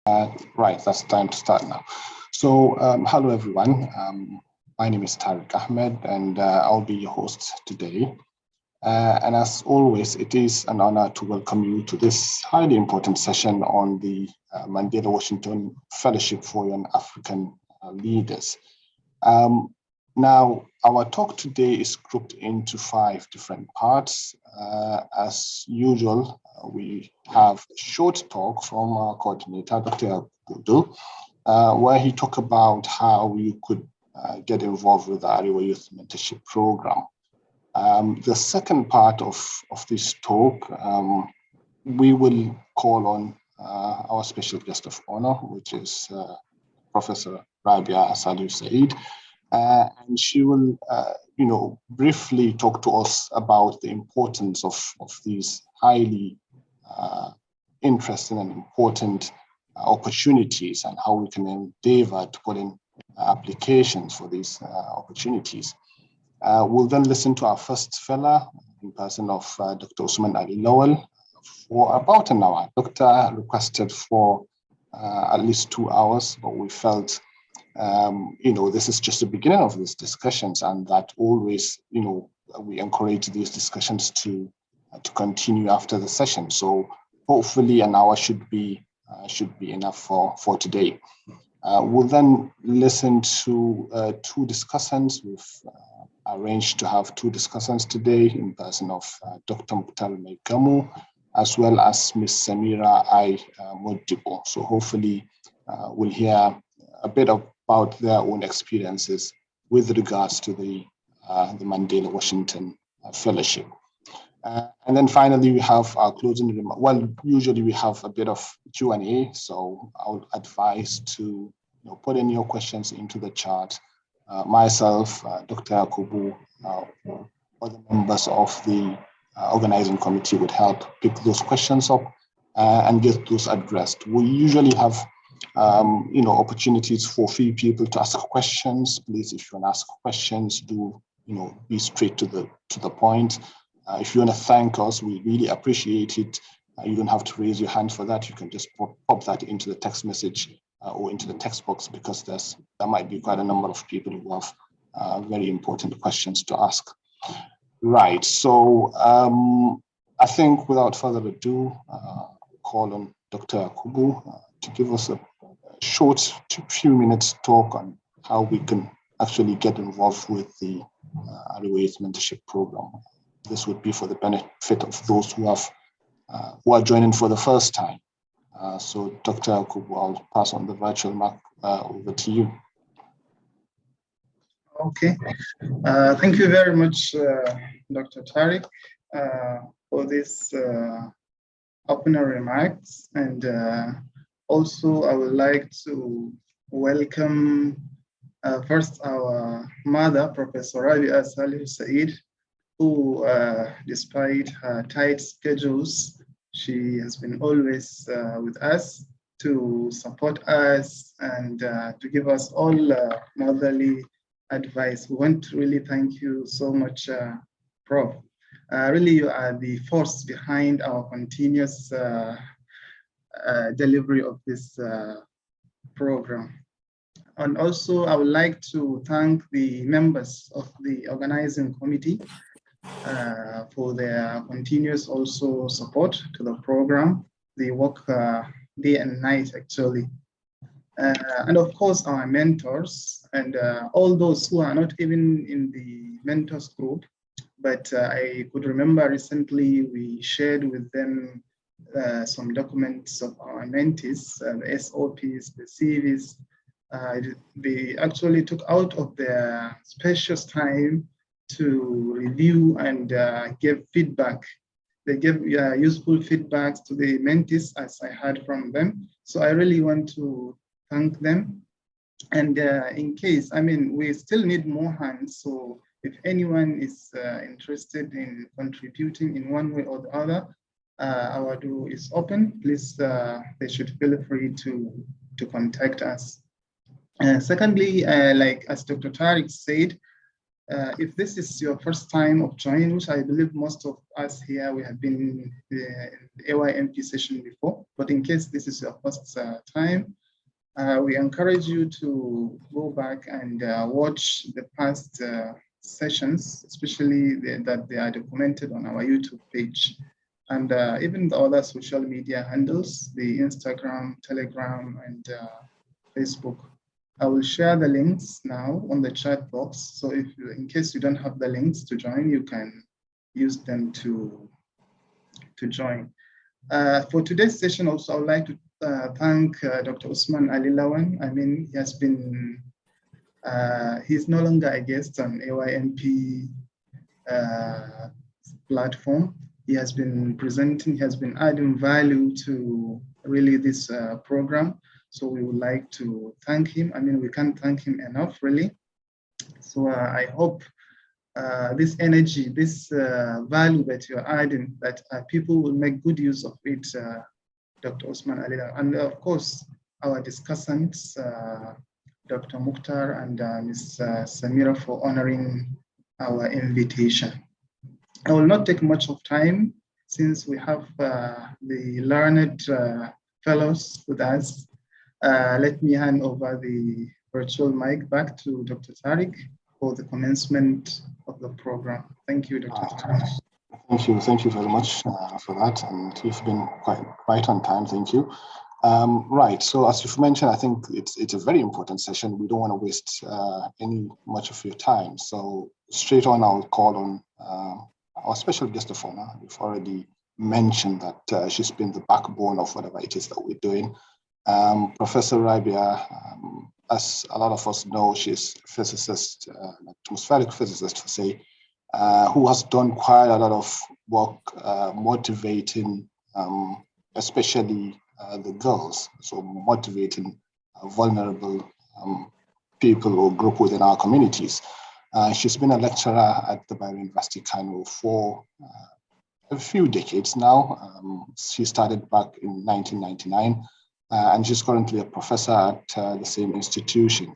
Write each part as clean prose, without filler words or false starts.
Right, that's time to start now. So, hello everyone. My name is Tariq Ahmed, and I'll be your host today. And as always, it is an honor to welcome you to this highly important session on the Mandela Washington Fellowship for Young African Leaders. Now, our talk today is grouped into 5 different parts. As usual, we have a short talk from our coordinator, Dr. Budu, where he talked about how you could get involved with the Arewa Youth Mentorship Program. The second part of this talk, we will call on our special guest of honor, which is Professor Rabia Said. And she will, briefly talk to us about the importance of these highly interesting and important opportunities and how we can endeavor to put in applications for these opportunities. We'll then listen to our first fellow in person of Dr. Usman Lawan for about an hour. Doctor requested for at least 2 hours, but we felt this is just the beginning of these discussions, and that always, we encourage these discussions to continue after the session. So hopefully an hour should be enough for today. We'll then listen to 2 discussants. We've arranged to have 2 discussants today in person of Dr. Mukhtar Maigamo, as well as Ms. Samira I. Modibo. So hopefully we'll hear a bit about their own experiences with regards to the Mandela Washington Fellowship. And then finally, we have our closing remarks. Well, usually we have a bit of Q&A, so I would advise to put in your questions into the chat. Myself, Dr. Yakubu, or other members of the organizing committee would help pick those questions up and get those addressed. We usually have opportunities for few people to ask questions. Please, if you want to ask questions, do be straight to the point. If you want to thank us, we really appreciate it. You don't have to raise your hand for that. You can just pop that into the text message or into the text box, because there might be quite a number of people who have very important questions to ask. Right. So I think without further ado, call on Dr. Yakubu to give us a short few minutes talk on how we can actually get involved with the Arewa Youth Mentorship Program. This would be for the benefit of those who are joining for the first time. So Dr. Yakubu, I'll pass on the virtual mic over to you. Okay. Thank you very much, Dr. Tariq, for this opening remarks. And also, I would like to welcome first our mother, Professor Rabia Said, who, despite her tight schedules, she has been always with us to support us and to give us all motherly advice. We want to really thank you so much, Prof. Really, you are the force behind our continuous delivery of this program. And also, I would like to thank the members of the organizing committee for their continuous also support to the program. They work day and night, actually. And of course, our mentors and all those who are not even in the mentors group, but I could remember recently we shared with them some documents of our mentees, the SOPs, the CVs. They actually took out of their spacious time to review and give feedback. They gave useful feedbacks to the mentees, as I heard from them. So I really want to thank them. And in case, we still need more hands. So if anyone is interested in contributing in one way or the other, our door is open. Please, they should feel free to contact us. Secondly, like as Dr. Tariq said, If this is your first time of joining, which I believe most of us here, we have been in the AYMP session before, but in case this is your first time, we encourage you to go back and watch the past sessions, especially that they are documented on our YouTube page. And even the other social media handles, the Instagram, Telegram, and Facebook. I will share the links now on the chat box. So if you, in case you don't have the links to join, you can use them to join. For today's session also, I would like to thank Dr. Usman Ali Lawan. I mean, he has been, he's no longer a guest on AYMP platform. He has been presenting, he has been adding value to really this program. So we would like to thank him. I mean, we can't thank him enough, really. So I hope this energy, this value that you're adding, that people will make good use of it, Dr. Usman Ali. And of course, our discussants, Dr. Mukhtar and Ms. Samira, for honoring our invitation. I will not take much of time since we have the learned fellows with us. Let me hand over the virtual mic back to Dr. Tariq for the commencement of the program. Thank you, Dr. Tariq. Thank you very much for that, and you've been quite right on time. Thank you. Right, so as you've mentioned, I think it's a very important session. We don't want to waste any much of your time. So straight on, I'll call on our special guest of honor. We've already mentioned that she's been the backbone of whatever it is that we're doing. Professor Rabia, as a lot of us know, she's a physicist, atmospheric physicist to say, who has done quite a lot of work motivating, especially the girls, so motivating vulnerable people or group within our communities. She's been a lecturer at the Bayero University, Kano for a few decades now. She started back in 1999. And she's currently a professor at the same institution.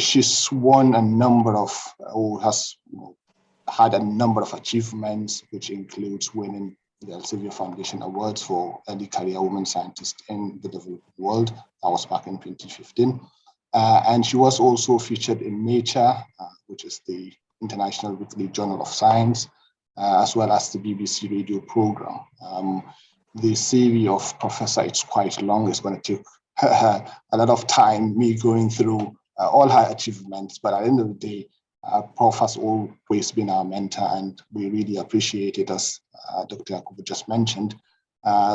She's won a number of, or has had a number of achievements, which includes winning the Elsevier Foundation Awards for Early Career Women Scientists in the Developing World. That was back in 2015. And she was also featured in Nature, which is the International Weekly Journal of Science, as well as the BBC radio program. The CV of Professor, it's quite long. It's going to take a lot of time, me going through all her achievements. But at the end of the day, Prof has always been our mentor, and we really appreciate it, as Dr. Yakubu just mentioned.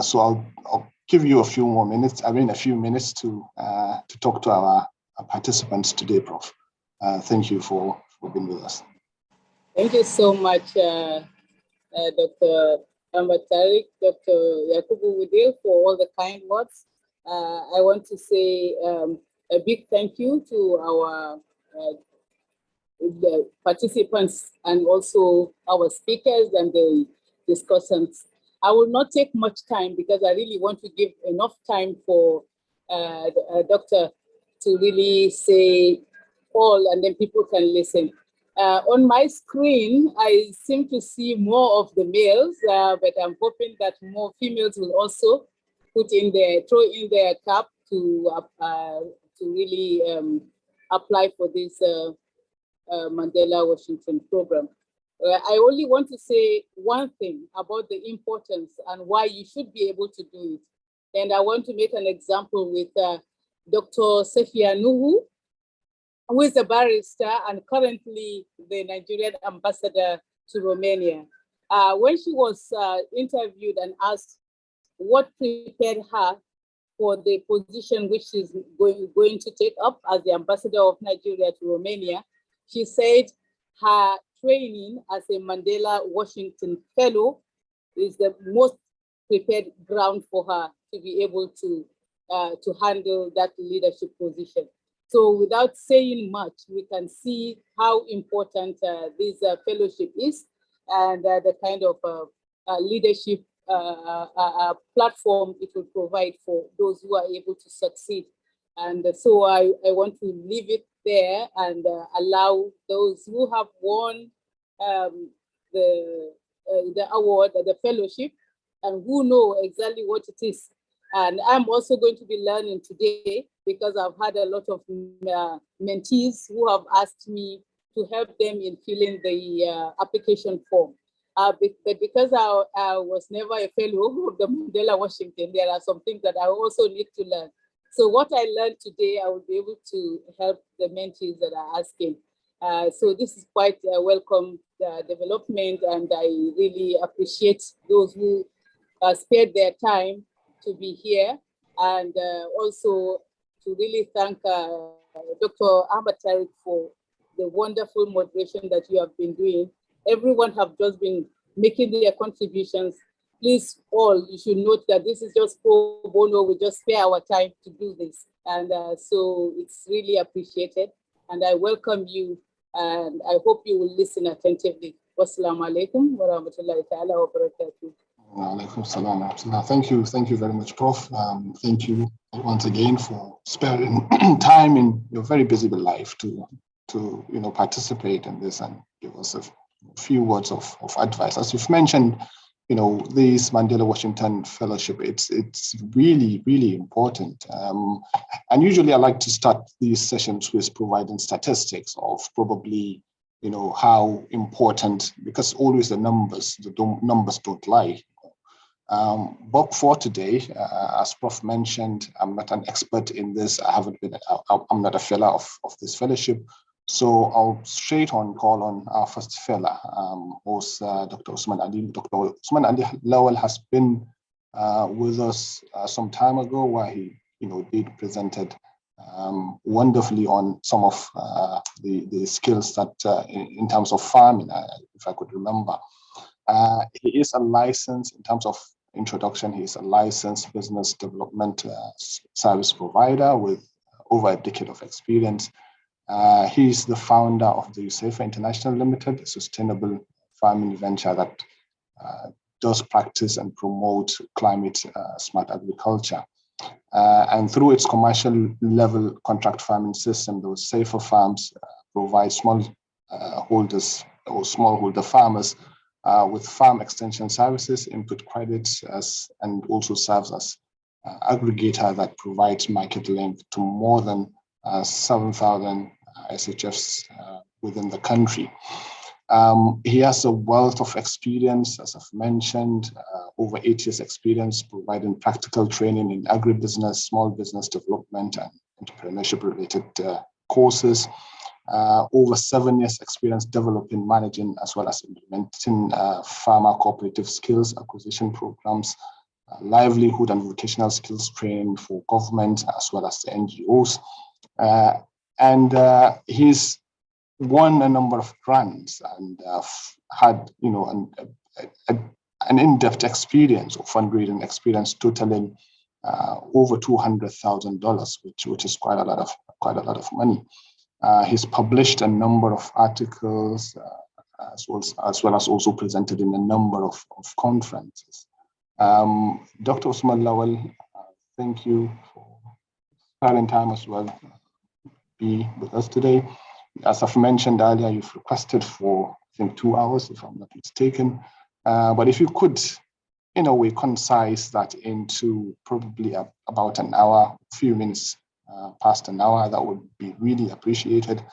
So I'll give you a few minutes to talk to our participants today, Prof. Thank you for being with us. Thank you so much, Dr. Tariq, Dr. Yakubu Wudil, for all the kind words. I want to say a big thank you to our the participants and also our speakers and the discussants. I will not take much time because I really want to give enough time for the doctor to really say all, and then people can listen. On my screen, I seem to see more of the males, but I'm hoping that more females will also throw in their cap to really apply for this Mandela Washington program. I only want to say one thing about the importance and why you should be able to do it. And I want to make an example with Dr. Sefia Nuhu, who is a barrister and currently the Nigerian ambassador to Romania. When she was interviewed and asked what prepared her for the position which she's going to take up as the ambassador of Nigeria to Romania, she said her training as a Mandela Washington Fellow is the most prepared ground for her to be able to handle that leadership position. So without saying much, we can see how important this fellowship is and the kind of leadership platform it will provide for those who are able to succeed. And so I want to leave it there and allow those who have won the award, the fellowship, and who know exactly what it is. And I'm also going to be learning today because I've had a lot of mentees who have asked me to help them in filling the application form. But because I was never a fellow of the Mandela Washington, there are some things that I also need to learn. So what I learned today, I will be able to help the mentees that are asking. So this is quite a welcome development, and I really appreciate those who spared their time to be here, and also to really thank Dr. Ahmad Tariq for the wonderful moderation that you have been doing. Everyone have just been making their contributions. Please, all, you should note that this is just pro bono. We just spare our time to do this. And so it's really appreciated. And I welcome you, and I hope you will listen attentively. Wassalamu alaikum wa rahmatullahi ta'ala wa barakatuh. Thank you very much, Prof. Thank you once again for sparing time in your very busy life to participate in this and give us a few words of advice. As you've mentioned, this Mandela Washington Fellowship, it's really, really important. And usually I like to start these sessions with providing statistics of probably, how important, because always the numbers don't lie. But for today, as Prof mentioned, I'm not an expert in this. I'm not a fellow of this fellowship. So I'll straight on call on our first fellow, who's Dr. Usman Ali. Dr. Usman Ali Lawan has been with us some time ago, where he, presented wonderfully on some of the skills that in terms of farming, if I could remember. He is a licensed, in terms of introduction, he is a licensed business development service provider with over a decade of experience. He's the founder of the USAFA International Limited, a sustainable farming venture that does practice and promote climate smart agriculture. And through its commercial level contract farming system, those USAFA farms provide smallholder farmers with farm extension services, input credits, and also serves as aggregator that provides market link to more than 7,000 SHFs within the country. He has a wealth of experience, as I've mentioned, over 8 years experience providing practical training in agribusiness, small business development, and entrepreneurship related courses. Over 7 years experience developing, managing, as well as implementing farmer cooperative skills acquisition programs, livelihood and vocational skills training for government as well as the NGOs. And he's won a number of grants and had, an in-depth experience or fundraising experience totaling over $200,000, which is quite a lot of money. He's published a number of articles, as well as also presented in a number of conferences. Dr. Usman Lawan, thank you for sparing time as well be with us today. As I've mentioned earlier, you've requested for, I think, 2 hours, if I'm not mistaken. But if you could, in a way, concise that into probably about an hour, a few minutes past an hour, that would be really appreciated.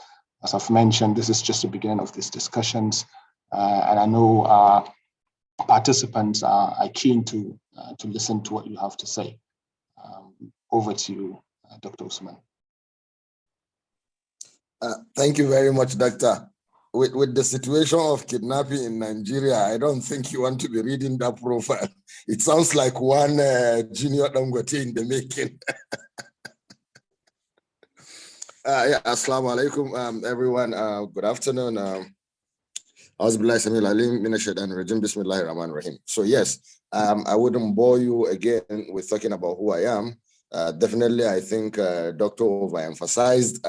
As I've mentioned, this is just the beginning of these discussions. And I know our participants are keen to listen to what you have to say. Over to you, Dr. Usman. Thank you very much, Doctor. With the situation of kidnapping in Nigeria, I don't think you want to be reading that profile. It sounds like one junior Dangote in the making. Assalamu alaikum, everyone. Good afternoon. So yes, I wouldn't bore you again with talking about who I am. Definitely, I think Dr. overemphasized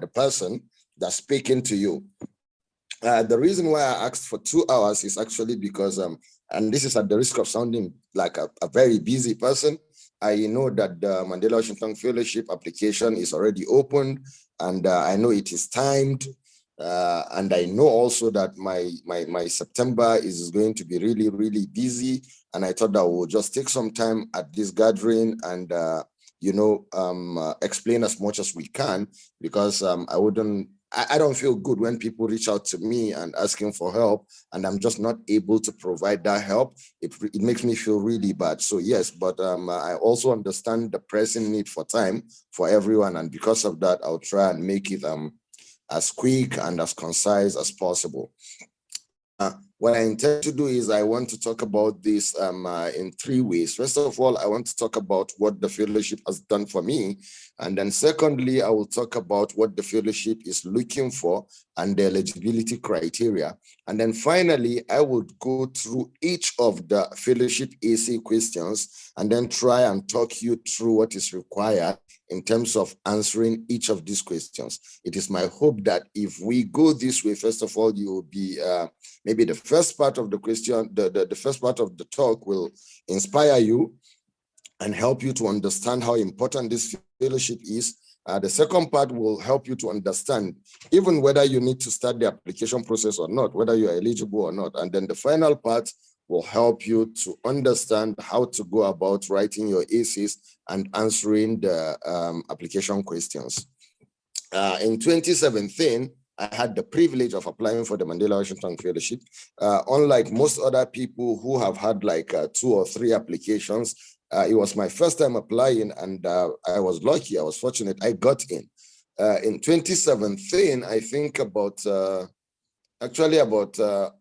the person that's speaking to you. The reason why I asked for 2 hours is actually because, and this is at the risk of sounding like a very busy person, I know that the Mandela Washington Fellowship application is already opened, and I know it is timed. And I know also that my September is going to be really, really busy. And I thought that we'll just take some time at this gathering and, explain as much as we can, because I don't feel good when people reach out to me and asking for help, and I'm just not able to provide that help. It makes me feel really bad. So yes, but I also understand the pressing need for time for everyone. And because of that, I'll try and make it as quick and as concise as possible. What I intend to do is I want to talk about this in three ways. First of all, I want to talk about what the fellowship has done for me. And then secondly, I will talk about what the fellowship is looking for and the eligibility criteria. And then finally, I will go through each of the fellowship AC questions and then try and talk you through what is required in terms of answering each of these questions. It is my hope that if we go this way, first of all, you will be maybe the first part of the question, the first part of the talk will inspire you and help you to understand how important this fellowship is. The second part will help you to understand even whether you need to start the application process or not, whether you are eligible or not. And then the final part will help you to understand how to go about writing your essays and answering the application questions. In 2017, I had the privilege of applying for the Mandela Washington Fellowship. Unlike most other people who have had like 2 or 3 applications, it was my first time applying, and I was lucky, I was fortunate, I got in. In 2017, I think about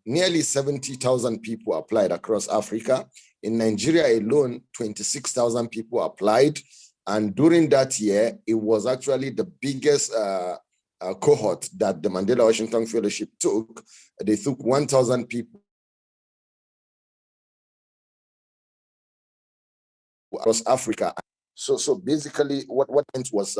nearly 70,000 people applied across Africa. In Nigeria alone, 26,000 people applied. And during that year, it was actually the biggest cohort that the Mandela Washington Fellowship took. They took 1,000 people across Africa. So basically what went was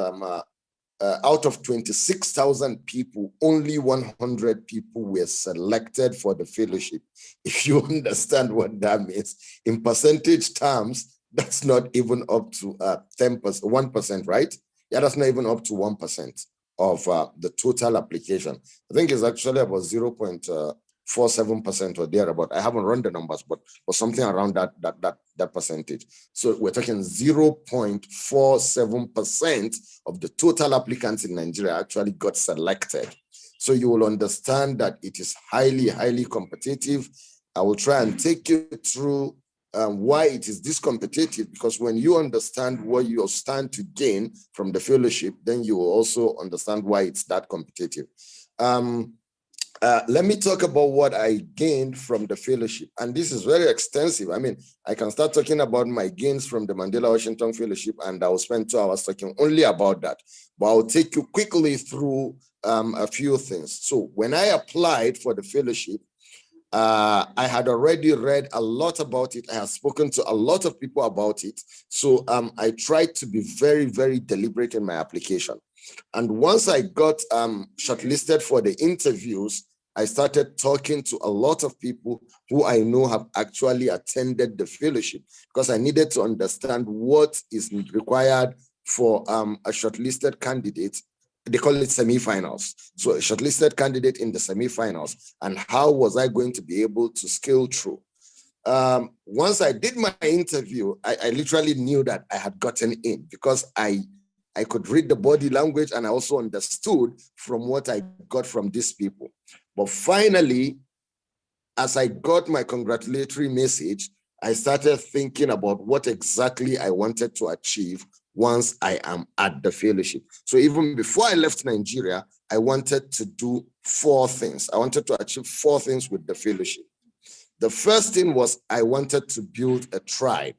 out of 26,000 people, only 100 people were selected for the fellowship. If you understand what that means, in percentage terms, that's not even up to 10%, 1%, right? Yeah, that's not even up to 1% of the total application. I think it's actually about 0.47% or thereabout. I haven't run the numbers, but something around that percentage. So we're talking 0.47% of the total applicants in Nigeria actually got selected. So you will understand that it is highly, highly competitive. I will try and take you through why it is this competitive, because when you understand what you stand to gain from the fellowship, then you will also understand why it's that competitive. Let me talk about what I gained from the fellowship. And this is very extensive. I mean, I can start talking about my gains from the Mandela Washington Fellowship, and I'll spend 2 hours talking only about that. But I'll take you quickly through a few things. So when I applied for the fellowship, I had already read a lot about it. I have spoken to a lot of people about it. So I tried to be very, very deliberate in my application. And once I got shortlisted for the interviews, I started talking to a lot of people who I know have actually attended the fellowship, because I needed to understand what is required for a shortlisted candidate. They call it semifinals. So a shortlisted candidate in the semifinals, and how was I going to be able to scale through? Once I did my interview, I literally knew that I had gotten in, because I could read the body language, and I also understood from what I got from these people. But finally, as I got my congratulatory message, I started thinking about what exactly I wanted to achieve once I am at the fellowship. So even before I left Nigeria, I wanted to do 4 things. I wanted to achieve 4 things with the fellowship. The first thing was I wanted to build a tribe.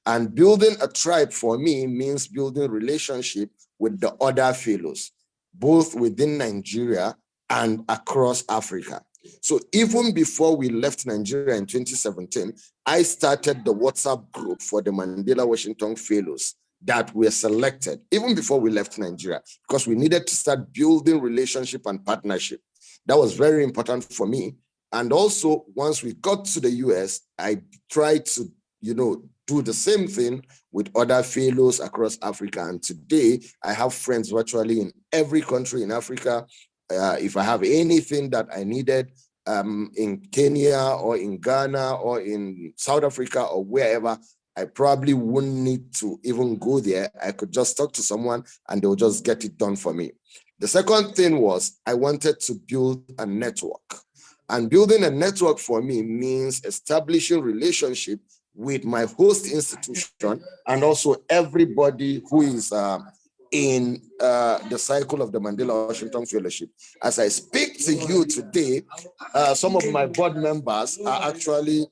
And building a tribe for me means building relationship with the other fellows, both within Nigeria and across Africa. So even before we left Nigeria in 2017, I started the WhatsApp group for the Mandela Washington Fellows that were selected, even before we left Nigeria, because we needed to start building relationship and partnership. That was very important for me. And also, once we got to the US, I tried to, do the same thing with other fellows across Africa. And today, I have friends virtually in every country in Africa. If I have anything that I needed in Kenya or in Ghana or in South Africa or wherever, I probably wouldn't need to even go there. I could just talk to someone and they'll just get it done for me. The second thing was I wanted to build a network. And building a network for me means establishing relationship with my host institution and also everybody who is in the cycle of the Mandela Washington Fellowship. As I speak to you today, some of my board members are actually,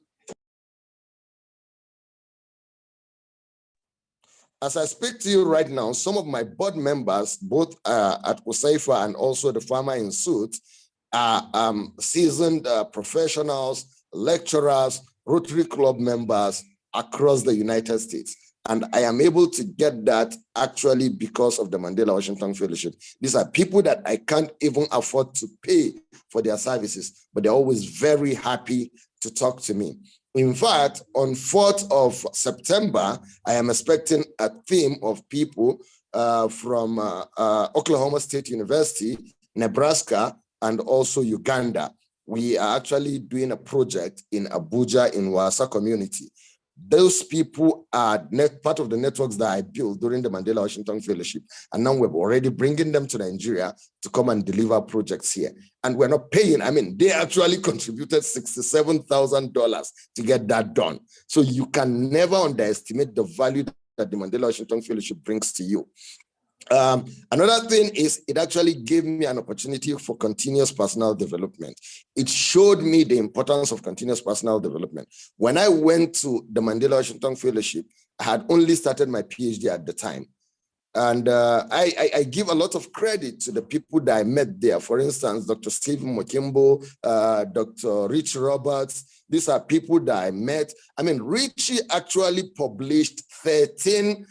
as I speak to you right now, some of my board members, both at Usaifa and also the Farmer in Suit, are seasoned professionals, lecturers, Rotary Club members across the United States. And I am able to get that actually because of the Mandela Washington Fellowship. These are people that I can't even afford to pay for their services, but they're always very happy to talk to me. In fact, on 4th of September, I am expecting a team of people from Oklahoma State University, Nebraska, and also Uganda. We are actually doing a project in Abuja in Wasa community. Those people are part of the networks that I built during the Mandela Washington Fellowship. And now we're already bringing them to Nigeria to come and deliver projects here. And we're not paying. I mean, they actually contributed $67,000 to get that done. So you can never underestimate the value that the Mandela Washington Fellowship brings to you. Another thing is it actually gave me an opportunity for continuous personal development. It showed me the importance of continuous personal development. When I went to the Mandela Washington Fellowship, I had only started my PhD at the time. And I give a lot of credit to the people that I met there. For instance, Dr. Stephen Mokimbo, Dr. Rich Roberts. These are people that I met. I mean, Richie actually published 13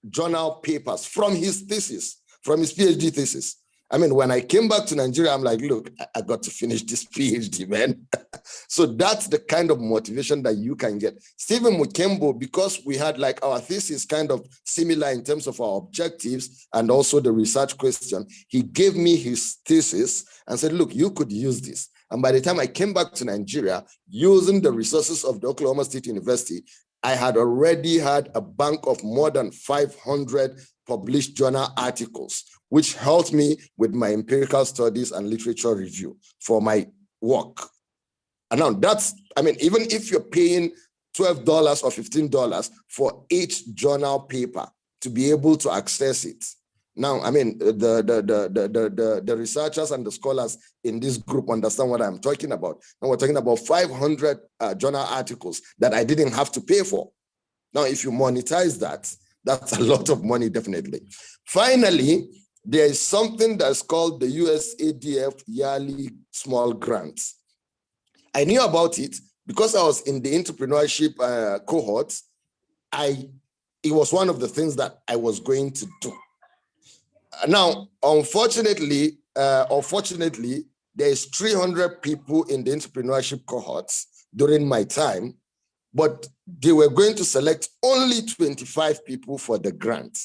journal papers from his thesis, from his PhD thesis. I mean, when I came back to Nigeria, I'm like, look, I got to finish this PhD, man. So that's the kind of motivation that you can get. Stephen Mukembo, because we had like our thesis kind of similar in terms of our objectives and also the research question, he gave me his thesis and said, look, you could use this. And by the time I came back to Nigeria, using the resources of the Oklahoma State University, I had already had a bank of more than 500 published journal articles, which helped me with my empirical studies and literature review for my work. And now that's, I mean, even if you're paying $12 or $15 for each journal paper to be able to access it. Now, I mean, the researchers and the scholars in this group understand what I'm talking about. Now we're talking about 500 journal articles that I didn't have to pay for. Now, if you monetize that, that's a lot of money, definitely. Finally, there is something that's called the USADF yearly small grants. I knew about it because I was in the entrepreneurship cohort. It was one of the things that I was going to do. Now, unfortunately, or fortunately, there is 300 people in the entrepreneurship cohorts during my time, but they were going to select only 25 people for the grant.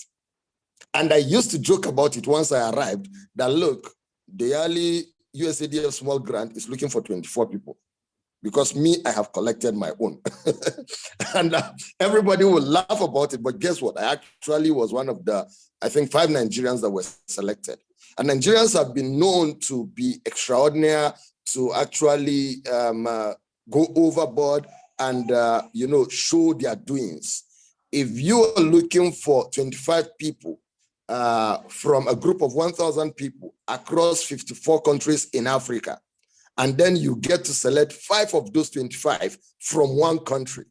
And I used to joke about it once I arrived that, look, the yearly USADF small grant is looking for 24 people because me, I have collected my own. And everybody will laugh about it, but guess what? I actually was one of the, I think, 5 Nigerians that were selected. And Nigerians have been known to be extraordinary, to actually go overboard and, you know, show their doings. If you are looking for 25 people from a group of 1,000 people across 54 countries in Africa, and then you get to select 5 of those 25 from one country,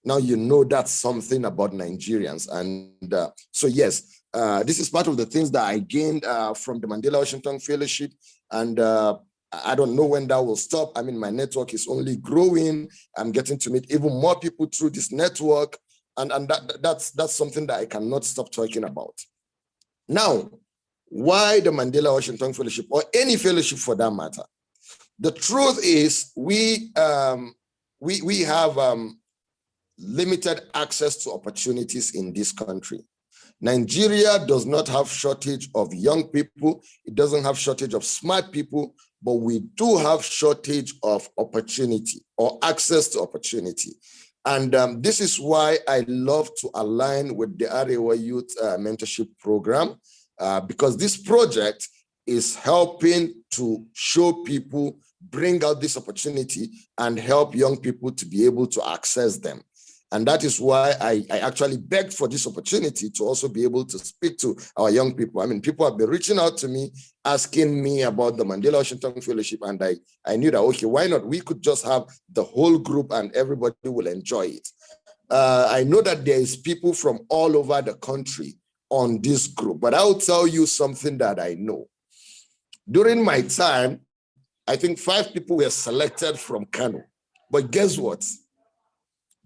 now you know that's something about Nigerians. And so yes, this is part of the things that I gained from the Mandela Washington Fellowship. And I don't know when that will stop. I mean, my network is only growing. I'm getting to meet even more people through this network. And that's something that I cannot stop talking about. Now, why the Mandela Washington Fellowship, or any fellowship for that matter? The truth is we have limited access to opportunities in this country. Nigeria does not have shortage of young people. It doesn't have shortage of smart people, but we do have shortage of opportunity or access to opportunity. And this is why I love to align with the Arewa Youth Mentorship Program, because this project is helping to show people, bring out this opportunity and help young people to be able to access them. And that is why I actually begged for this opportunity to also be able to speak to our young people. I mean, people have been reaching out to me, asking me about the Mandela Washington Fellowship, and I knew that, okay, why not? We could just have the whole group and everybody will enjoy it. I know that there is people from all over the country on this group, but I'll tell you something that I know. During my time, I think 5 people were selected from Kano, but guess what?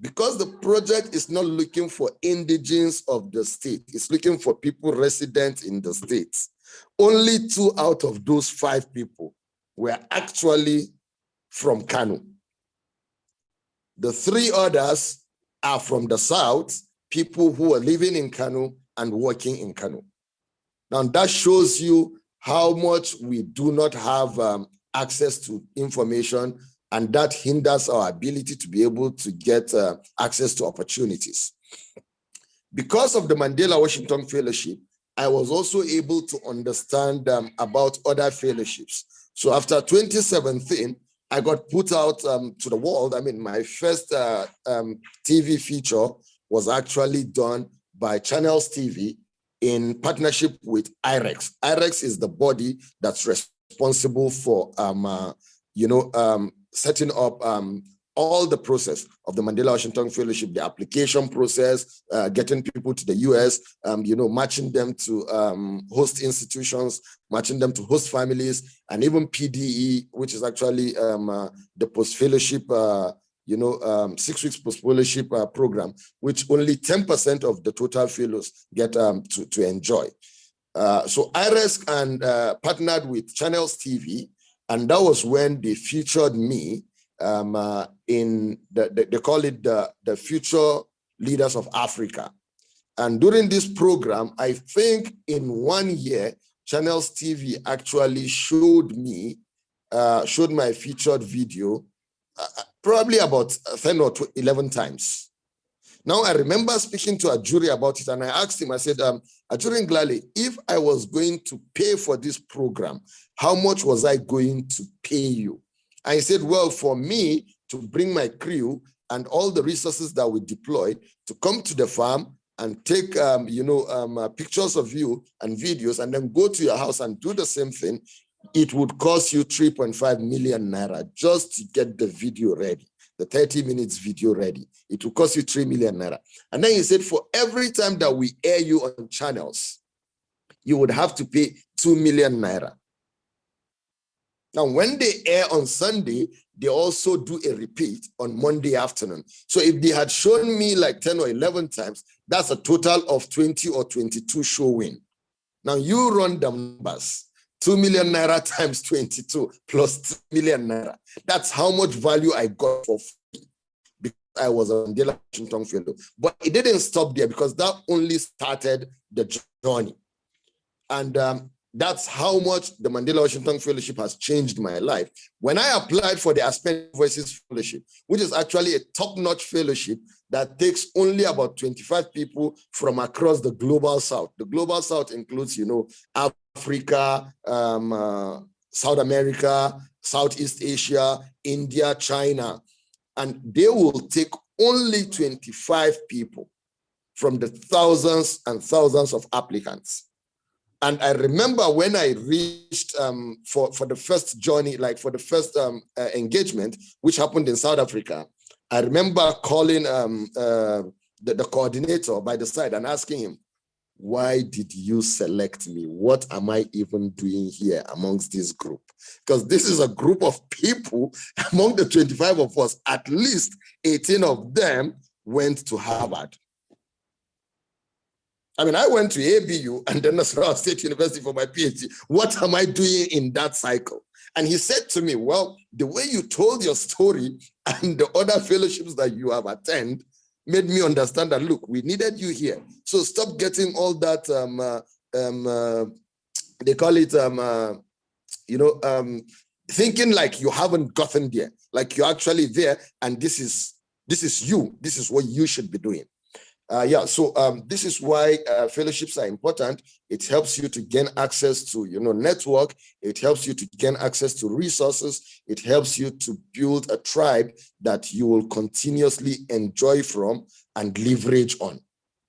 Because the project is not looking for indigenes of the state, it's looking for people resident in the states. Only 2 out of those 5 people were actually from Kano. The 3 others are from the south, people who are living in Kano and working in Kano. Now that shows you how much we do not have access to information, and that hinders our ability to be able to get access to opportunities. Because of the Mandela Washington Fellowship, I was also able to understand about other fellowships. So after 2017, I got put out to the world. I mean, my first TV feature was actually done by Channels TV in partnership with IREX. IREX is the body that's responsible for setting up all the process of the Mandela Washington Fellowship, the application process, getting people to the US, matching them to host institutions, matching them to host families, and even PDE, which is actually the post-fellowship, 6 weeks post-fellowship program, which only 10% of the total fellows get to enjoy. So IRES and partnered with Channels TV, and that was when they featured me in they call it the Future Leaders of Africa. And during this program, I think in 1 year, Channels TV actually showed my featured video probably about 10 or 11 times. Now, I remember speaking to Ajuri about it, and I asked him, I said, Ajuri Nglale, if I was going to pay for this program, how much was I going to pay you? I said, well, for me to bring my crew and all the resources that we deployed to come to the farm and take, pictures of you and videos, and then go to your house and do the same thing, it would cost you 3.5 million naira just to get the video ready, the 30 minutes video ready. It will cost you 3 million naira. And then he said, for every time that we air you on channels, you would have to pay 2 million naira. Now, when they air on Sunday, they also do a repeat on Monday afternoon. So if they had shown me like 10 or 11 times, that's a total of 20 or 22 showing. Now you run the numbers. 2 million naira times 22 plus 2 million naira. That's how much value I got for free because I was a Mandela Washington Fellow. But it didn't stop there because that only started the journey. And that's how much the Mandela Washington Fellowship has changed my life. When I applied for the Aspen Voices Fellowship, which is actually a top-notch fellowship that takes only about 25 people from across the Global South. The Global South includes, Africa, South America, Southeast Asia, India, China, and they will take only 25 people from the thousands and thousands of applicants. And I remember when I reached for the first journey, like for the first engagement, which happened in South Africa, I remember calling the coordinator by the side and asking him, why did you select me? What am I even doing here amongst this group? Because this is a group of people, among the 25 of us, at least 18 of them went to Harvard. I mean, I went to ABU and then Nasarawa State University for my PhD. What am I doing in that cycle? And he said to me, well, the way you told your story and the other fellowships that you have attended, made me understand that, look, we needed you here. So stop getting all that, they call it, thinking like you haven't gotten there, like you're actually there, and this is you. This is what you should be doing. This is why fellowships are important. It helps you to gain access to, network. It helps you to gain access to resources. It helps you to build a tribe that you will continuously enjoy from and leverage on.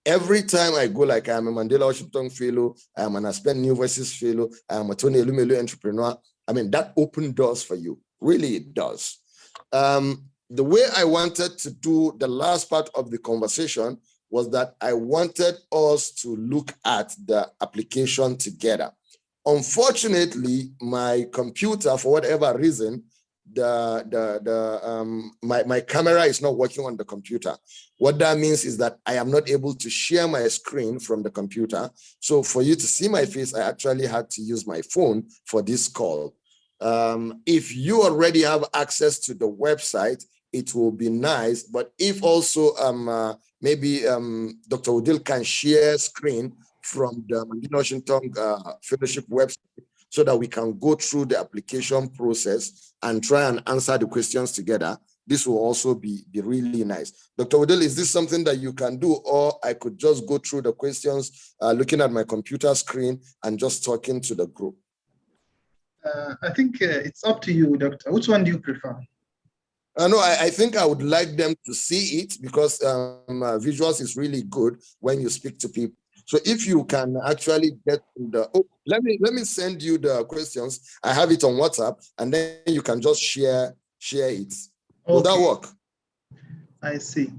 Every time I go, like I'm a Mandela Washington Fellow, I am an Aspen New Voices Fellow, I am a Tony Elumelu entrepreneur. I mean, that opened doors for you. Really, it does. The way I wanted to do the last part of the conversation was that I wanted us to look at the application together. Unfortunately, my computer, for whatever reason, my camera is not working on the computer. What that means is that I am not able to share my screen from the computer. So for you to see my face, I actually had to use my phone for this call. If you already have access to the website, it will be nice. But if also maybe Dr. Odile can share screen from the Mandela Washington Fellowship website, so that we can go through the application process and try and answer the questions together. This will also be really nice. Dr. Odile, is this something that you can do, or I could just go through the questions looking at my computer screen and just talking to the group? I think it's up to you, Doctor. Which one do you prefer? No, I think I would like them to see it, because visuals is really good when you speak to people. So if you can actually get the, let me send you the questions. I have it on WhatsApp, and then you can just share it. Will that work? I see.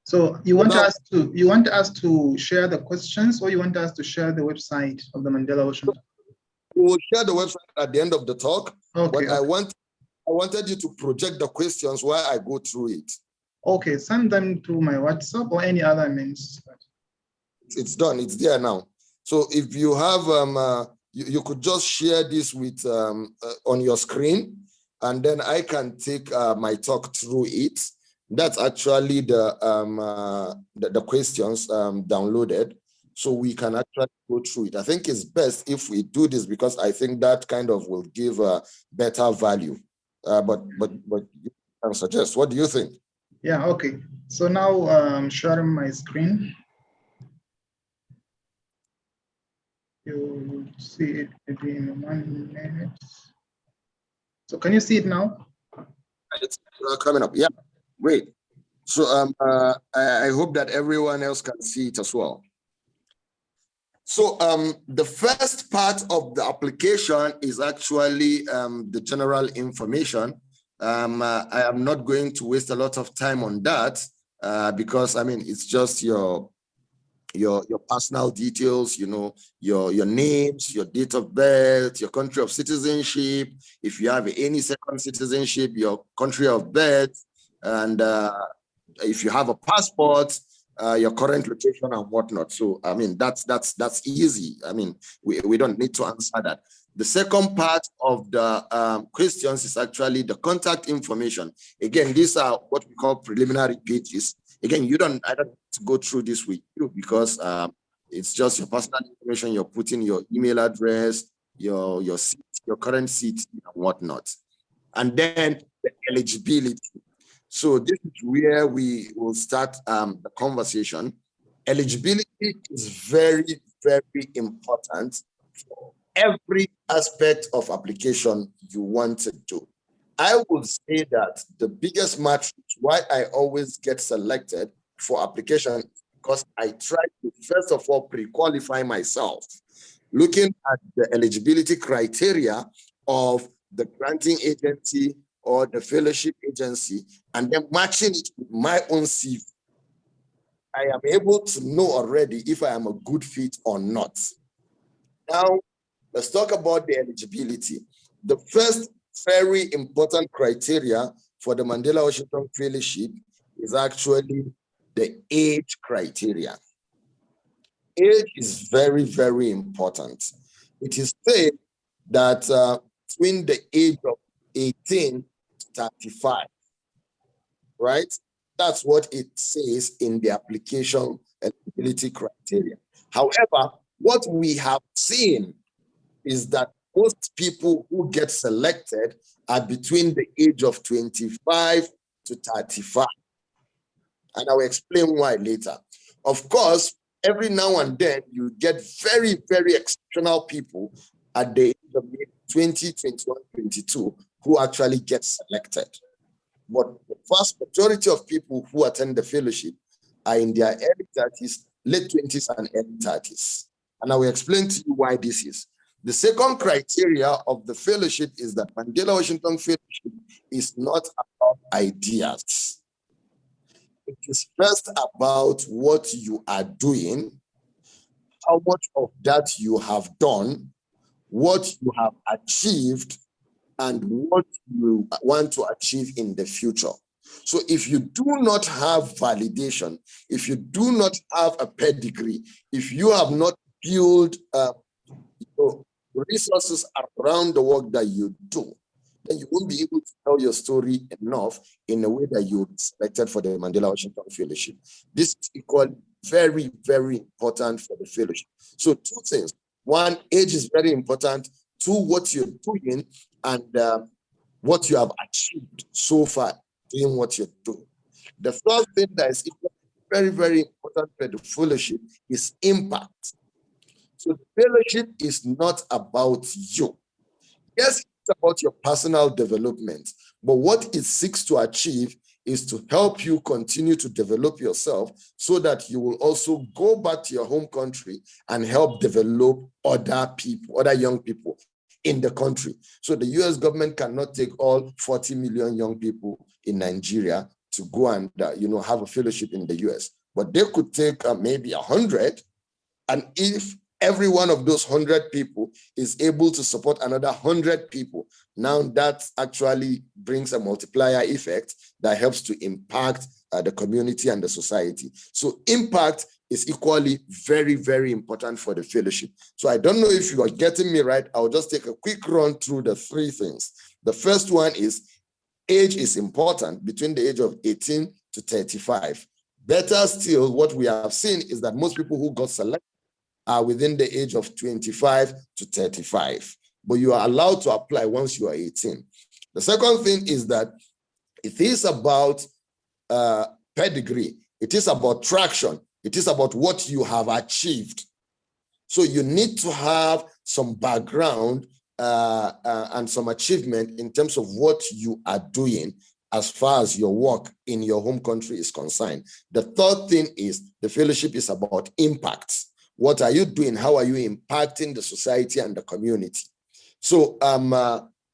So you want us to share the questions, or you want us to share the website of the Mandela Washington? We will share the website at the end of the talk. Okay. But I wanted you to project the questions while I go through it. Okay, send them to my WhatsApp or any other means. It's done. It's there now. So if you have, you could just share this with on your screen, and then I can take my talk through it. That's actually the questions downloaded, so we can actually go through it. I think it's best if we do this, because I think that kind of will give a better value. But you can suggest. What do you think? Yeah. Okay. So now I'm sharing my screen. You'll see it maybe in 1 minute. So can you see it now? It's coming up. Yeah, great. So I hope that everyone else can see it as well. So the first part of the application is actually the general information. I am not going to waste a lot of time on that because I mean, it's just your personal details, your names, your date of birth, your country of citizenship. If you have any second citizenship, your country of birth, and if you have a passport, your current location and whatnot. So I mean, that's easy. I mean, we don't need to answer that. The second part of the questions is actually the contact information. Again, these are what we call preliminary pages. Again, I don't need to go through this with you because it's just your personal information. You're putting your email address, your seat, your current seat, and whatnot. And then the eligibility. So this is where we will start the conversation. Eligibility is very, very important for every aspect of application you want to do. I would say that the biggest matrix why I always get selected for application is because I try to first of all pre-qualify myself, looking at the eligibility criteria of the granting agency or the fellowship agency, and then matching it with my own CV. I am able to know already if I am a good fit or not. Now, let's talk about the eligibility. The first very important criteria for the Mandela Washington Fellowship is actually the age criteria. Age is very, very important. It is said that between the age of 18 to 35, right? That's what it says in the application eligibility criteria. However, what we have seen is that most people who get selected are between the age of 25 to 35. And I will explain why later. Of course, every now and then you get very, very exceptional people at the age of 20, 21, 22 who actually get selected. But the vast majority of people who attend the fellowship are in their early 30s, late 20s, and early 30s. And I will explain to you why this is. The second criteria of the fellowship is that Mandela Washington Fellowship is not about ideas. It is first about what you are doing, how much of that you have done, what you have achieved, and what you want to achieve in the future. So if you do not have validation, if you do not have a pedigree, if you have not built resources around the work that you do, then you won't be able to tell your story enough in a way that you're selected for the Mandela Washington Fellowship. This is equally very, very important for the fellowship. So two things. One, age is very important. Two, what you're doing and what you have achieved so far doing what you're doing. The third thing that is very, very important for the fellowship is impact. So the fellowship is not about you. Yes, it's about your personal development, but what it seeks to achieve is to help you continue to develop yourself so that you will also go back to your home country and help develop other people, other young people in the country. So the US government cannot take all 40 million young people in Nigeria to go and have a fellowship in the US, but they could take maybe 100, and if every one of those 100 people is able to support another 100 people, now that actually brings a multiplier effect that helps to impact the community and the society. So impact is equally very, very important for the fellowship. So I don't know if you are getting me right. I'll just take a quick run through the three things. The first one is age is important between the age of 18 to 35. Better still, what we have seen is that most people who got selected are within the age of 25 to 35, but you are allowed to apply once you are 18. The second thing is that it is about pedigree. It is about traction. It is about what you have achieved. So you need to have some background and some achievement in terms of what you are doing as far as your work in your home country is concerned. The third thing is the fellowship is about impact. What are you doing? How are you impacting the society and the community? So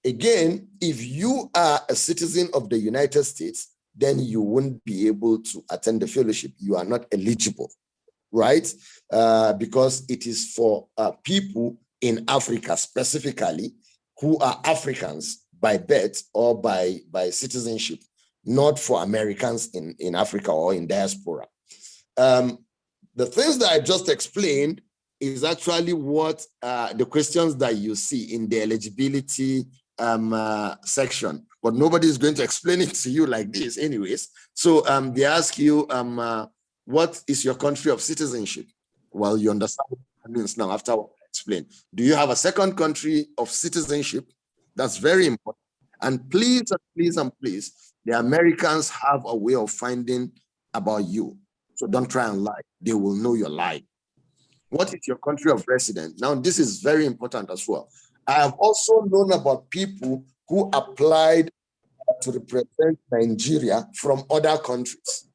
again, if you are a citizen of the United States, then you wouldn't be able to attend the fellowship. You are not eligible, right? Because it is for people in Africa specifically who are Africans by birth or by citizenship, not for Americans in Africa or in diaspora. The things that I just explained is actually what the questions that you see in the eligibility section, but nobody is going to explain it to you like this anyways. So they ask you, what is your country of citizenship? Well, you understand what that means now after what I explained. Do you have a second country of citizenship? That's very important. And please, please, and please, the Americans have a way of finding about you. So don't try and lie. They will know you're lying. What is your country of residence? Now, this is very important as well. I have also known about people who applied to represent Nigeria from other countries.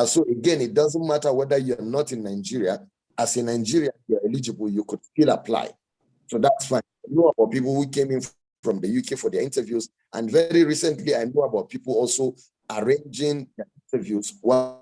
So again, it doesn't matter whether you're not in Nigeria. As in Nigeria, you're eligible, you could still apply. So that's fine. I know about people who came in from the UK for their interviews. And very recently, I know about people also arranging their interviews while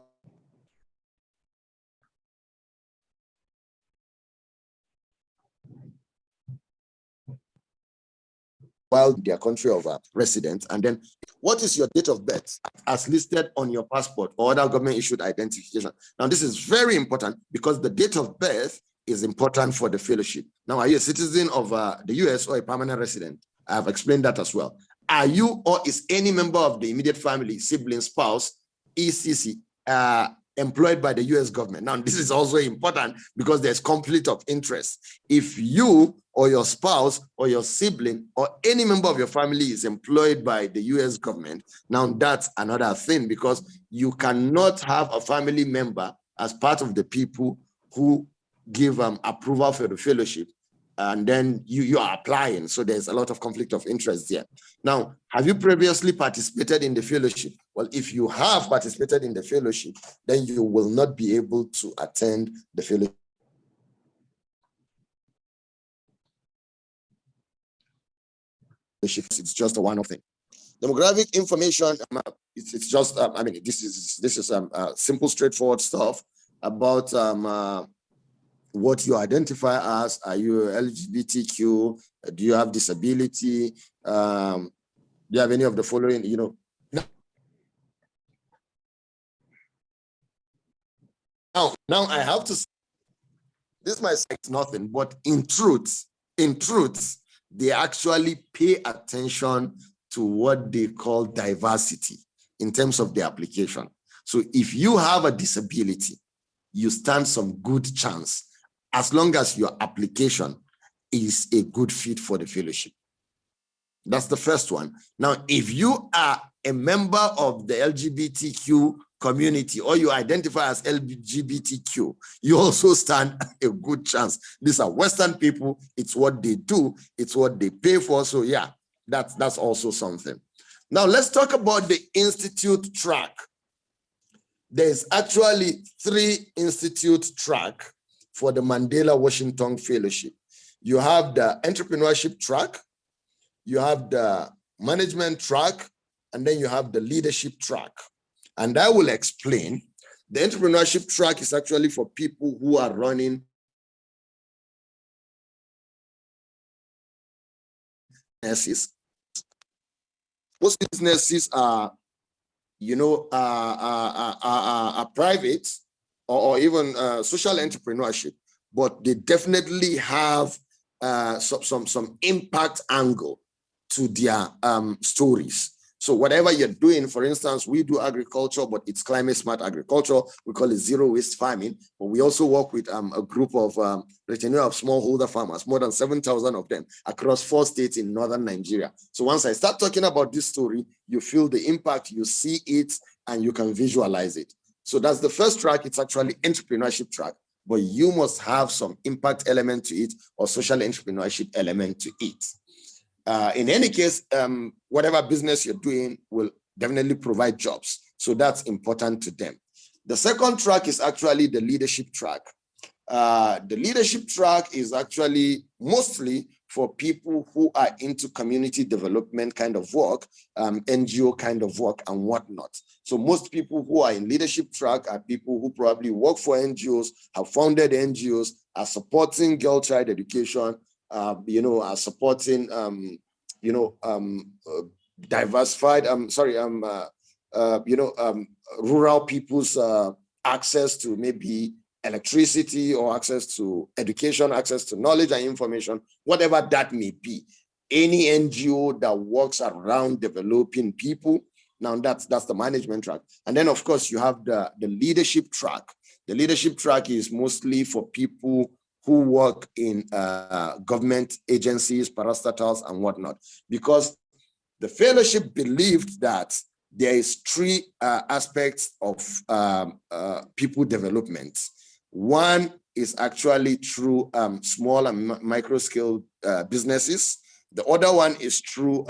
their country of residence. And then what is your date of birth as listed on your passport or other government issued identification? Now, this is very important because the date of birth is important for the fellowship. Now, are you a citizen of the US or a permanent resident? I have explained that as well. Are you or is any member of the immediate family, sibling, spouse ECC employed by the US government. Now, this is also important because there's conflict of interest. If you or your spouse or your sibling or any member of your family is employed by the US government, now that's another thing, because you cannot have a family member as part of the people who give approval for the fellowship, and then you are applying. So there's a lot of conflict of interest there. Now, have you previously participated in the fellowship? Well, if you have participated in the fellowship, then you will not be able to attend the fellowship. It's just a one-off thing. Demographic information, it's just, I mean, this is simple, straightforward stuff about what you identify as. Are you LGBTQ? Do you have disability? Do you have any of the following? You know, now I have to say, this might say nothing, but in truth, they actually pay attention to what they call diversity in terms of the application. So if you have a disability, you stand some good chance as long as your application is a good fit for the fellowship. That's the first one. Now, if you are a member of the LGBTQ community or you identify as LGBTQ, you also stand a good chance. These are Western people. It's what they do. It's what they pay for. So yeah, that's also something. Now, let's talk about the institute track. There's actually 3 institute track for the Mandela Washington Fellowship. You have the entrepreneurship track, you have the management track, and then you have the leadership track. And I will explain. The entrepreneurship track is actually for people who are running businesses. Most businesses are, you know, are private or even social entrepreneurship, but they definitely have some impact angle to their stories. So whatever you're doing, for instance, we do agriculture, but it's climate smart agriculture. We call it zero waste farming. But we also work with a group of retenue of smallholder farmers, more than 7,000 of them across 4 states in northern Nigeria. So once I start talking about this story, you feel the impact, you see it, and you can visualize it. So that's the first track. It's actually entrepreneurship track, but you must have some impact element to it or social entrepreneurship element to it. In any case, whatever business you're doing will definitely provide jobs. So that's important to them. The second track is actually the leadership track. The leadership track is actually mostly for people who are into community development kind of work, NGO kind of work and whatnot. So most people who are in leadership track are people who probably work for NGOs, have founded NGOs, are supporting girl child education, you know, are supporting, you know, diversified, you know, rural people's access to maybe electricity or access to education, access to knowledge and information, whatever that may be. Any NGO that works around developing people, now that's the management track. And then, of course, you have the leadership track. The leadership track is mostly for people who work in government agencies, parastatals, and whatnot, because the fellowship believed that there is 3 aspects of people development. One is actually through small and micro scale businesses. The other one is through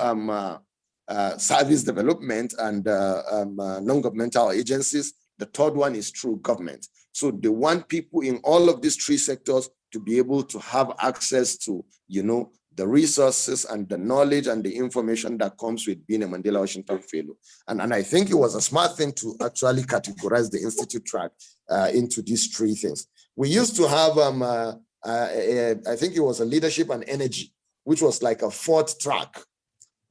service development and non-governmental agencies. The third one is through government. So they want people in all of these 3 sectors to be able to have access to, you know, the resources and the knowledge and the information that comes with being a Mandela Washington Fellow. And I think it was a smart thing to actually categorize the Institute track into these 3 things. We used to have, I think it was a leadership and energy, which was like a 4th track.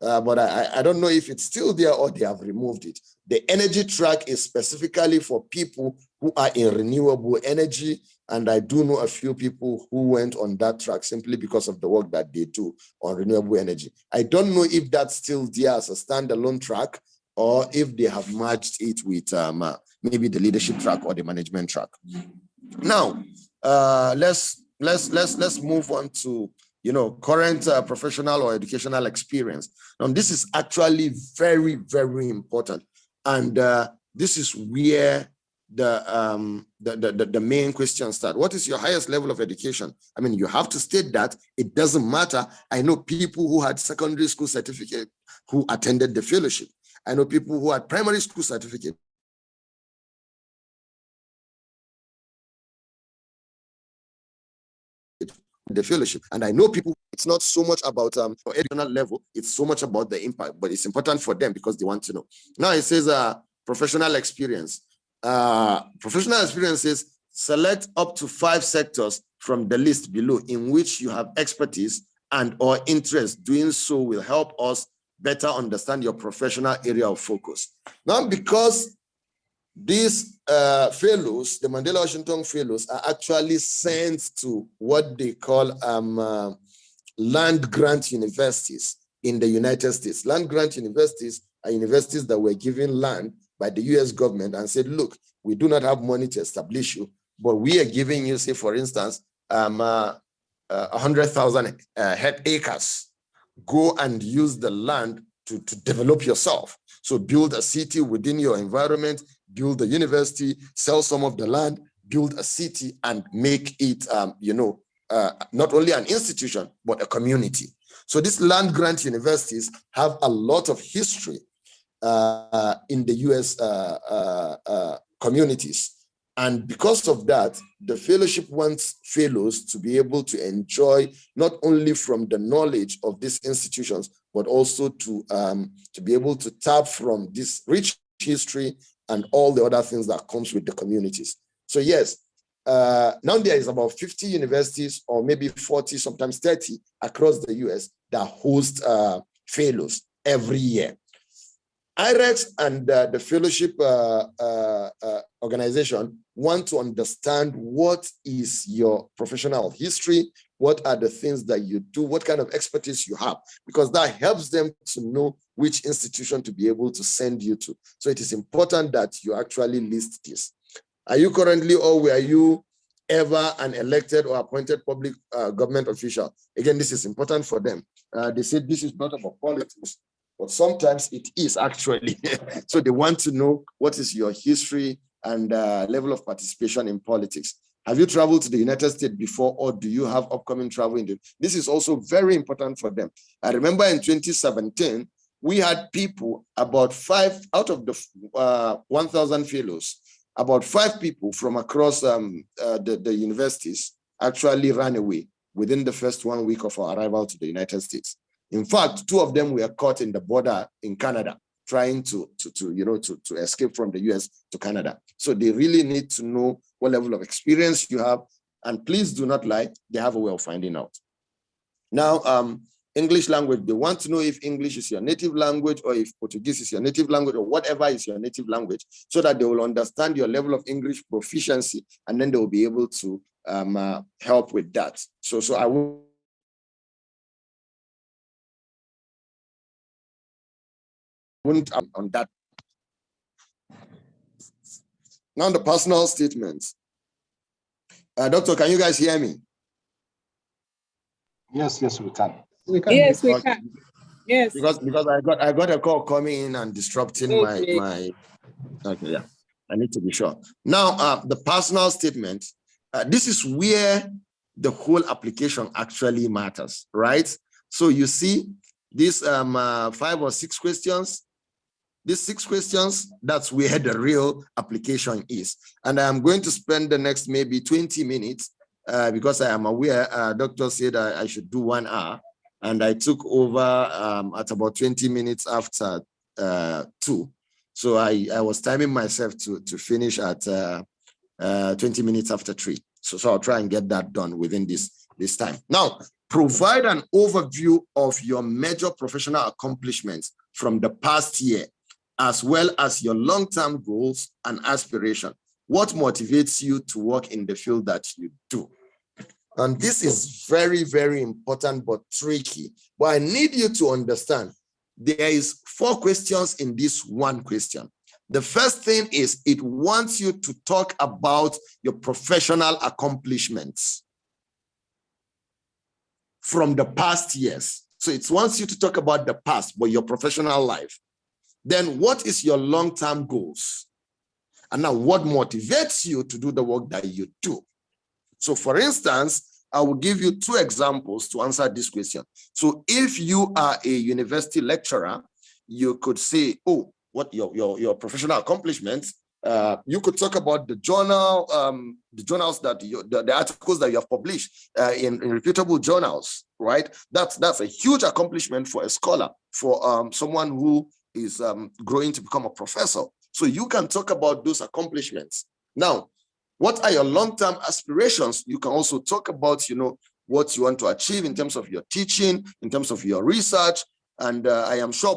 But I don't know if it's still there or they have removed it. The energy track is specifically for people who are in renewable energy. And I do know a few people who went on that track simply because of the work that they do on renewable energy. I don't know if that's still there as a standalone track or if they have merged it with maybe the leadership track or the management track. Now, let's move on to current professional or educational experience. Now, this is actually very, very important, and this is where the main question starts. What is your highest level of education? I mean, you have to state that. It doesn't matter. I know people who had secondary school certificate who attended the fellowship. I know people who had primary school certificate the fellowship. And I know people, it's not so much about educational level, it's so much about the impact, but it's important for them because they want to know. Now it says professional experience. Professional experience is select up to 5 sectors from the list below in which you have expertise and or interest. Doing so will help us better understand your professional area of focus. Now, because these fellows, the Mandela Washington Fellows, are actually sent to what they call land grant universities in the United States. Land grant universities are universities that were given land by the US government and said, look, we do not have money to establish you, but we are giving you, say, for instance, 100,000 acres. Go and use the land to develop yourself. So build a city within your environment, build a university, sell some of the land, build a city, and make it, not only an institution, but a community. So these land grant universities have a lot of history in the US communities. And because of that, the fellowship wants fellows to be able to enjoy not only from the knowledge of these institutions, but also to be able to tap from this rich history and all the other things that comes with the communities. So yes, now there is about 50 universities or maybe 40, sometimes 30 across the US that host fellows every year. IREX and the fellowship organization want to understand what is your professional history, what are the things that you do, what kind of expertise you have, because that helps them to know which institution to be able to send you to. So it is important that you actually list this. Are you currently, or were you ever an elected or appointed public government official? Again, this is important for them. They said this is not about politics, but sometimes it is actually. So they want to know what is your history and level of participation in politics. Have you traveled to the United States before, or do you have upcoming travel? This is also very important for them. I remember in 2017, we had people, about 5 out of the 1,000 fellows, about 5 people from across the universities actually ran away within the first 1 week of our arrival to the United States. In fact, 2 of them were caught in the border in Canada, trying to escape from the US to Canada. So they really need to know what level of experience you have. And please do not lie, they have a way of finding out. Now, English language, they want to know if English is your native language or if Portuguese is your native language or whatever is your native language, so that they will understand your level of English proficiency, and then they will be able to help with that. So I will on that. Now the personal statements. Doctor, can you guys hear me? Yes, we can. We can. Yes, we can. Yes. Because I got a call coming in and disrupting my. Okay, yeah. I need to be sure. Now, the personal statement. This is where the whole application actually matters, right? So you see these 5 or 6 questions. These 6 questions, that's where the real application is. And I'm going to spend the next maybe 20 minutes because I am aware, doctor said I should do 1 hour, and I took over at about 20 minutes after 2. So I was timing myself to finish at 20 minutes after 3. So I'll try and get that done within this time. Now, provide an overview of your major professional accomplishments from the past year, as well as your long-term goals and aspirations. What motivates you to work in the field that you do? And this is very, very important, but tricky. But I need you to understand, there is 4 questions in this one question. The first thing is it wants you to talk about your professional accomplishments from the past years. So it wants you to talk about the past, but your professional life. Then what is your long-term goals? And now what motivates you to do the work that you do? So for instance, I will give you 2 examples to answer this question. So if you are a university lecturer, you could say, oh, what your professional accomplishments. You could talk about the journal, the journals that the articles that you have published in reputable journals, right? That's a huge accomplishment for a scholar, for someone who is growing to become a professor. So you can talk about those accomplishments. Now, what are your long-term aspirations? You can also talk about, what you want to achieve in terms of your teaching, in terms of your research. And I am sure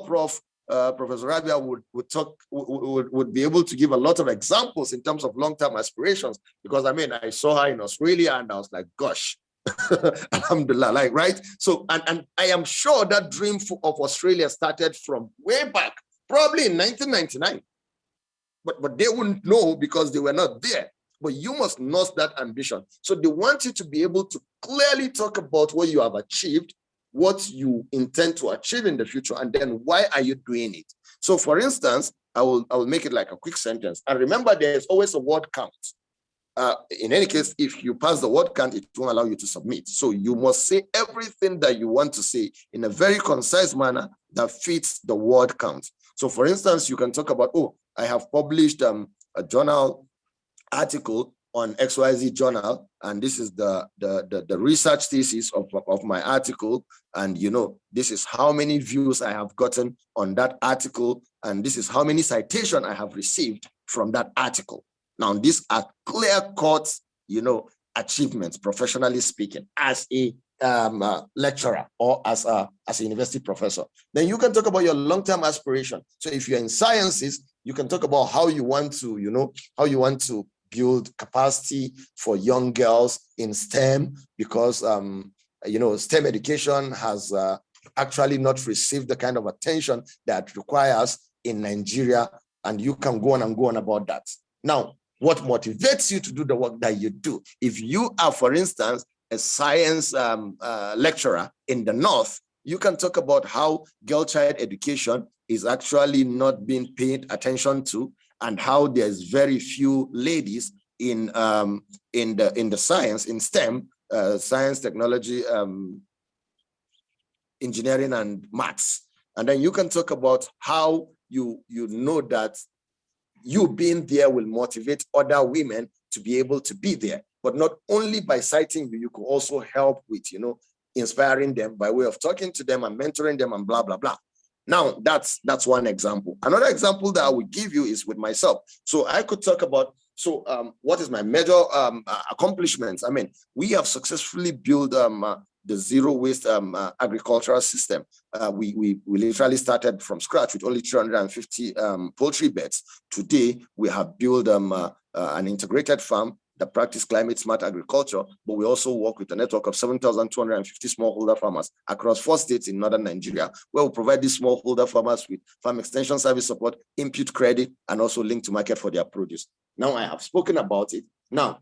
Professor Rabia would be able to give a lot of examples in terms of long-term aspirations, because I saw her in Australia and I was like, gosh, alhamdulillah, like, right? So, and I am sure that dream of Australia started from way back, probably in 1999, but they wouldn't know because they were not there. But you must nurse that ambition. So they want you to be able to clearly talk about what you have achieved, what you intend to achieve in the future, and then why are you doing it? So for instance, I will make it like a quick sentence. And remember, there's always a word count. In any case, if you pass the word count, it won't allow you to submit. So you must say everything that you want to say in a very concise manner that fits the word count. So for instance, you can talk about, oh, I have published a journal article on XYZ journal, and this is the research thesis of my article, and this is how many views I have gotten on that article, and this is how many citations I have received from that article. Now, these are clear-cut, achievements, professionally speaking, as a lecturer or as a university professor. Then you can talk about your long-term aspiration. So if you're in sciences, you can talk about how you want to build capacity for young girls in STEM, because STEM education has actually not received the kind of attention that it requires in Nigeria, and you can go on about that. Now, what motivates you to do the work that you do? If you are, for instance, a science lecturer in the North, you can talk about how girl-child education is actually not being paid attention to, and how there's very few ladies in the science, in STEM, science, technology, engineering, and maths. And then you can talk about how you know that you being there will motivate other women to be able to be there. But not only by citing you, you could also help with, inspiring them by way of talking to them and mentoring them and blah, blah, blah. Now, that's one example. Another example that I would give you is with myself. So I could talk about, what is my major accomplishments? We have successfully built the zero waste agricultural system. We literally started from scratch with only 350 poultry beds. Today, we have built an integrated farm that practice climate smart agriculture, but we also work with a network of 7,250 smallholder farmers across 4 states in northern Nigeria, where we provide these smallholder farmers with farm extension service support, input credit, and also link to market for their produce. Now, I have spoken about it. Now,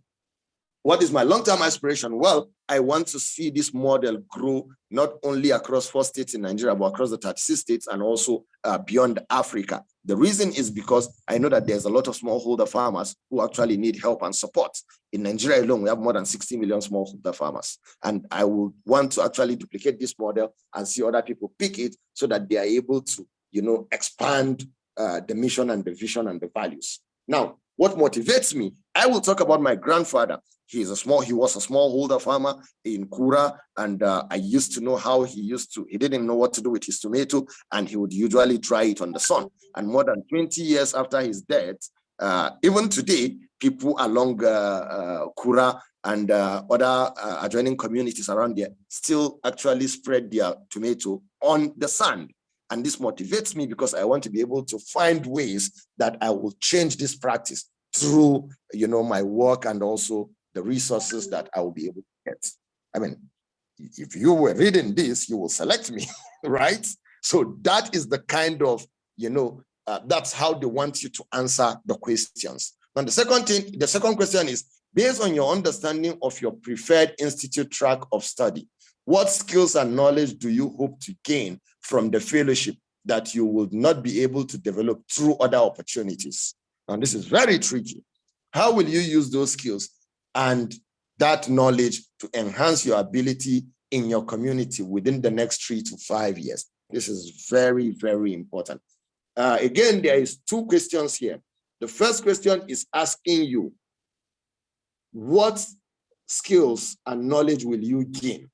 what is my long-term aspiration? Well, I want to see this model grow not only across 4 states in Nigeria, but across the 36 states and also beyond Africa. The reason is because I know that there's a lot of smallholder farmers who actually need help and support. In Nigeria alone, we have more than 60 million smallholder farmers. And I would want to actually duplicate this model and see other people pick it so that they are able to, expand the mission and the vision and the values. Now, what motivates me? I will talk about my grandfather. He was a smallholder farmer in Kura, and I used to know how he didn't know what to do with his tomato, and he would usually dry it on the sun. And more than 20 years after his death, even today, people along Kura and other adjoining communities around there still actually spread their tomato on the sand. And this motivates me because I want to be able to find ways that I will change this practice through, my work and also the resources that I will be able to get. If you were reading this, you will select me, right? So that is the kind of, that's how they want you to answer the questions. And the second question is, based on your understanding of your preferred institute track of study, what skills and knowledge do you hope to gain from the fellowship that you will not be able to develop through other opportunities? And this is very tricky. How will you use those skills and that knowledge to enhance your ability in your community within the next 3 to 5 years? This is very, very important. Again, there is 2 questions here. The first question is asking you, what skills and knowledge will you gain?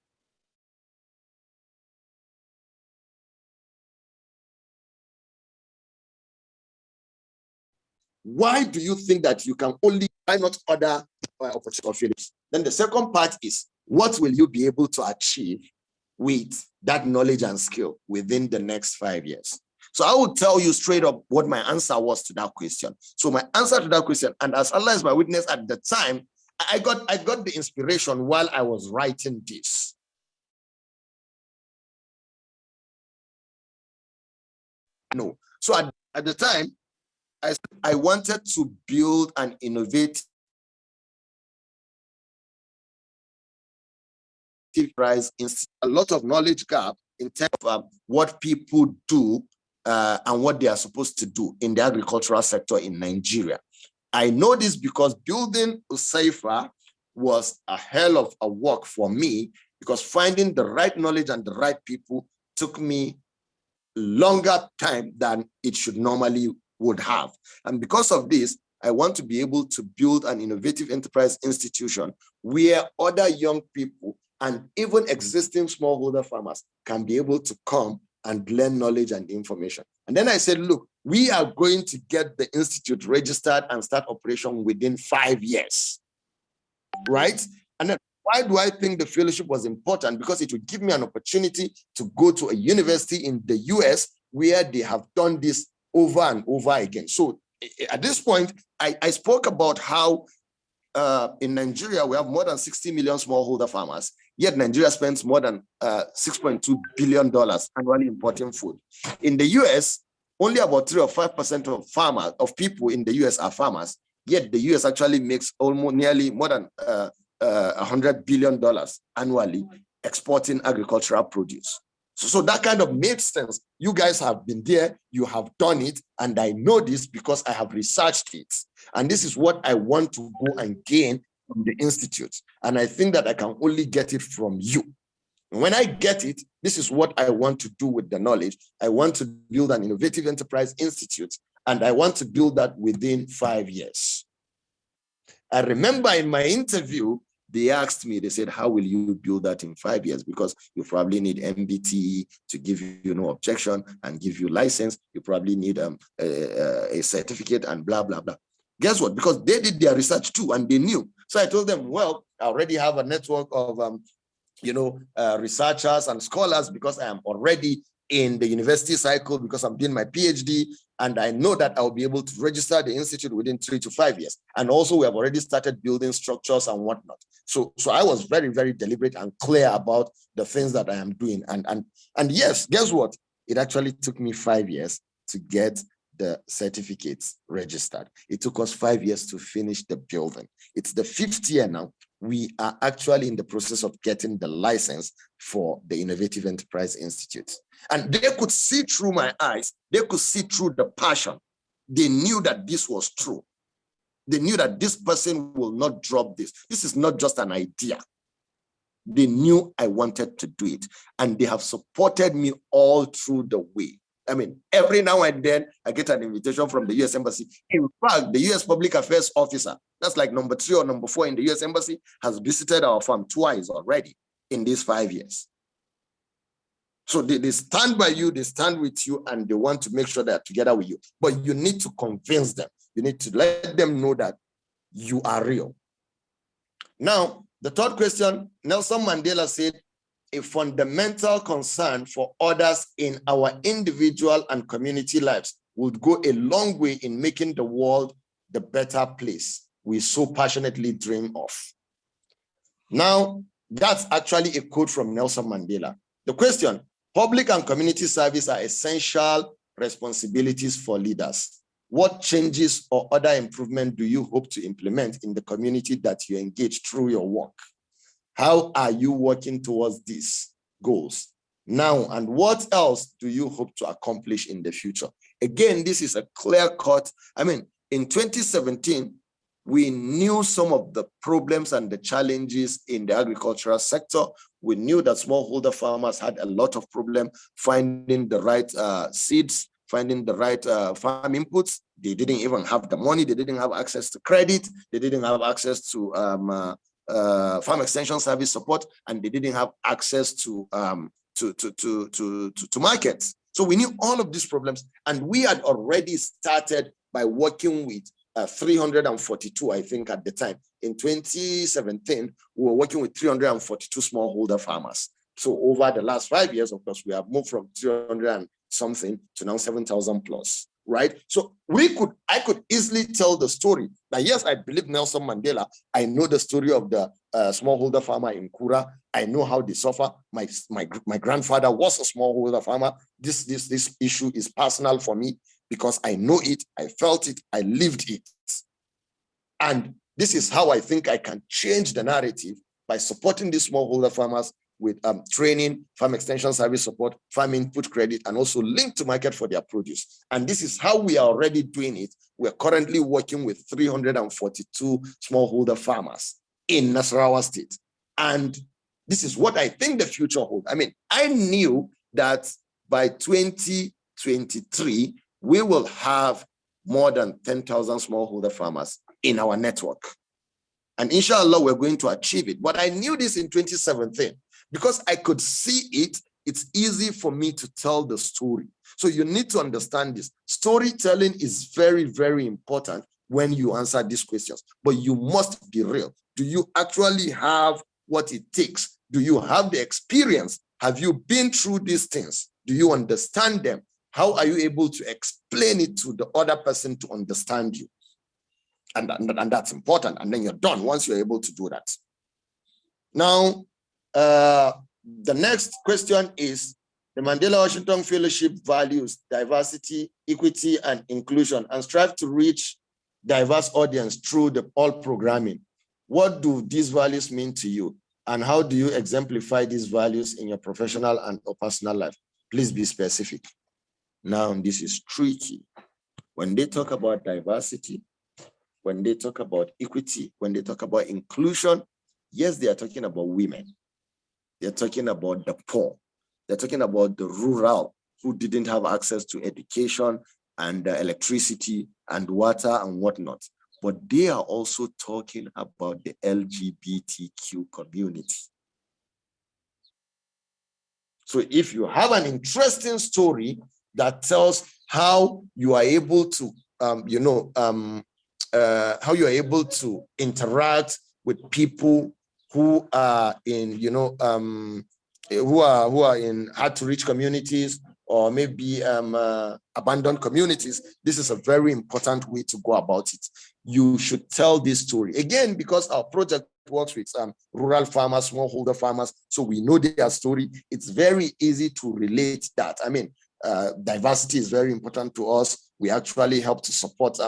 Why do you think that you can only, why not other opportunities? Then the second part is, what will you be able to achieve with that knowledge and skill within the next 5 years? So I will tell you straight up what my answer was to that question. So my answer to that question, and as Allah is my witness, at the time, I got the inspiration while I was writing this. No. So at the time, I wanted to build an innovative prize institute, a lot of knowledge gap in terms of what people do and what they are supposed to do in the agricultural sector in Nigeria. I know this because building Usaifa was a hell of a work for me, because finding the right knowledge and the right people took me longer time than it should normally would have. And because of this, I want to be able to build an innovative enterprise institution where other young people and even existing smallholder farmers can be able to come and learn knowledge and information. And then I said, look, we are going to get the institute registered and start operation within 5 years, right? And then why do I think the fellowship was important? Because it would give me an opportunity to go to a university in the US where they have done this over and over again. So at this point, I spoke about how in Nigeria, we have more than 60 million smallholder farmers, yet Nigeria spends more than $6.2 billion annually importing food. In the US, only about 3 or 5% of people in the US are farmers, yet the US actually makes almost nearly more than $100 billion annually exporting agricultural produce. So that kind of made sense. You guys have been there, you have done it, and I know this because I have researched it. And this is what I want to go and gain from the institute. And I think that I can only get it from you. And when I get it, this is what I want to do with the knowledge. I want to build an innovative enterprise institute, and I want to build that within 5 years. I remember in my interview, they asked me, they said, how will you build that in 5 years? Because you probably need MBT to give you no objection and give you license. You probably need a certificate and blah, blah, blah. Guess what? Because they did their research too, and they knew. So I told them, well, I already have a network of, researchers and scholars, because I am already in the university cycle, because I'm doing my PhD, and I know that I'll be able to register the institute within 3 to 5 years. And also we have already started building structures and whatnot. So I was very, very deliberate and clear about the things that I am doing. And yes, guess what? It actually took me 5 years to get the certificates registered. It took us 5 years to finish the building. It's the 5th year now. We are actually in the process of getting the license for the Innovative Enterprise Institute. And they could see through my eyes. They could see through the passion. They knew that this was true. They knew that this person will not drop this. This is not just an idea. They knew I wanted to do it. And they have supported me all through the way. I mean, every now and then I get an invitation from the US Embassy. In fact, the US Public Affairs Officer, that's like number 3 or number 4 in the US Embassy, has visited our farm twice already in these 5 years. So they stand by you, they stand with you, and they want to make sure they're together with you. But you need to convince them. You need to let them know that you are real. Now, the third question, Nelson Mandela said, a fundamental concern for others in our individual and community lives would go a long way in making the world the better place we so passionately dream of. Now, that's actually a quote from Nelson Mandela. The question, Public and community service are essential responsibilities for leaders. What changes or other improvement do you hope to implement in the community that you engage through your work? How are you working towards these goals now? And what else do you hope to accomplish in the future? Again, this is a clear cut. I mean, in 2017, we knew some of the problems and the challenges in the agricultural sector. We knew that smallholder farmers had a lot of problem finding the right seeds, finding the right farm inputs. They didn't even have the money. They didn't have access to credit. They didn't have access to farm extension service support, and they didn't have access to markets. So we knew all of these problems, and we had already started by working with 342, I think, at the time. In 2017, we were working with 342 smallholder farmers. So over the last 5 years, of course, we have moved from 300 and something to now 7,000 plus, right? So I could easily tell the story that, yes, I believe Nelson Mandela. I know the story of the smallholder farmer in Kura. I know how they suffer. My grandfather was a smallholder farmer. This issue is personal for me because I know it, I felt it, I lived it. And this is how I think I can change the narrative by supporting these smallholder farmers with training, farm extension service support, farm input credit, and also linked to market for their produce. And this is how we are already doing it. We're currently working with 342 smallholder farmers in Nasarawa State. And this is what I think the future holds. I mean, I knew that by 2023, we will have more than 10,000 smallholder farmers in our network. And inshallah, we're going to achieve it. But I knew this in 2017 because I could see it. It's easy for me to tell the story. So you need to understand this. Storytelling is very, very important when you answer these questions, but you must be real. Do you actually have what it takes? Do you have the experience? Have you been through these things? Do you understand them? How are you able to explain it to the other person to understand you? And that's important. And then you're done once you're able to do that. Now, the next question is, the Mandela Washington Fellowship values diversity, equity, and inclusion, and strive to reach diverse audience through the all programming. What do these values mean to you? And how do you exemplify these values in your professional and or personal life? Please be specific. Now, this is tricky. When they talk about diversity, when they talk about equity, when they talk about inclusion, yes, they are talking about women. They're talking about the poor. They're talking about the rural who didn't have access to education and electricity and water and whatnot. But they are also talking about the LGBTQ community. So if you have an interesting story that tells how you are able to, how you are able to interact with people who are in, who are in hard to reach communities or maybe abandoned communities, this is a very important way to go about it. You should tell this story. Again, because our project works with rural farmers, smallholder farmers, so we know their story. It's very easy to relate that. I mean, diversity is very important to us. We actually help to support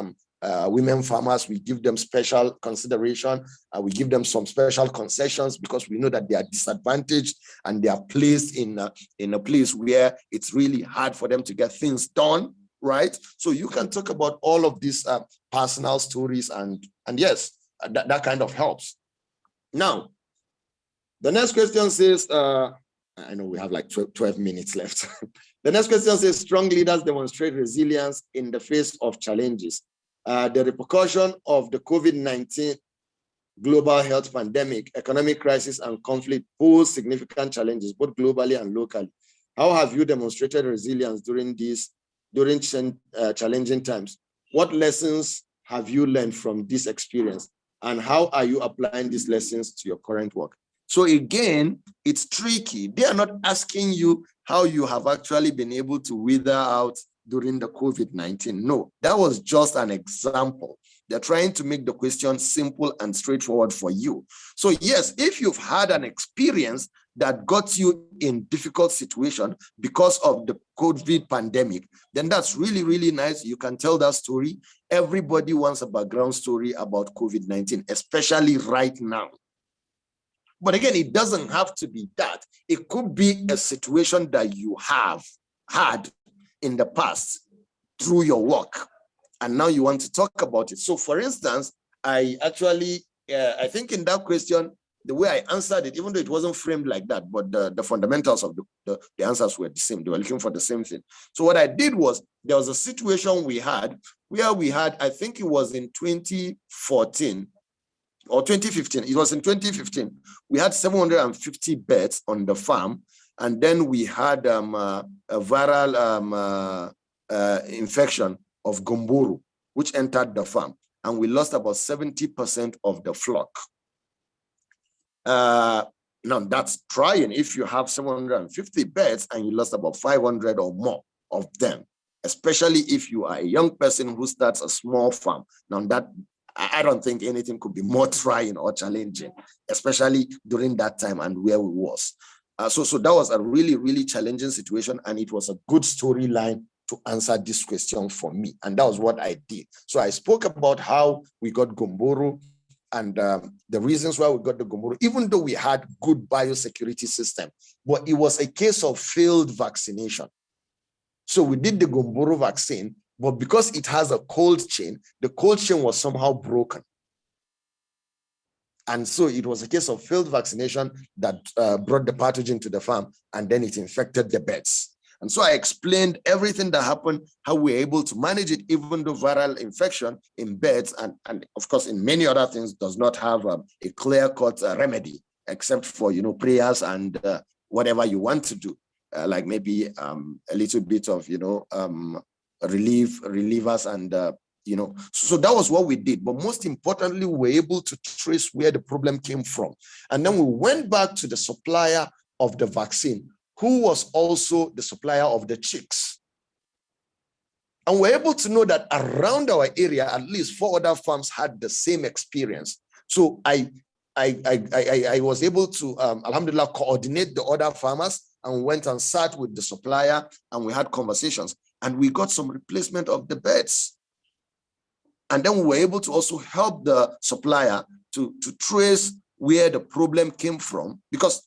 women farmers. We give them special consideration. We give them some special concessions because we know that they are disadvantaged and they are placed in a place where it's really hard for them to get things done, right? So you can talk about all of these personal stories and yes, that kind of helps. Now, the next question says, I know we have like 12 minutes left. The next question says, strong leaders demonstrate resilience in the face of challenges. The repercussion of the COVID-19 global health pandemic, economic crisis, and conflict pose significant challenges, both globally and locally. How have you demonstrated resilience during challenging times? What lessons have you learned from this experience? And how are you applying these lessons to your current work? So again, it's tricky. They are not asking you how you have actually been able to wither out during the COVID-19. No, that was just an example. They're trying to make the question simple and straightforward for you. So yes, if you've had an experience that got you in difficult situation because of the COVID pandemic, then that's really, really nice. You can tell that story. Everybody wants a background story about COVID-19, especially right now. But again, it doesn't have to be that. It could be a situation that you have had in the past through your work, and now you want to talk about it. So for instance, I actually, I think in that question, the way I answered it, even though it wasn't framed like that, but the fundamentals of the answers were the same. They were looking for the same thing. So what I did was, there was a situation we had where we had, I think it was in 2014 or 2015. It was in 2015. We had 750 birds on the farm. And then we had a viral infection of Gumboro, which entered the farm. And we lost about 70% of the flock. Now that's trying if you have 750 birds and you lost about 500 or more of them, especially if you are a young person who starts a small farm. Now that, I don't think anything could be more trying or challenging, especially during that time and where we was. So that was a really, really challenging situation, and it was a good storyline to answer this question for me. And that was what I did. So I spoke about how we got Gumboro and the reasons why we got the Gumboro, even though we had good biosecurity system, but it was a case of failed vaccination. So we did the Gumboro vaccine, but because it has a cold chain, the cold chain was somehow broken. And so it was a case of failed vaccination that brought the pathogen to the farm, and then it infected the birds. And so I explained everything that happened, how we were able to manage it, even though viral infection in birds and of course in many other things does not have a clear-cut remedy, except for, prayers and whatever you want to do, like maybe a little bit of, relievers and so that was what we did. But most importantly, we were able to trace where the problem came from. And then we went back to the supplier of the vaccine, who was also the supplier of the chicks. And we're able to know that around our area, at least 4 other farms had the same experience. So I was able to, alhamdulillah, coordinate the other farmers and went and sat with the supplier and we had conversations and we got some replacement of the birds. And then we were able to also help the supplier to trace where the problem came from, because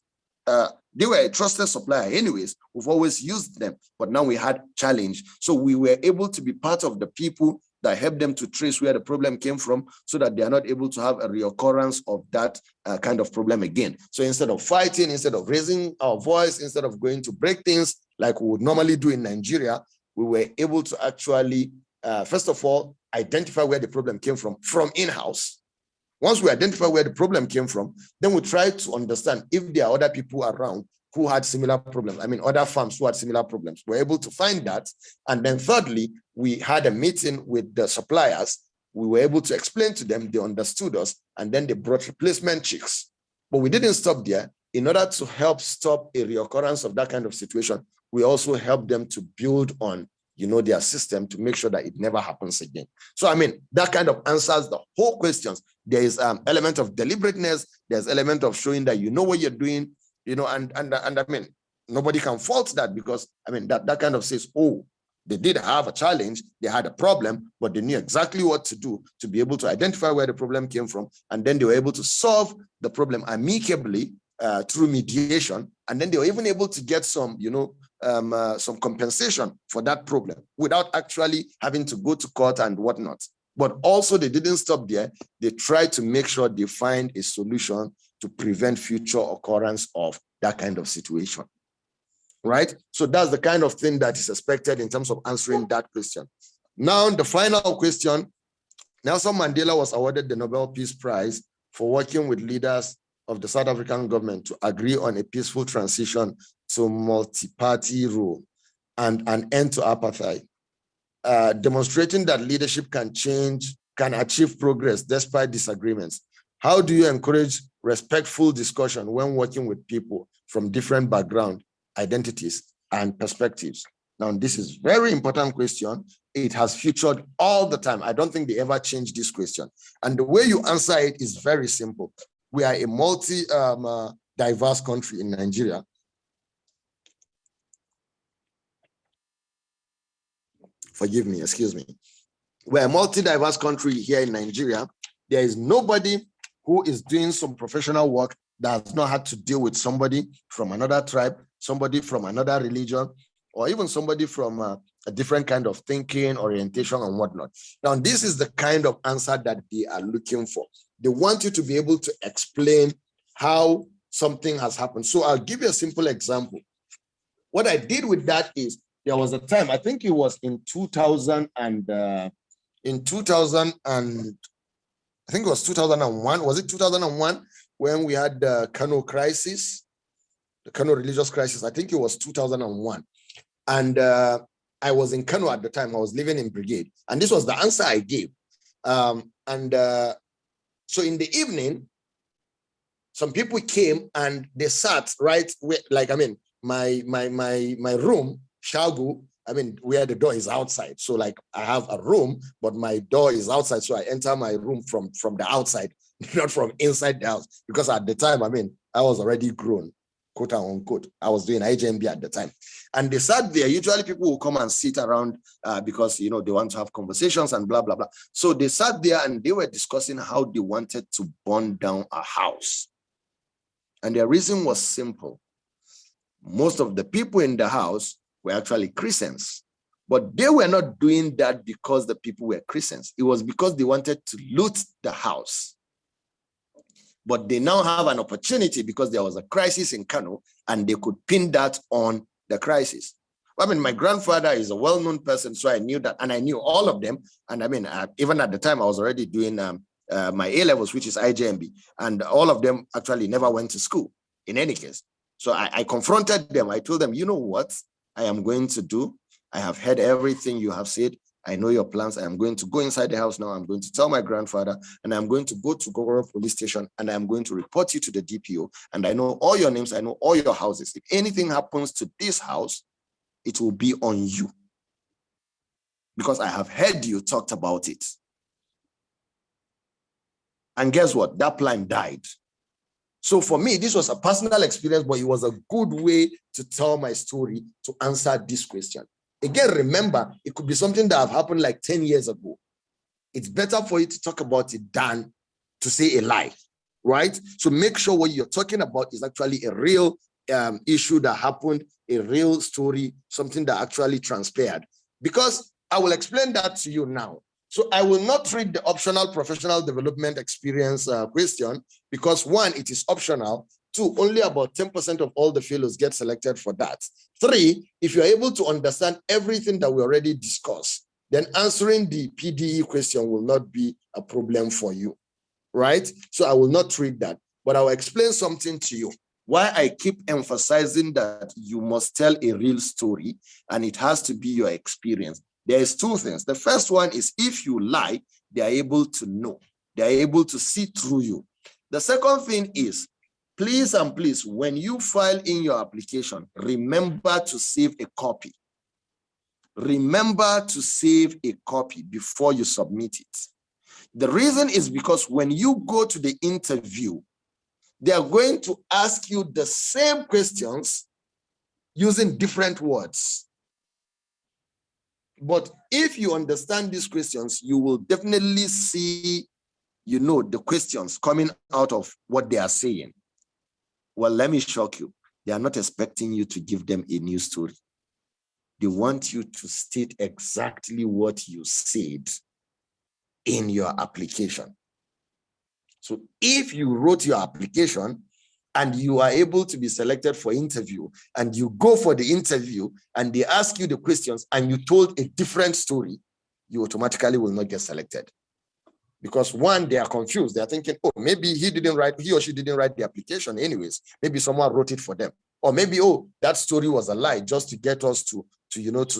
they were a trusted supplier anyways. We've always used them, but now we had challenge. So we were able to be part of the people that helped them to trace where the problem came from so that they are not able to have a reoccurrence of that kind of problem again. So instead of fighting, instead of raising our voice, instead of going to break things like we would normally do in Nigeria, we were able to actually, first of all, identify where the problem came from in-house. Once we identify where the problem came from, then we try to understand if there are other people around who had similar problems. I mean, other farms who had similar problems. We're able to find that. And then thirdly, we had a meeting with the suppliers. We were able to explain to them, they understood us, and then they brought replacement chicks. But we didn't stop there. In order to help stop a reoccurrence of that kind of situation, we also helped them to build on their system to make sure that it never happens again. So, I mean, that kind of answers the whole questions. There is element of deliberateness. There's element of showing that you know what you're doing, and I mean, nobody can fault that because, I mean, that kind of says, oh, they did have a challenge, they had a problem, but they knew exactly what to do to be able to identify where the problem came from. And then they were able to solve the problem amicably through mediation. And then they were even able to get some, some compensation for that problem without actually having to go to court and whatnot. But also they didn't stop there. They tried to make sure they find a solution to prevent future occurrence of that kind of situation, right? So that's the kind of thing that is expected in terms of answering that question. Now, the final question, Nelson Mandela was awarded the Nobel Peace Prize for working with leaders of the South African government to agree on a peaceful transition to multi-party rule and an end to apartheid, demonstrating that leadership can achieve progress despite disagreements. How do you encourage respectful discussion when working with people from different background, identities, and perspectives? Now, this is a very important question. It has featured all the time. I don't think they ever changed this question. And the way you answer it is very simple. We are a multi-diversity diverse country in Nigeria. Forgive me, excuse me. We're a multi-diverse country here in Nigeria. There is nobody who is doing some professional work that has not had to deal with somebody from another tribe, somebody from another religion, or even somebody from a different kind of thinking, orientation, and whatnot. Now, this is the kind of answer that they are looking for. They want you to be able to explain how something has happened. So I'll give you a simple example. What I did with that is, there was a time, I think it was in 2000 and I think it was 2001. Was it 2001 when we had the Kano crisis, the Kano religious crisis? I think it was 2001. And I was in Kano at the time. I was living in Brigade. And this was the answer I gave. So in the evening, some people came and they sat right where, like, I mean, my room, Shagu, I mean, where the door is outside. So like I have a room, but my door is outside. So I enter my room from the outside, not from inside the house. Because at the time, I mean, I was already grown, quote unquote. I was doing IJMB at the time. And they sat there. Usually people will come and sit around because, you know, they want to have conversations and blah, blah, blah. So they sat there and they were discussing how they wanted to burn down a house. And their reason was simple. Most of the people in the house were actually Christians, but they were not doing that because the people were Christians. It was because they wanted to loot the house. But they now have an opportunity because there was a crisis in Kano and they could pin that on the crisis. I mean, my grandfather is a well-known person, so I knew that, and I knew all of them. And I mean, even at the time, I was already doing my A-levels, which is IJMB, and all of them actually never went to school in any case. So I confronted them. I told them, you know what I am going to do? I have heard everything you have said. I know your plans. I am going to go inside the house now. I'm going to tell my grandfather, and I'm going to go to Gogoro police station, and I'm going to report you to the DPO. And I know all your names. I know all your houses. If anything happens to this house, it will be on you. Because I have heard you talked about it. And guess what? That plan died. So for me, this was a personal experience, but it was a good way to tell my story to answer this question. Again, remember, it could be something that have happened like 10 years ago. It's better for you to talk about it than to say a lie, right? So make sure what you're talking about is actually a real issue that happened, a real story, something that actually transpired. Because I will explain that to you now. So I will not treat the optional professional development experience question because one, it is optional. Two, only about 10% of all the fellows get selected for that. Three, if you're able to understand everything that we already discussed, then answering the PDE question will not be a problem for you, right? So I will not treat that, but I will explain something to you. Why I keep emphasizing that you must tell a real story and it has to be your experience. There is two things. The first one is if you lie, they are able to know. They are able to see through you. The second thing is, please and please, when you file in your application, remember to save a copy. Remember to save a copy before you submit it. The reason is because when you go to the interview, they are going to ask you the same questions using different words. But if you understand these questions, you will definitely see, you know, the questions coming out of what they are saying. Well, let me shock you. They are not expecting you to give them a new story. They want you to state exactly what you said in your application. So if you wrote your application and you are able to be selected for interview and you go for the interview and they ask you the questions and you told a different story, you automatically will not get selected. Because one, they are confused. They are thinking, oh, maybe he or she didn't write the application anyways. Maybe someone wrote it for them. Or maybe, oh, that story was a lie just to get us to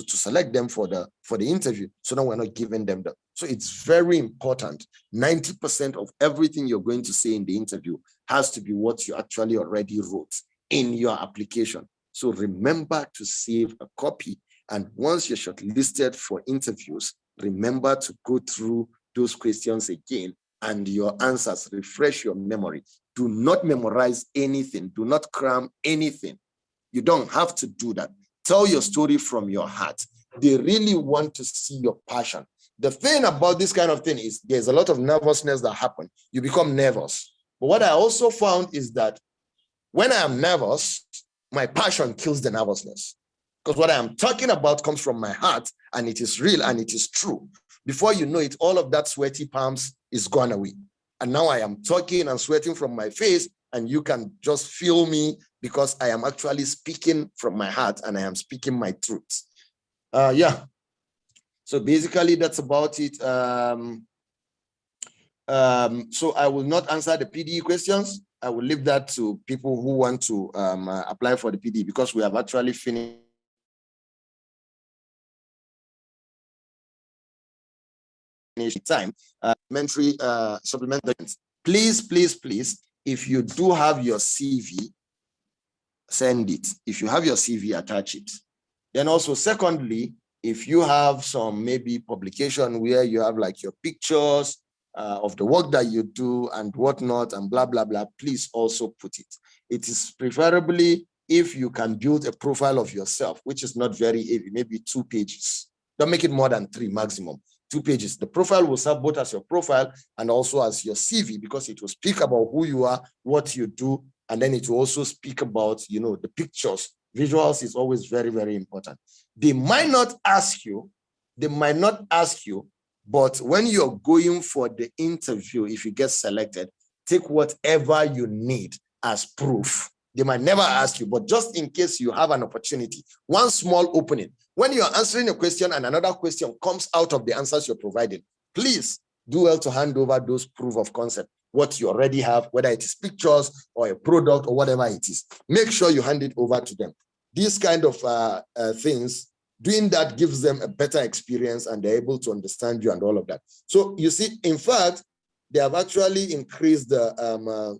select them for the interview. So now we're not giving them that. So it's very important. 90% of everything you're going to say in the interview has to be what you actually already wrote in your application. So remember to save a copy. And once you're shortlisted for interviews, remember to go through those questions again and your answers. Refresh your memory. Do not memorize anything. Do not cram anything. You don't have to do that. Tell your story from your heart. They really want to see your passion. The thing about this kind of thing is there's a lot of nervousness that happens. You become nervous. But what I also found is that when I am nervous, my passion kills the nervousness. Because what I am talking about comes from my heart, and it is real and it is true. Before you know it, all of that sweaty palms is gone away. And now I am talking and sweating from my face, and you can just feel me because I am actually speaking from my heart and I am speaking my truth. Yeah. So basically that's about it. So I will not answer the PDE questions. I will leave that to people who want to apply for the PDE, because we have actually finished time. Supplementary supplement documents. Please, please, please, if you do have your CV, send it. If you have your CV, attach it. Then also, secondly, if you have some maybe publication where you have like your pictures of the work that you do and whatnot and blah, blah, blah, please also put it. It is preferably if you can build a profile of yourself, which is not very heavy, maybe 2 pages. Don't make it more than 3 maximum. 2 pages. The profile will serve both as your profile and also as your CV, because it will speak about who you are, what you do, and then it will also speak about, you know, the pictures. Visuals is always very, very important. They might not ask you, but when you're going for the interview, if you get selected, take whatever you need as proof. They might never ask you, but just in case you have an opportunity, one small opening, when you're answering a question and another question comes out of the answers you're providing, please do well to hand over those proof of concept, what you already have, whether it is pictures or a product or whatever it is. Make sure you hand it over to them. These kind of things, doing that gives them a better experience and they're able to understand you and all of that. So you see, in fact, they have actually increased the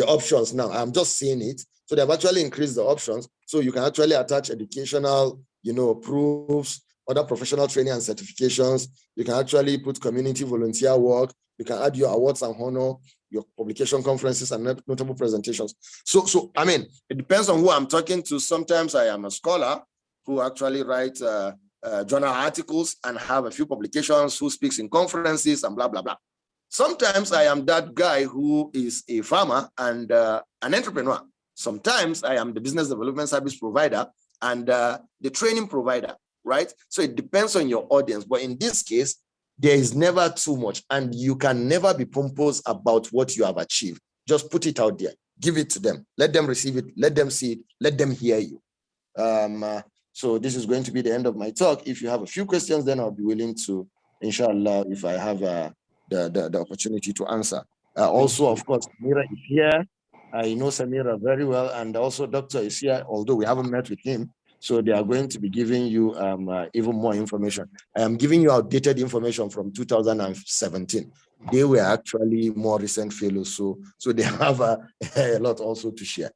options now. I'm just seeing it. So they've actually increased the options. So you can actually attach educational, you know, proofs, other professional training and certifications. You can actually put community volunteer work. You can add your awards and honor, your publication conferences and notable presentations. So I mean, it depends on who I'm talking to. Sometimes I am a scholar who actually writes journal articles and have a few publications, who speaks in conferences and blah, blah, blah. Sometimes I am that guy who is a farmer and an entrepreneur. Sometimes I am the business development service provider and the training provider, right? So it depends on your audience. But in this case, there is never too much, and you can never be pompous about what you have achieved. Just put it out there, give it to them, let them receive it, let them see it, let them hear you. So this is going to be the end of my talk. If you have a few questions, then I'll be willing to, inshallah, if I have the opportunity to answer. Also, of course, Samira is here. I know Samira very well, and also Dr. is here, although we haven't met with him. So they are going to be giving you even more information. I am giving you outdated information from 2017. They were actually more recent fellows, so they have a lot also to share.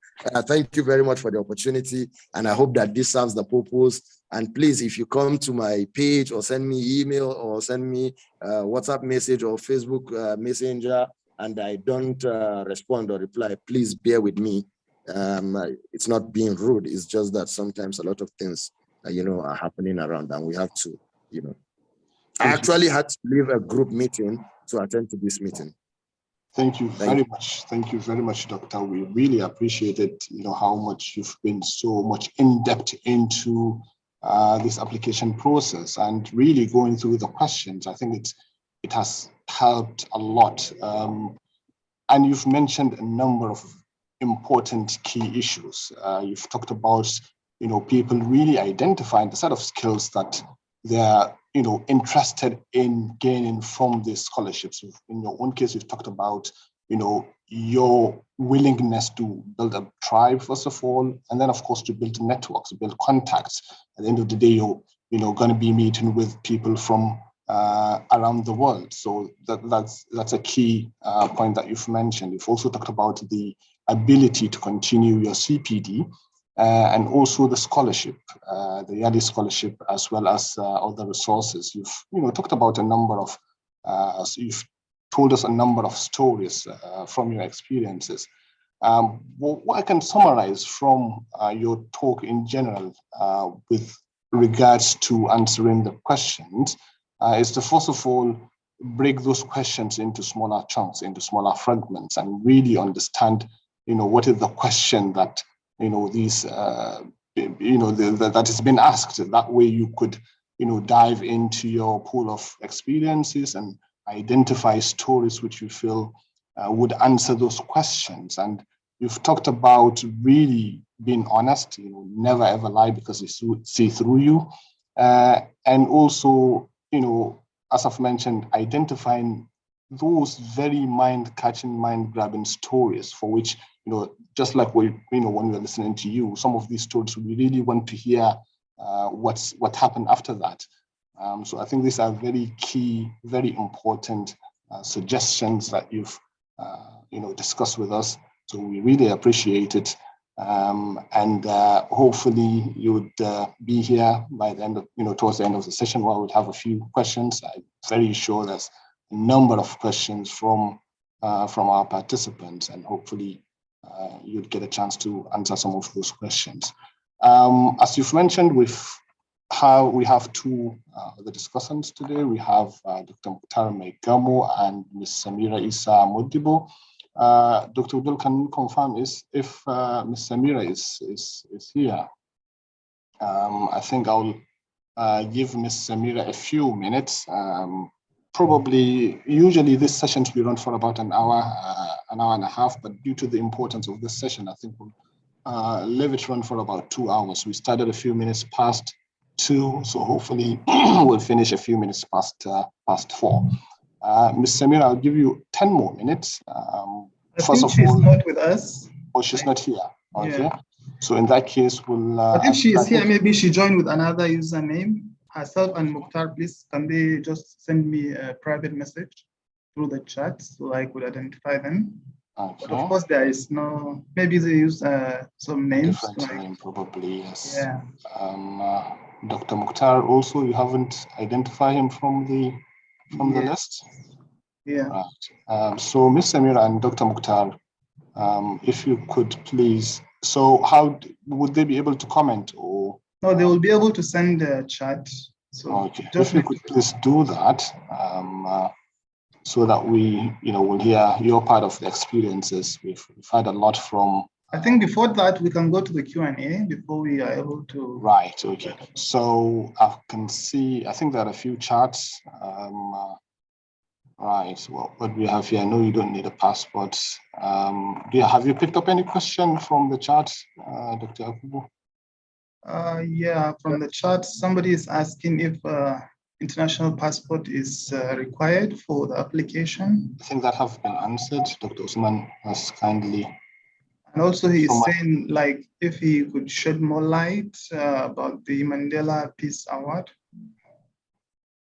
Thank you very much for the opportunity, and I hope that this serves the purpose. And please, if you come to my page or send me email or send me WhatsApp message or Facebook Messenger, and I don't respond or reply, please bear with me. It's not being rude. It's just that sometimes a lot of things, are happening around, and we have to, I actually had to leave a group meeting to attend to this meeting. Thank you very much. Thank you very much, Doctor. We really appreciate it. How much you've been so much in depth into this application process and really going through the questions. I think it has helped a lot. And you've mentioned a number of important key issues. You've talked about, people really identifying the set of skills that they're, interested in gaining from these scholarships. In your own case, you've talked about, your willingness to build a tribe, first of all, and then, of course, to build networks, build contacts. At the end of the day, you're, going to be meeting with people from around the world. So that's a key point that you've mentioned. You've also talked about the ability to continue your CPD and also the scholarship, the yearly scholarship, as well as other resources. You've talked about a number of, so you've told us a number of stories from your experiences. What I can summarize from your talk in general with regards to answering the questions is to first of all break those questions into smaller chunks, into smaller fragments, and really understand, what is the question that these that has been asked. That way you could dive into your pool of experiences and identify stories which you feel would answer those questions. And you've talked about really being honest, never ever lie because they see through you. And also, as I've mentioned, identifying those very mind-catching, mind-grabbing stories for which, just like when we're listening to you, some of these stories we really want to hear what happened after that. So I think these are very key, very important suggestions that you've discussed with us. So we really appreciate it. And hopefully you would be here by the end of, towards the end of the session where we'll have a few questions. I'm very sure there's a number of questions from our participants, and hopefully you'd get a chance to answer some of those questions. As you've mentioned, we have two other discussants today. We have Dr. Mukhtar Maigamo and Ms. Samira Isa Modibo. Dr. Udul, can you confirm if Ms. Samira is here? I think I'll give Ms. Samira a few minutes. Probably, usually these sessions we run for about an hour and a half, but due to the importance of this session, I think we'll leave it run for about 2 hours. We started a few minutes past 2, so hopefully we'll finish a few minutes past 4. Ms. Samira, I'll give you 10 more minutes. First of all, she's not with us. Oh, she's not here. Okay. Yeah. So in that case, we'll. But if she is here, maybe she joined with another username. Herself and Mukhtar, please, can they just send me a private message through the chat so I could identify them? Okay. But of course, there is no. Maybe they use some names. Different name, probably. Yes. Yeah. Dr. Mukhtar, also, you haven't identified him from the list. Yeah. Right. So, Ms. Samira and Dr. Mukhtar, if you could please. So, how would they be able to comment or? No, they will be able to send a chat. So okay. If you could please do that, so that we, will hear your part of the experiences. We've had a lot from. I think before that, we can go to the Q&A before we are able to. Right. Okay. So I can see. I think there are a few charts. Right. Well, what we have here. I know you don't need a passport. Have you picked up any question from the chat, Dr. Akubu? Yeah, from the chat, somebody is asking if international passport is required for the application. I think that have been answered. Dr. Usman has kindly. And also he is saying, like, if he could shed more light about the Mandela Peace Award.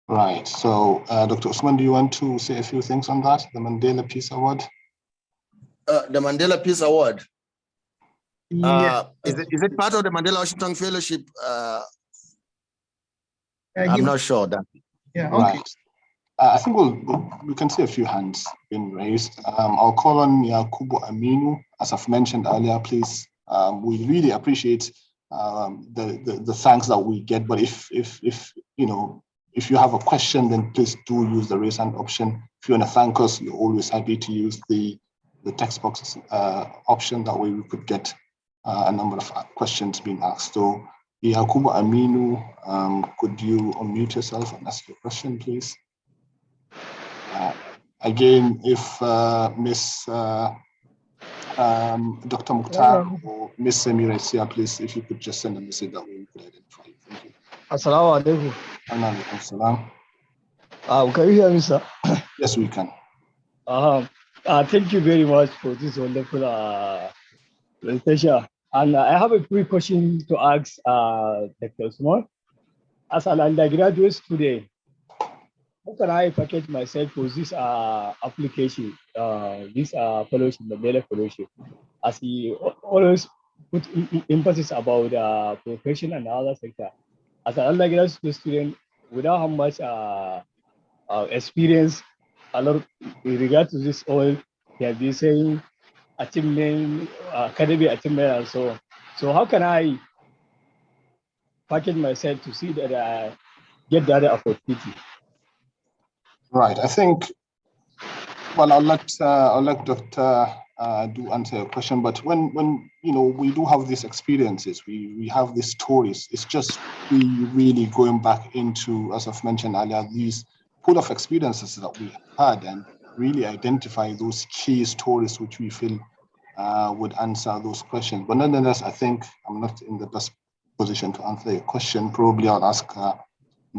Right. So, Dr. Usman, do you want to say a few things on that, the Mandela Peace Award? The Mandela Peace Award. Yeah. Is it part of the Mandela Washington Fellowship? I'm not sure that. Yeah, okay. Right. I think we can see a few hands being raised. I'll call on Yakubu Aminu. As I've mentioned earlier, please, we really appreciate the thanks that we get. But if you have a question, then please do use the raise hand option. If you want to thank us, you're always happy to use the text box option. That way we could get a number of questions being asked. So, Yakubu Aminu, could you unmute yourself and ask your question, please? Again, if Miss Dr. Mukhtar or Miss Samira is here, please, if you could just send a message that we could identify you. Thank you. Assalamu alaikum. Alaikum salam. Can you hear me, sir? Yes, we can. Thank you very much for this wonderful presentation. And I have a quick question to ask Dr. Usman. As an undergraduate student, how can I package myself for this application, this fellowship, the Mandela Fellowship, as he always put emphasis about profession and other sector. As an undergraduate student, without how much experience a lot of, with regard to this oil, they have been saying achievement, academic achievement, and so on. So how can I package myself to see that I get the other opportunity? Right. I think. Well, I'll let Dr. Do answer your question. But when we do have these experiences, we have these stories. It's just we really going back into, as I've mentioned earlier, these pool of experiences that we had and really identify those key stories which we feel would answer those questions. But nonetheless, I think I'm not in the best position to answer your question. Probably I'll ask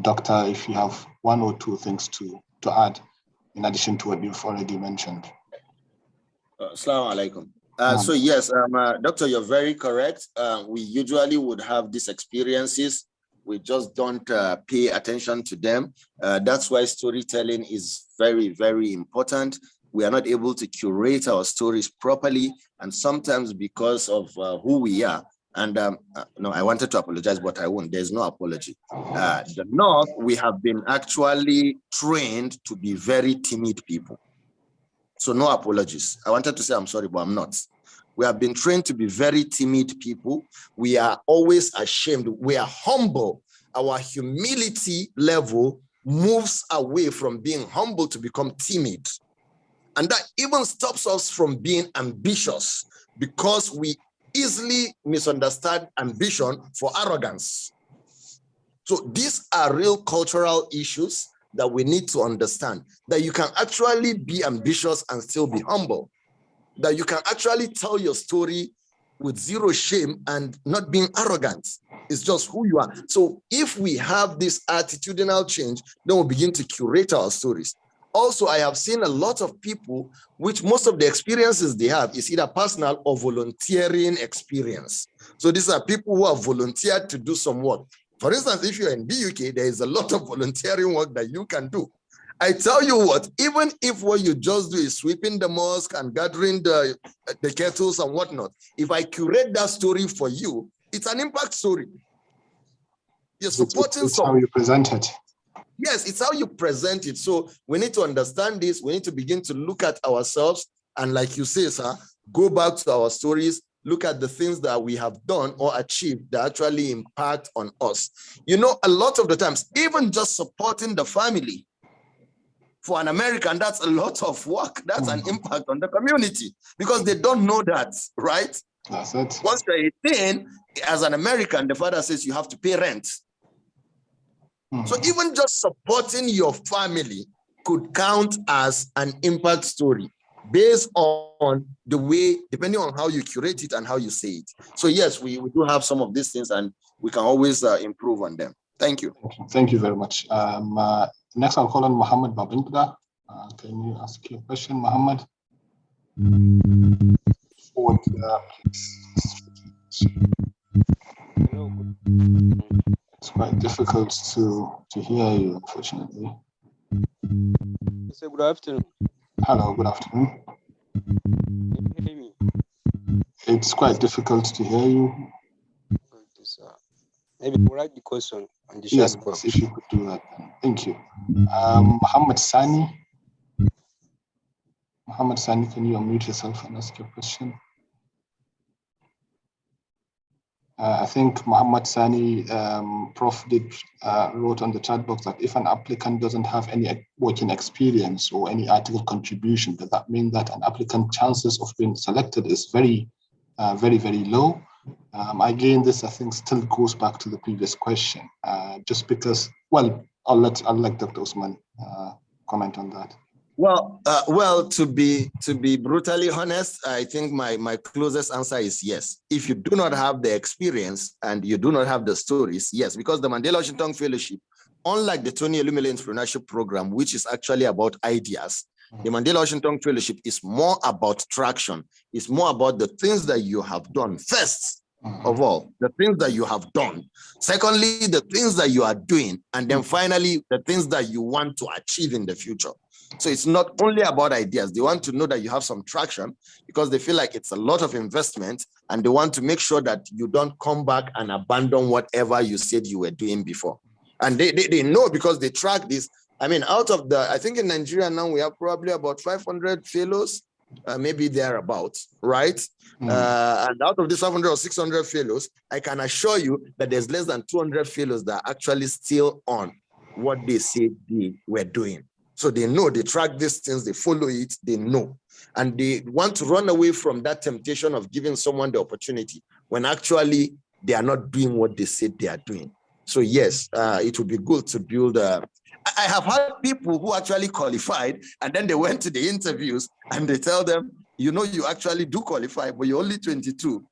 Doctor if you have one or two things to add in addition to what you've already mentioned. Assalamu alaikum. So yes, Doctor, you're very correct. We usually would have these experiences. We just don't pay attention to them. That's why storytelling is very, very important. We are not able to curate our stories properly, and sometimes because of who we are. And no, I wanted to apologize, but I won't. There's no apology. The North, we have been actually trained to be very timid people. So no apologies. I wanted to say I'm sorry, but I'm not. We have been trained to be very timid people. We are always ashamed. We are humble. Our humility level moves away from being humble to become timid. And that even stops us from being ambitious because we easily misunderstand ambition for arrogance. So these are real cultural issues that we need to understand, that you can actually be ambitious and still be humble, that you can actually tell your story with zero shame and not being arrogant. It's just who you are. So if we have this attitudinal change, then we'll begin to curate our stories. Also, I have seen a lot of people, which most of the experiences they have is either personal or volunteering experience. So these are people who have volunteered to do some work. For instance, if you're in the UK, there is a lot of volunteering work that you can do. I tell you what, even if what you just do is sweeping the mosque and gathering the kettles and whatnot, if I curate that story for you, it's an impact story. You're supporting it's how you present it. Yes, it's how you present it. So we need to understand this. We need to begin to look at ourselves. And like you say, sir, go back to our stories, look at the things that we have done or achieved that actually impact on us. You know, a lot of the times, even just supporting the family, for an American, that's a lot of work. That's an impact on the community because they don't know that, right? That's it. Once you're 18, as an American, the father says you have to pay rent. So even just supporting your family could count as an impact story based on the way, depending on how you curate it and how you say it. So yes, we do have some of these things and we can always improve on them. Thank you. Thank you very much. Next, I'll call on Muhammad Babinda. Can you ask your question, Muhammad? Forward, Hello. it's quite difficult to hear you, unfortunately. So good afternoon. Hello, good afternoon. Can you hear me? It's quite difficult to hear you. Okay, sir. Maybe we'll write the question on the Yes, chat box. if you could do that. Thank you. Muhammad Sani. Muhammad Sani, can you unmute yourself and ask your question? I think Muhammad Sani, Prof did wrote on the chat box that if an applicant doesn't have any working experience or any article contribution, does that mean that an applicant's chances of being selected is very, very low? Again, this I think still goes back to the previous question, just because. Well, I'll let Dr. Usman comment on that. Well, to be brutally honest, I think my closest answer is yes. If you do not have the experience and you do not have the stories, yes, because the Mandela Washington Fellowship, unlike the Tony Elumelu Entrepreneurship Program, which is actually about ideas, the Mandela Washington Fellowship is more about traction. It's more about the things that you have done first. Of all, the things that you have done. Secondly, the things that you are doing. And then finally, the things that you want to achieve in the future. So it's not only about ideas. They want to know that you have some traction because they feel like it's a lot of investment and they want to make sure that you don't come back and abandon whatever you said you were doing before. And they know because they track this I mean, out of the, I think in Nigeria now we have probably about 500 fellows, maybe thereabouts, right? And out of these 500 or 600 fellows, I can assure you that there's less than 200 fellows that are actually still on what they said they were doing. So they know, they track these things, they follow it, they know. And they want to run away from that temptation of giving someone the opportunity when actually they are not doing what they said they are doing. So yes, it would be good to build I have had people who actually qualified and then they went to the interviews and they tell them, you know, you actually do qualify, but you're only 22.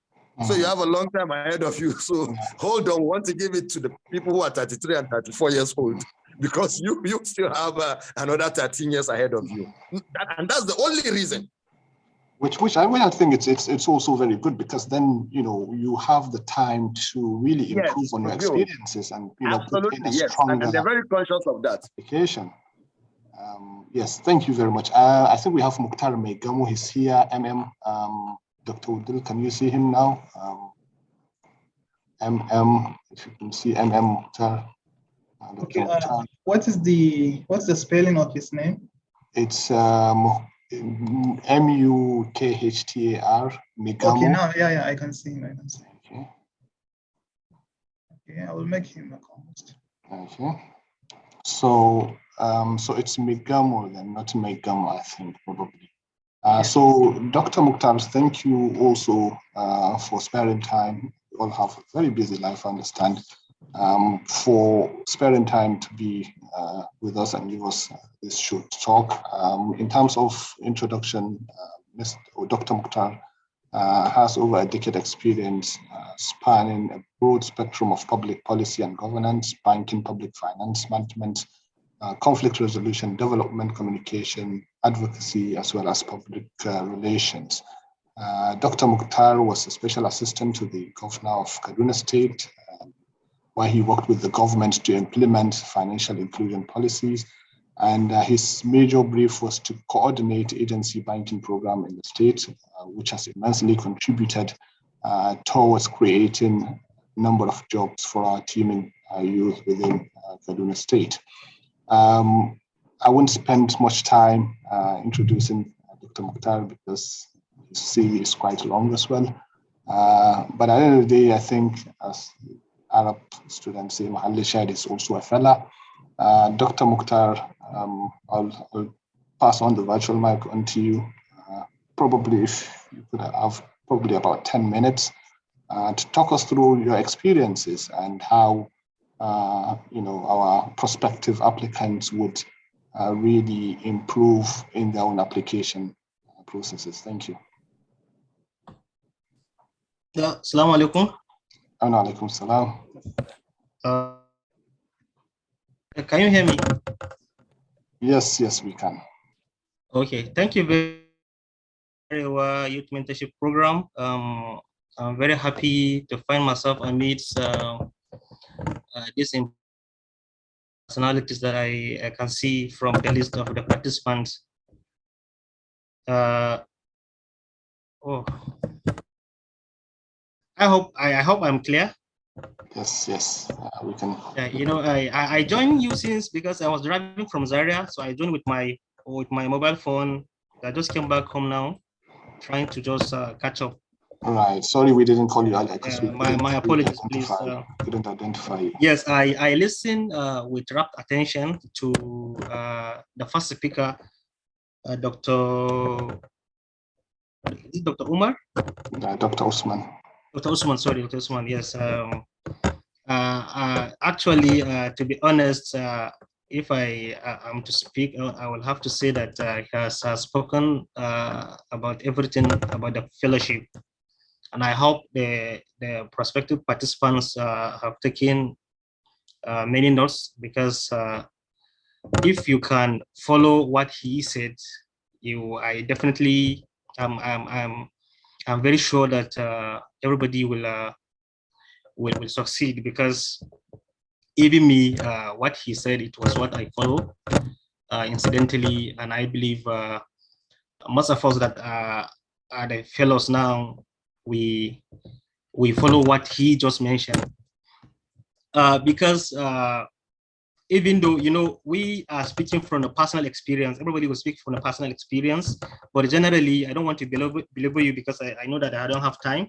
So you have a long time ahead of you. So hold on, we want to give it to the people who are 33 and 34 years old because you still have another 13 years ahead of you. And that's the only reason. Which I think it's also very good because then, you know, you have the time to really improve on your experiences and, you know, put in a stronger and they're very conscious of that. Application. Yes, thank you very much. I think we have Mukhtar Maigamo. He's here. Dr. Udil, can you see him now? If you can see Mukhtar. Okay. What's the spelling of his name? It's Mukhtar Maigamo. Okay, now yeah, I can see him. Okay. Okay, I will make him a co-host. Okay. So it's Maigamo then, not Maigamo, I think probably. So Dr. Mukhtar, thank you also for sparing time. You all have a very busy life, I understand. For sparing time to be with us and give us this short talk. In terms of introduction, Dr. Mukhtar has over a decade experience spanning a broad spectrum of public policy and governance, banking, public finance management, conflict resolution, development, communication, advocacy, as well as public relations. Dr. Mukhtar was a special assistant to the governor of Kaduna State, where he worked with the government to implement financial inclusion policies. And his major brief was to coordinate agency banking program in the state, which has immensely contributed towards creating a number of jobs for our teaming youth within Kaduna State. I won't spend much time introducing Dr. Mukhtar because his CV is quite long as well. But at the end of the day, I think as Arab students say, Mahalli Shahid is also a fellow. Dr. Mukhtar, I'll pass on the virtual mic onto you. Probably if you could have probably about 10 minutes to talk us through your experiences and how you know, our prospective applicants would really improve in their own application processes. Thank you. Assalamu alaikum. Alaikum salam. Can you hear me? Yes, we can. Okay, thank you very much. Arewa Youth Mentorship Program. I'm very happy to find myself amidst these personalities that I can see from the list of the participants. I hope I'm clear. Yes, we can. You know, I joined you since because I was driving from Zaria, so I joined with my mobile phone. I just came back home now, trying to just catch up. All right. Sorry, we didn't call you earlier because my apologies, please. Couldn't identify you. Yes, I listened with rapt attention to the first speaker, Dr. Umar? Dr. Usman. Dr. Usman, sorry, Dr. Usman, yes. Actually, to be honest, if I am to speak, I will have to say that he has spoken about everything about the fellowship. And I hope the prospective participants have taken many notes, because if you can follow what he said, I definitely I'm very sure that everybody will succeed, because even me, what he said, it was what I follow incidentally, and I believe most of us that are the fellows now, we follow what he just mentioned, because even though, you know, we are speaking from a personal experience, everybody will speak from a personal experience, but generally, I don't want to belabor you because I know that I don't have time.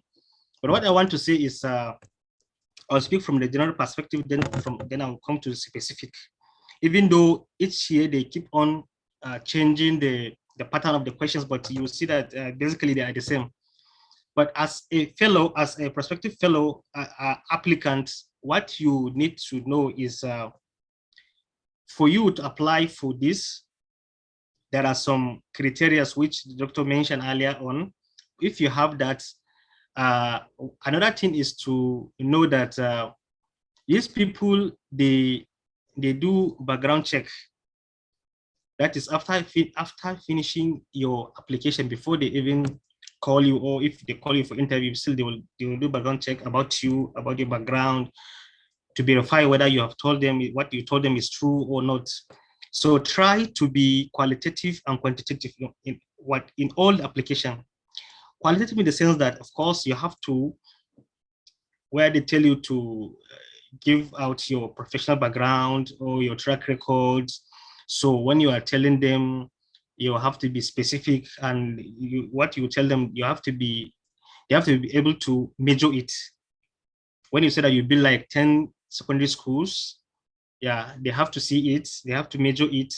But what I want to say is, I'll speak from the general perspective, then I'll come to the specific. Even though each year they keep on changing the pattern of the questions, but you will see that basically they are the same. But as a fellow, as a prospective fellow applicant, what you need to know is for you to apply for this, there are some criteria which the doctor mentioned earlier on. If you have that, another thing is to know that these people, they do background check. That is after finishing your application, before they even call you, or if they call you for interview, still they will do background check about you, about your background, to verify whether you have told them what you told them is true or not. So try to be qualitative and quantitative in all the application. Qualitative in the sense that, of course, you have to, where they tell you to give out your professional background or your track records. So when you are telling them, you have to be specific, and what you tell them, they have to be able to measure it. When you say that you build like 10 secondary schools, yeah, they have to see it, they have to measure it.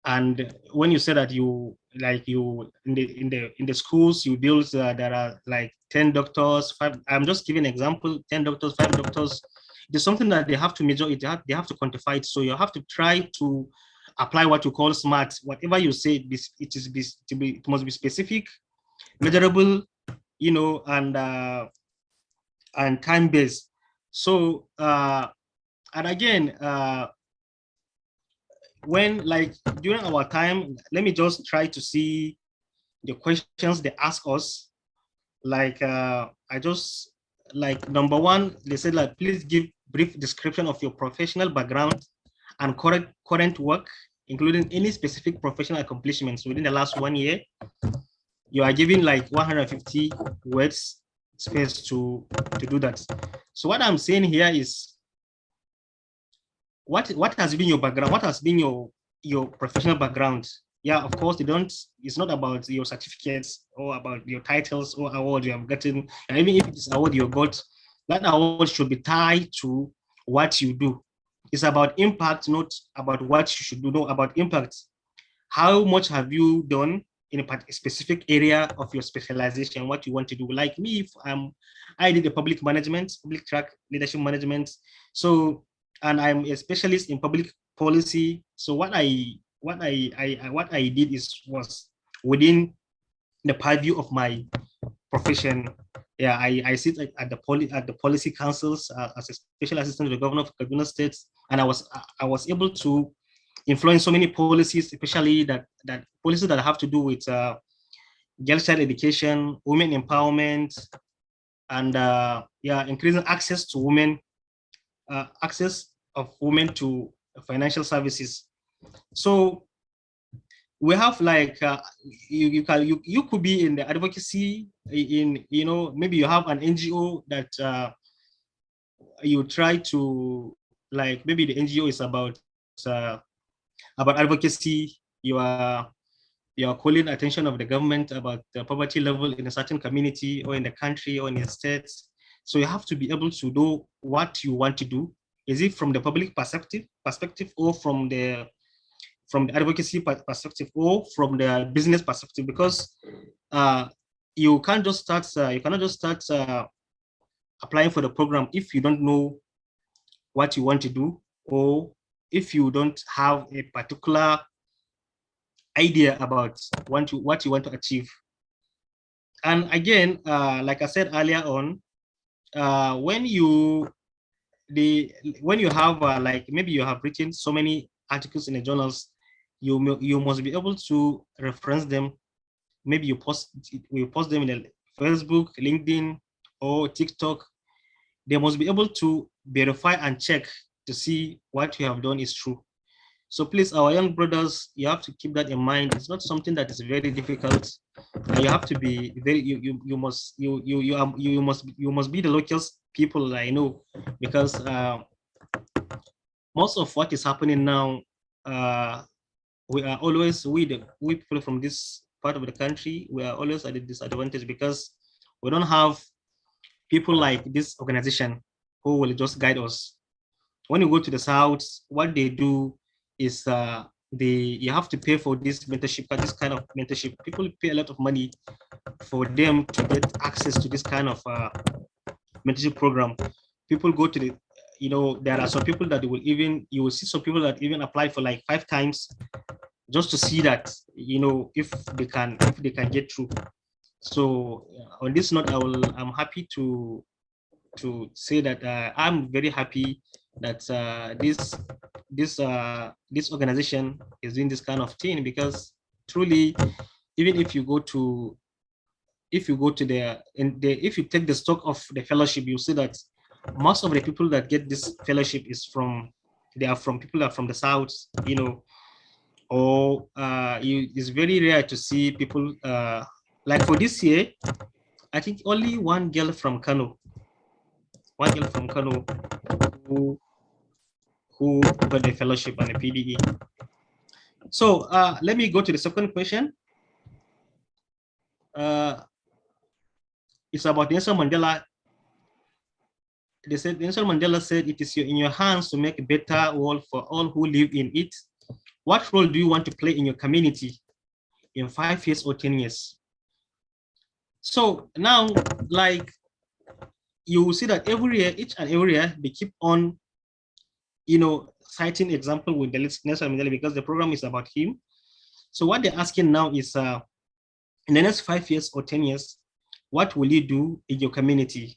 And when you say that you in the schools you build, there are like 10 doctors, 5, I'm just giving an example, 10 doctors, 5 doctors. There's something that they have to measure it, they have to quantify it. So you have to try to apply what you call SMART. Whatever you say, it must be specific, measurable, you know, and time-based. So and again, when, like, during our time, let me just try to see the questions they ask us. Like I just, like, number one, they said, like, please give brief description of your professional background and current work, including any specific professional accomplishments within the last 1 year. You are given like 150 words space to do that. So what I'm saying here is, what has been your background? What has been your professional background? Yeah, of course, it's not about your certificates or about your titles or award you have gotten. And even if it's award you got, that award should be tied to what you do. It's about impact, not about what you should do, no, about impact. How much have you done in a specific area of your specialization, what you want to do? Like me, if I did the public management, public track leadership management. So, and I'm a specialist in public policy. So what I did was within the purview of my profession. Yeah, I sit at the policy councils as a special assistant to the governor of Kaduna State, and I was able to influence so many policies, especially that policies that have to do with girl child education, women empowerment, and yeah, increasing access to women, access of women to financial services. So we have like you could be in the advocacy, in, you know, maybe you have an NGO that you try to, like, maybe the NGO is about advocacy. You are calling attention of the government about the poverty level in a certain community or in the country or in the states. So you have to be able to do what you want to do. Is it from the public perspective, or from the advocacy perspective, or from the business perspective? Because you can't just start. You cannot just start applying for the program if you don't know what you want to do, or if you don't have a particular idea about what you want to achieve. And again, like I said earlier on, when you have like, maybe you have written so many articles in the journals, you must be able to reference them. Maybe you post them in Facebook, LinkedIn, or TikTok. They must be able to verify and check to see what you have done is true. So please, our young brothers, you have to keep that in mind. It's not something that is very difficult. You have to be very, you must be the local people, I know, because most of what is happening now, we are always, we people from this part of the country, we are always at a disadvantage because we don't have people like this organization who will just guide us. When you go to the South, what they do is you have to pay for this mentorship, this kind of mentorship. People pay a lot of money for them to get access to this kind of mentorship program. People go to the, there are some people that you will see some people that even apply for like 5 times just to see that, if they can get through. So on this note, I'm happy to say that I'm very happy that this organization is doing this kind of thing, because truly, even if you go to if you take the stock of the fellowship, you see that most of the people that get this fellowship is from people that are from the South, or it's very rare to see people like for this year, I think only one girl from Kano who got the fellowship and the PDE. So let me go to the second question. It's about Nelson Mandela. They said Nelson Mandela said, "It is in your hands to make a better world for all who live in it. What role do you want to play in your community in 5 years or 10 years?" So now, like, you will see that each and every year, they keep on, citing example with the Nelson Mandela, because the program is about him. So what they're asking now is, in the next 5 years or 10 years, what will you do in your community?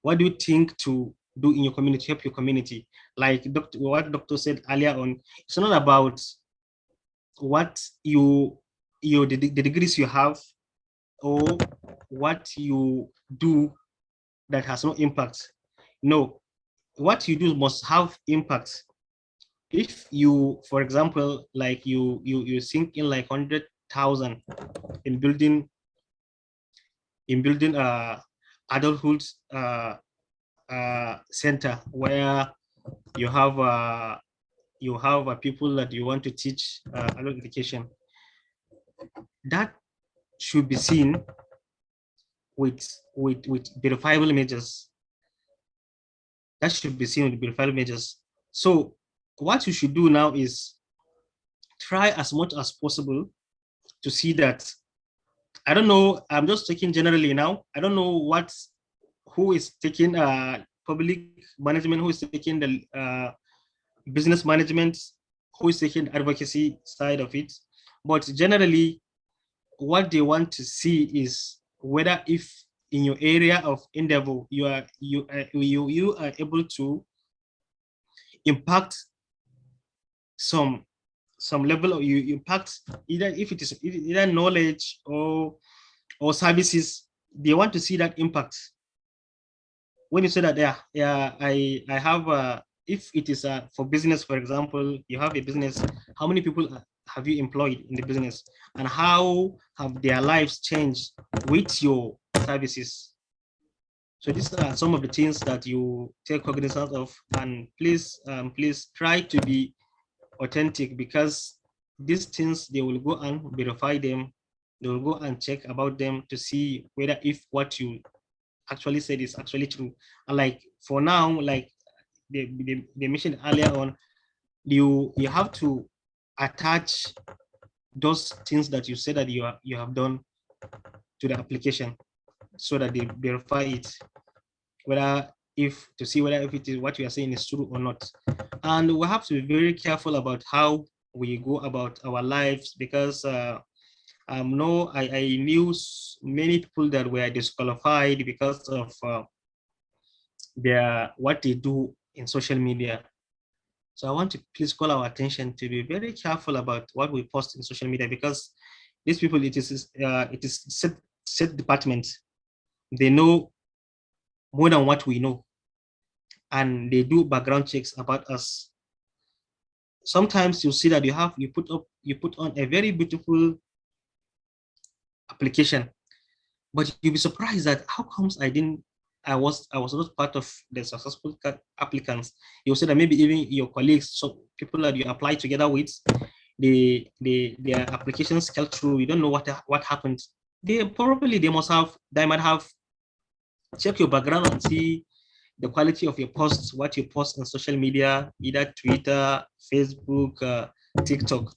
What do you think to do in your community, help your community? Like what Doctor said earlier on, it's not about what the degrees you have or what you do that has no impact. No, what you do must have impact. If you, for example, like you sink in like 100,000 in building adulthood center where you have people that you want to teach adult education, that should be seen with verifiable measures. That should be seen with verifiable measures. So what you should do now is try as much as possible to see that, I don't know, I'm just talking generally now, I don't know who is taking public management, who is taking the business management, who is taking advocacy side of it, but generally what they want to see is whether if in your area of endeavor you are able to impact some level, or you impact either if it is either knowledge or services. They want to see that impact. When you say that, I have if it is for business, for example, you have a business, how many people have you employed in the business, and how have their lives changed with your services? So these are some of the things that you take cognizance of, and please try to be authentic, because these things, they will go and verify them, they will go and check about them to see whether if what you actually said is actually true. And like for now, like they mentioned earlier on, you have to attach those things that you said that you have done to the application, so that they verify it, whether to see whether if it is what you are saying is true or not. And we have to be very careful about how we go about our lives, because I knew many people that were disqualified because of what they do in social media. So I want to please call our attention to be very careful about what we post in social media, because these people, it is set department. They know more than what we know, and they do background checks about us. Sometimes you see that you put on a very beautiful application, but you'll be surprised that how comes I didn't I was not part of the successful applicants, you say that maybe even your colleagues, so people that you apply together with, their applications fell through. You don't know what happened. They might have checked your background and see the quality of your posts, what you post on social media, either Twitter, Facebook, TikTok.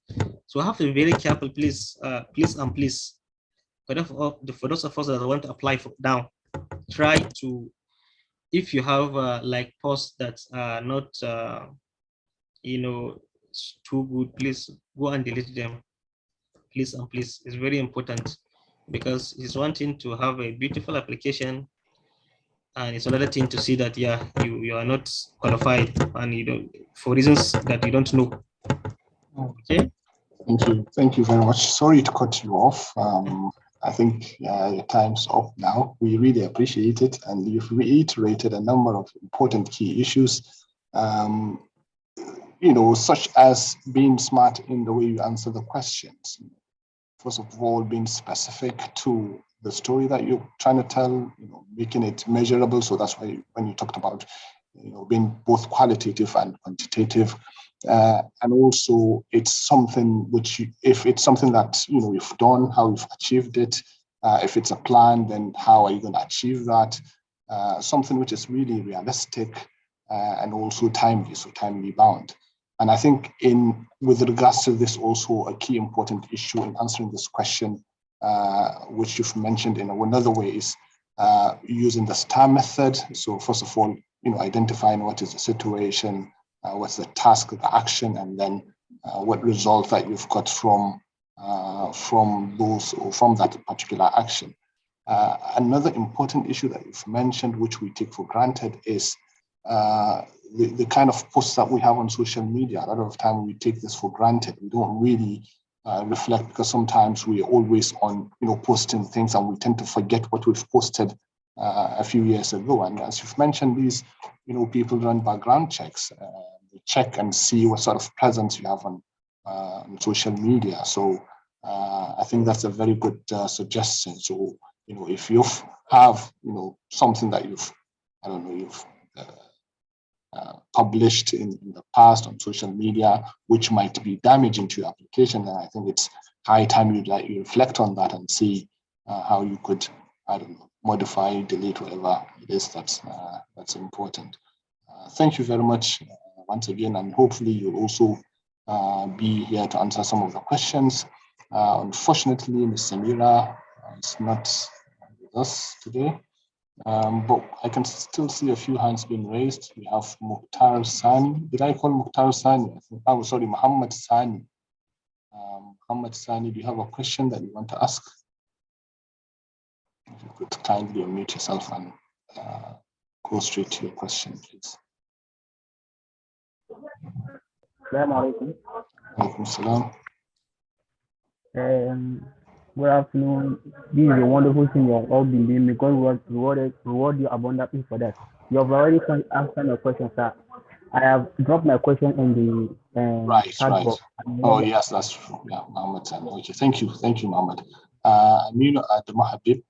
So have to be very careful, please, please. For those of us that want to apply for now, try to, if you have like posts that are not, too good, please go and delete them. Please and please, it's very important, because it's one thing to have a beautiful application, and it's another thing to see that you are not qualified, and you don't, for reasons that you don't know. Okay. Thank you very much. Sorry to cut you off. I think your time's up now. We really appreciate it, and you've reiterated a number of important key issues, such as being smart in the way you answer the questions. First of all, being specific to the story that you're trying to tell, making it measurable. So that's why when you talked about, being both qualitative and quantitative, and also it's something which, if it's something that you've done, how you've achieved it. If it's a plan, then how are you going to achieve that? Something which is really realistic and also timely, so timely bound. And I think with regards to this, also a key important issue in answering this question, which you've mentioned in another way, is using the STAR method. So first of all, identifying what is the situation, what's the task, the action, and then what result that you've got from those, or from that particular action. Another important issue that you've mentioned, which we take for granted, is the kind of posts that we have on social media. A lot of time we take this for granted. We don't really reflect, because sometimes we're always on, posting things, and we tend to forget what we've posted a few years ago. And as you've mentioned, these, people run background checks. They check and see what sort of presence you have on social media. So I think that's a very good suggestion. So, if you have, something that you've published in the past on social media, which might be damaging to your application, then I think it's high time you reflect on that and see how you could, modify, delete, whatever it is that's important. Thank you very much once again, and hopefully you'll also be here to answer some of the questions. Unfortunately, Ms. Samira is not with us today. But I can still see a few hands being raised. We have Mukhtar Sani. Did I call Mukhtar Sani? Sorry, Muhammad Sani. Muhammad Sani, do you have a question that you want to ask? If you could kindly unmute yourself and go straight to your question, please. Assalamu alaikum. Alaikum salam. Good afternoon. This is a wonderful thing you have all been doing. Because reward you abundantly for that. You have already answered your question, sir. I have dropped my question in the right. box. Oh yes, that's true. Yeah, Muhammad. Okay, thank you, Muhammad. Aminu Adam Habib,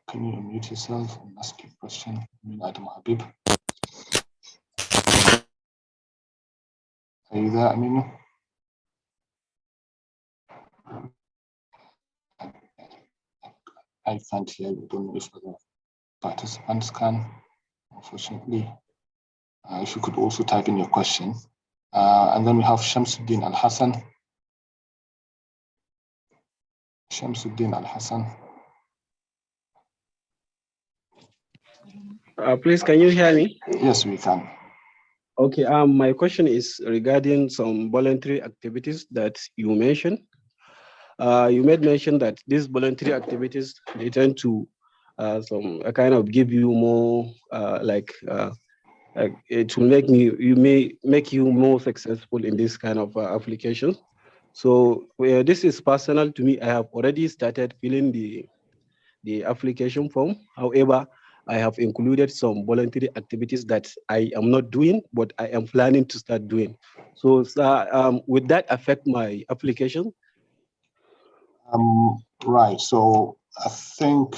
can you unmute yourself and ask your question? Aminu Adam Habib, are you there, Aminu? I can't hear you. Don't know if the participants can, unfortunately. If you could also type in your question. And then we have Shamsuddin Al Hassan. Shamsuddin Al Hassan. Please, can you hear me? Yes, we can. Okay, my question is regarding some voluntary activities that you mentioned. You made mention that these voluntary activities, they tend to kind of give you more it will make you more successful in this kind of applications. So this is personal to me. I have already started filling the application form. However, I have included some voluntary activities that I am not doing, but I am planning to start doing. So would that affect my application? Right. So I think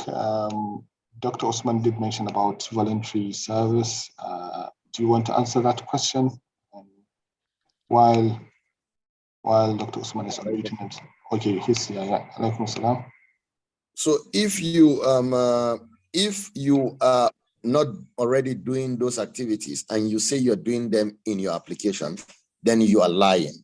Dr. Usman did mention about voluntary service. Do you want to answer that question while Dr. Usman is unmuting himself? Okay, he's here. Yeah. Alaikum salam. So if you are not already doing those activities and you say you're doing them in your application, then you are lying,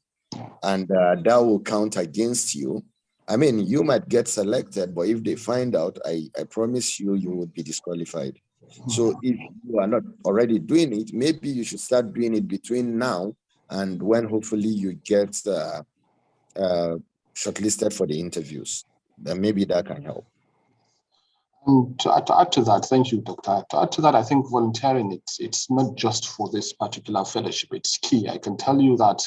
and that will count against you. I mean, you might get selected, but if they find out, I promise you, you would be disqualified. So if you are not already doing it, maybe you should start doing it between now and when hopefully you get shortlisted for the interviews. Then maybe that can help. To add to that, thank you, Doctor. To add to that, I think volunteering, it's not just for this particular fellowship, it's key. I can tell you that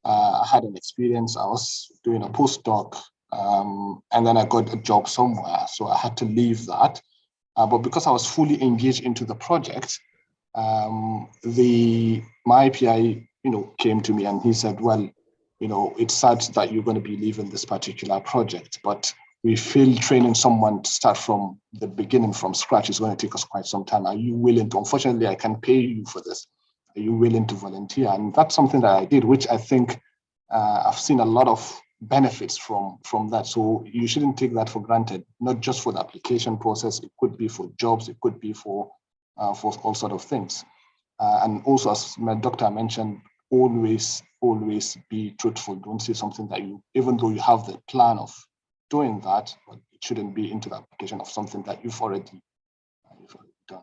I had an experience. I was doing a postdoc, and then I got a job somewhere, so I had to leave that. But because I was fully engaged into the project, my PI, came to me and he said, well, it's sad that you're going to be leaving this particular project, but we feel training someone to start from the beginning, from scratch, is going to take us quite some time. Are you willing to? Unfortunately, I can pay you for this. Are you willing to volunteer? And that's something that I did, which I think I've seen a lot of benefits from that. So you shouldn't take that for granted, not just for the application process. It could be for jobs. It could be for all sort of things. And also, as my doctor mentioned, always be truthful. Don't say something that even though you have the plan of doing that, but it shouldn't be into the application of something that you've already done.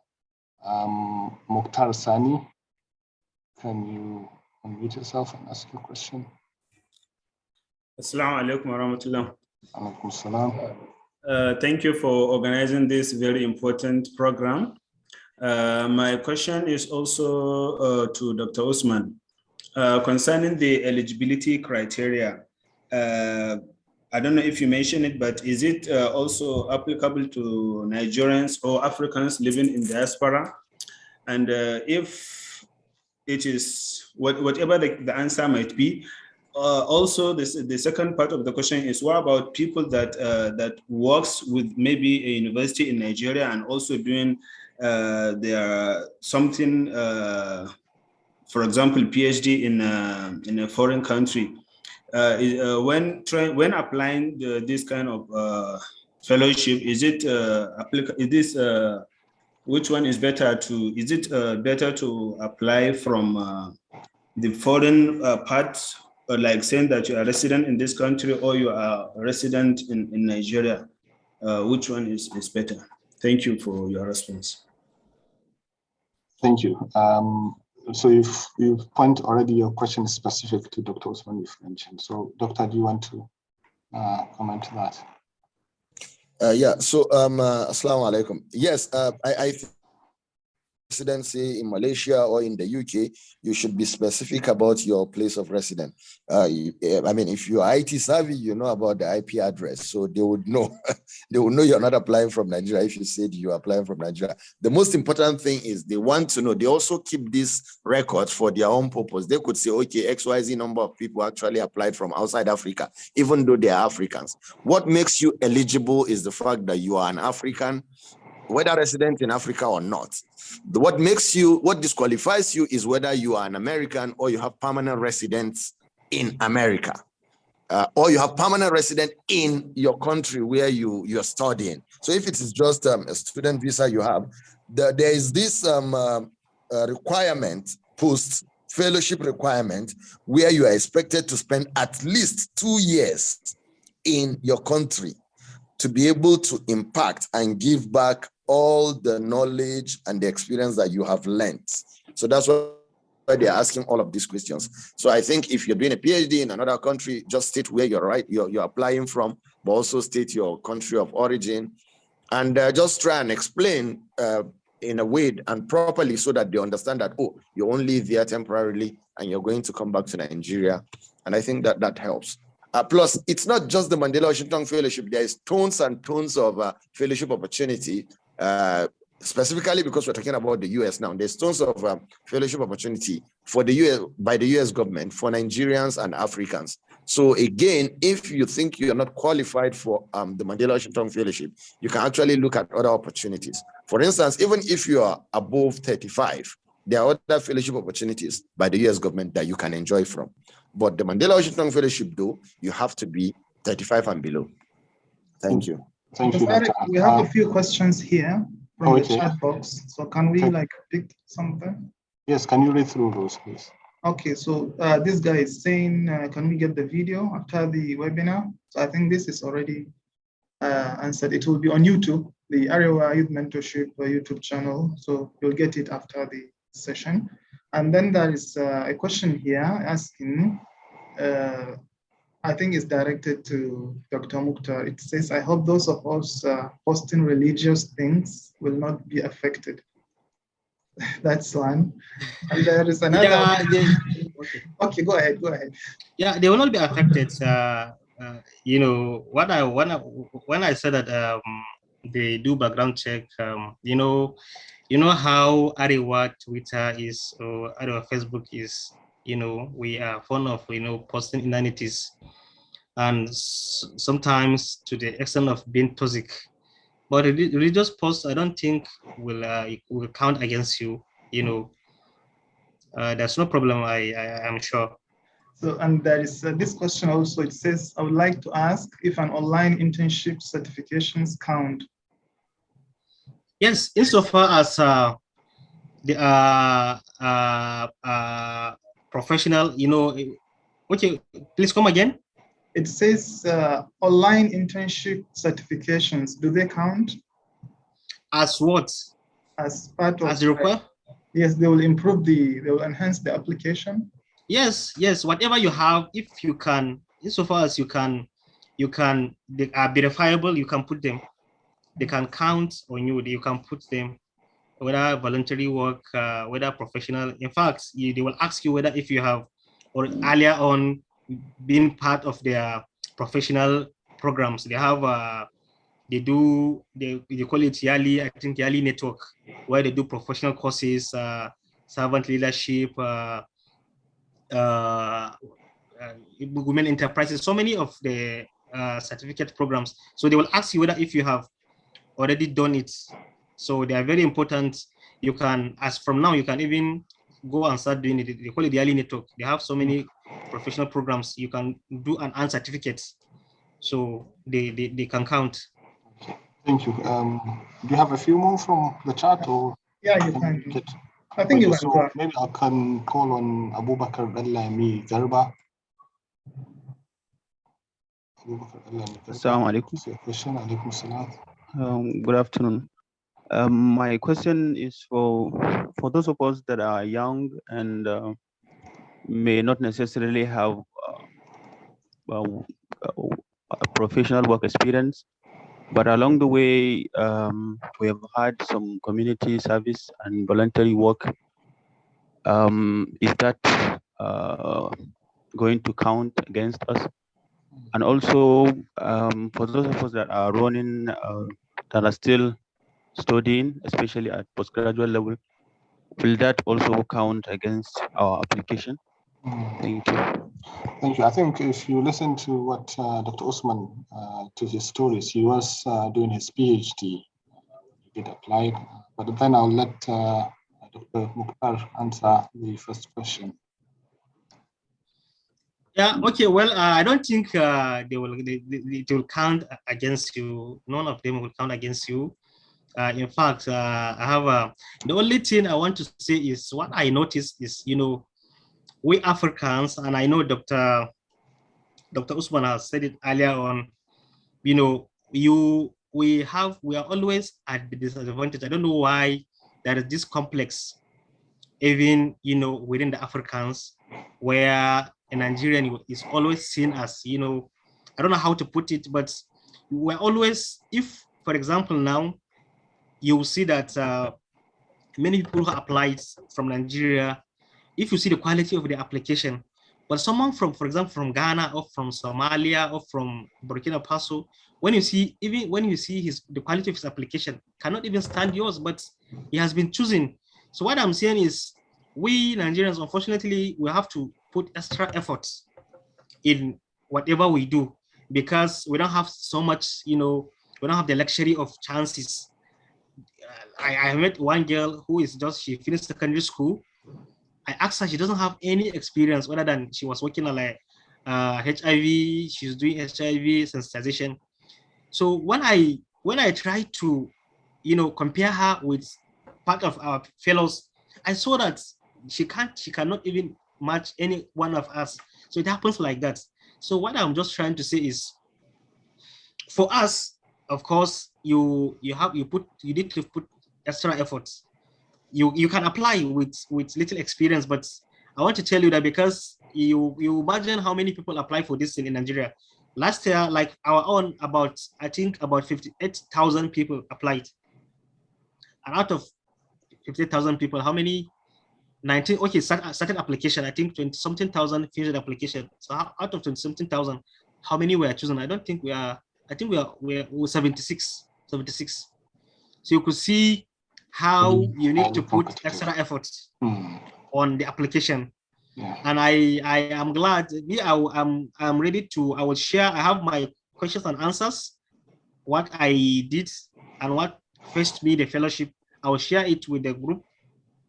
Mukhtar Sani, can you unmute yourself and ask your question? Assalamu alaikum wa rahmatullah. Alaikum salam. Thank you for organizing this very important program. My question is also to Dr. Usman concerning the eligibility criteria. I don't know if you mentioned it, but is it also applicable to Nigerians or Africans living in diaspora? And if it is, whatever the answer might be, also the second part of the question is, what about people that works with maybe a university in Nigeria and also doing their something, for example, PhD in a foreign country? When applying this kind of fellowship, is it applicable? Is this which one is better to? Is it better to apply from the foreign part, or like saying that you are resident in this country or you are resident in Nigeria? Which one is better? Thank you for your response. Thank you. So you've pointed already, your question is specific to Dr. Usman, you've mentioned. So Doctor, do you want to comment to that? Yeah, so Assalamu alaikum. Yes, I think residency in Malaysia or in the UK, you should be specific about your place of residence. I mean, if you're IT savvy, you know about the IP address, so they would know. They would know you're not applying from Nigeria if you said you're applying from Nigeria. The most important thing is they want to know. They also keep these records for their own purpose. They could say, okay, XYZ number of people actually applied from outside Africa, even though they are Africans. What makes you eligible is the fact that you are an African, whether resident in Africa or not. What disqualifies you is whether you are an American or you have permanent residence in America, or you have permanent resident in your country where you're studying. So if it is just a student visa you have, there is this requirement, post-fellowship requirement, where you are expected to spend at least 2 years in your country to be able to impact and give back all the knowledge and the experience that you have learned. So that's why they're asking all of these questions. So I think if you're doing a PhD in another country, just state where you're applying from, but also state your country of origin, and just try and explain in a way and properly so that they understand that, oh, you're only there temporarily and you're going to come back to Nigeria. And I think that helps. Plus, it's not just the Mandela Washington Fellowship. There is tons and tons of fellowship opportunity, specifically because we're talking about the US now. There's tons of fellowship opportunity for the US by the US government for Nigerians and Africans. So again, if you think you're not qualified for the Mandela Washington Fellowship, you can actually look at other opportunities. For instance, even if you are above 35, there are other fellowship opportunities by the US government that you can enjoy from. But the Mandela Washington Fellowship, though, you have to be 35 and below. Thank you. Thank you, Dr. We have a few questions here from the chat box. So can we pick some of them? Yes, can you read through those, please? Okay, so this guy is saying, can we get the video after the webinar? So I think this is already answered. It will be on YouTube, the Arewa Youth Mentorship YouTube channel. So you'll get it after the session. And then there is a question here asking, I think it's directed to Dr. Mukhtar. It says, I hope those of us posting religious things will not be affected. That's one. And there is another. Yeah, okay, go ahead. Yeah, they will not be affected. You know, when I said that they do background check, you know how Arewa Twitter is, or Arewa Facebook is, you know, we are fond of, you know, posting inanities, and sometimes to the extent of being toxic. But religious posts, I don't think will count against you. You know, there's no problem. I'm sure. So, and there is this question also. It says, I would like to ask if an online internship certifications count. Yes, insofar as the professional, you know. Okay, please come again. It says online internship certifications, do they count? As what? As part of, as the requirement? Yes, they will they will enhance the application. Yes, whatever you have, if you can, insofar as you can, they are verifiable, you can put them. They can count on you, you can put them, whether voluntary work, whether professional. In fact, they will ask you whether if you have, or earlier on, been part of their professional programs. They have, they call it yearly, I think yearly network, where they do professional courses, servant leadership, women enterprises, so many of the certificate programs. So they will ask you whether if you have already done it. So they are very important. You can, as from now, you can even go and start doing it. They call it the early network. They have so many professional programs. You can do and earn certificates. So they can count. Thank you. Do you have a few more from the chat, or? Yeah, you can. I think you can go. Maybe I can call on Abu Bakr Al-Lami Garba. Assalamu alaikum. Good afternoon. My question is for those of us that are young and may not necessarily have a professional work experience, but along the way we have had some community service and voluntary work. Is that going to count against us? And also for those of us that are running, that are still studying, especially at postgraduate level, will that also count against our application? Thank you. Thank you. I think if you listen to what Dr. Usman, to his stories, he was doing his PhD. He did apply, but then I'll let Dr. Mukhtar answer the first question. Yeah, okay, well, I don't think they will count against you. None of them will count against you. In fact, I have the only thing I want to say is what I noticed is, you know, we Africans, and I know Dr. Usman has said it earlier on, you know, we are always at the disadvantage. I don't know why there is this complex, even, you know, within the Africans, where a Nigerian is always seen as, you know, I don't know how to put it, but we're always, if, for example, now, you will see that many people who applied from Nigeria, if you see the quality of the application, but someone from, for example, from Ghana or from Somalia or from Burkina Faso, when you see, even when you see the quality of his application, cannot even stand yours, but he has been chosen. So what I'm saying is, we Nigerians, unfortunately, we have to put extra efforts in whatever we do, because we don't have so much, you know, we don't have the luxury of chances. I met one girl who is she finished secondary school. I asked her, she doesn't have any experience other than she was working on like HIV. She's doing HIV sensitization. So when I try to, compare her with part of our fellows, I saw that she cannot even match any one of us. So it happens like that. So what I'm just trying to say is, for us, of course, you need to put extra efforts. You can apply with little experience, but I want to tell you that because you imagine how many people apply for this in Nigeria. Last year, like our own, I think about 58,000 people applied. And out of 58,000 people, how many? 19, okay, started application, I think 20 something thousand finished application. So out of 20 something thousand, how many were chosen? I don't think I think we're 76. So you could see how you need to put extra efforts on the application. Yeah. And I am glad, I'm ready to, I will share, I have my questions and answers, what I did and what fetched me the fellowship. I will share it with the group.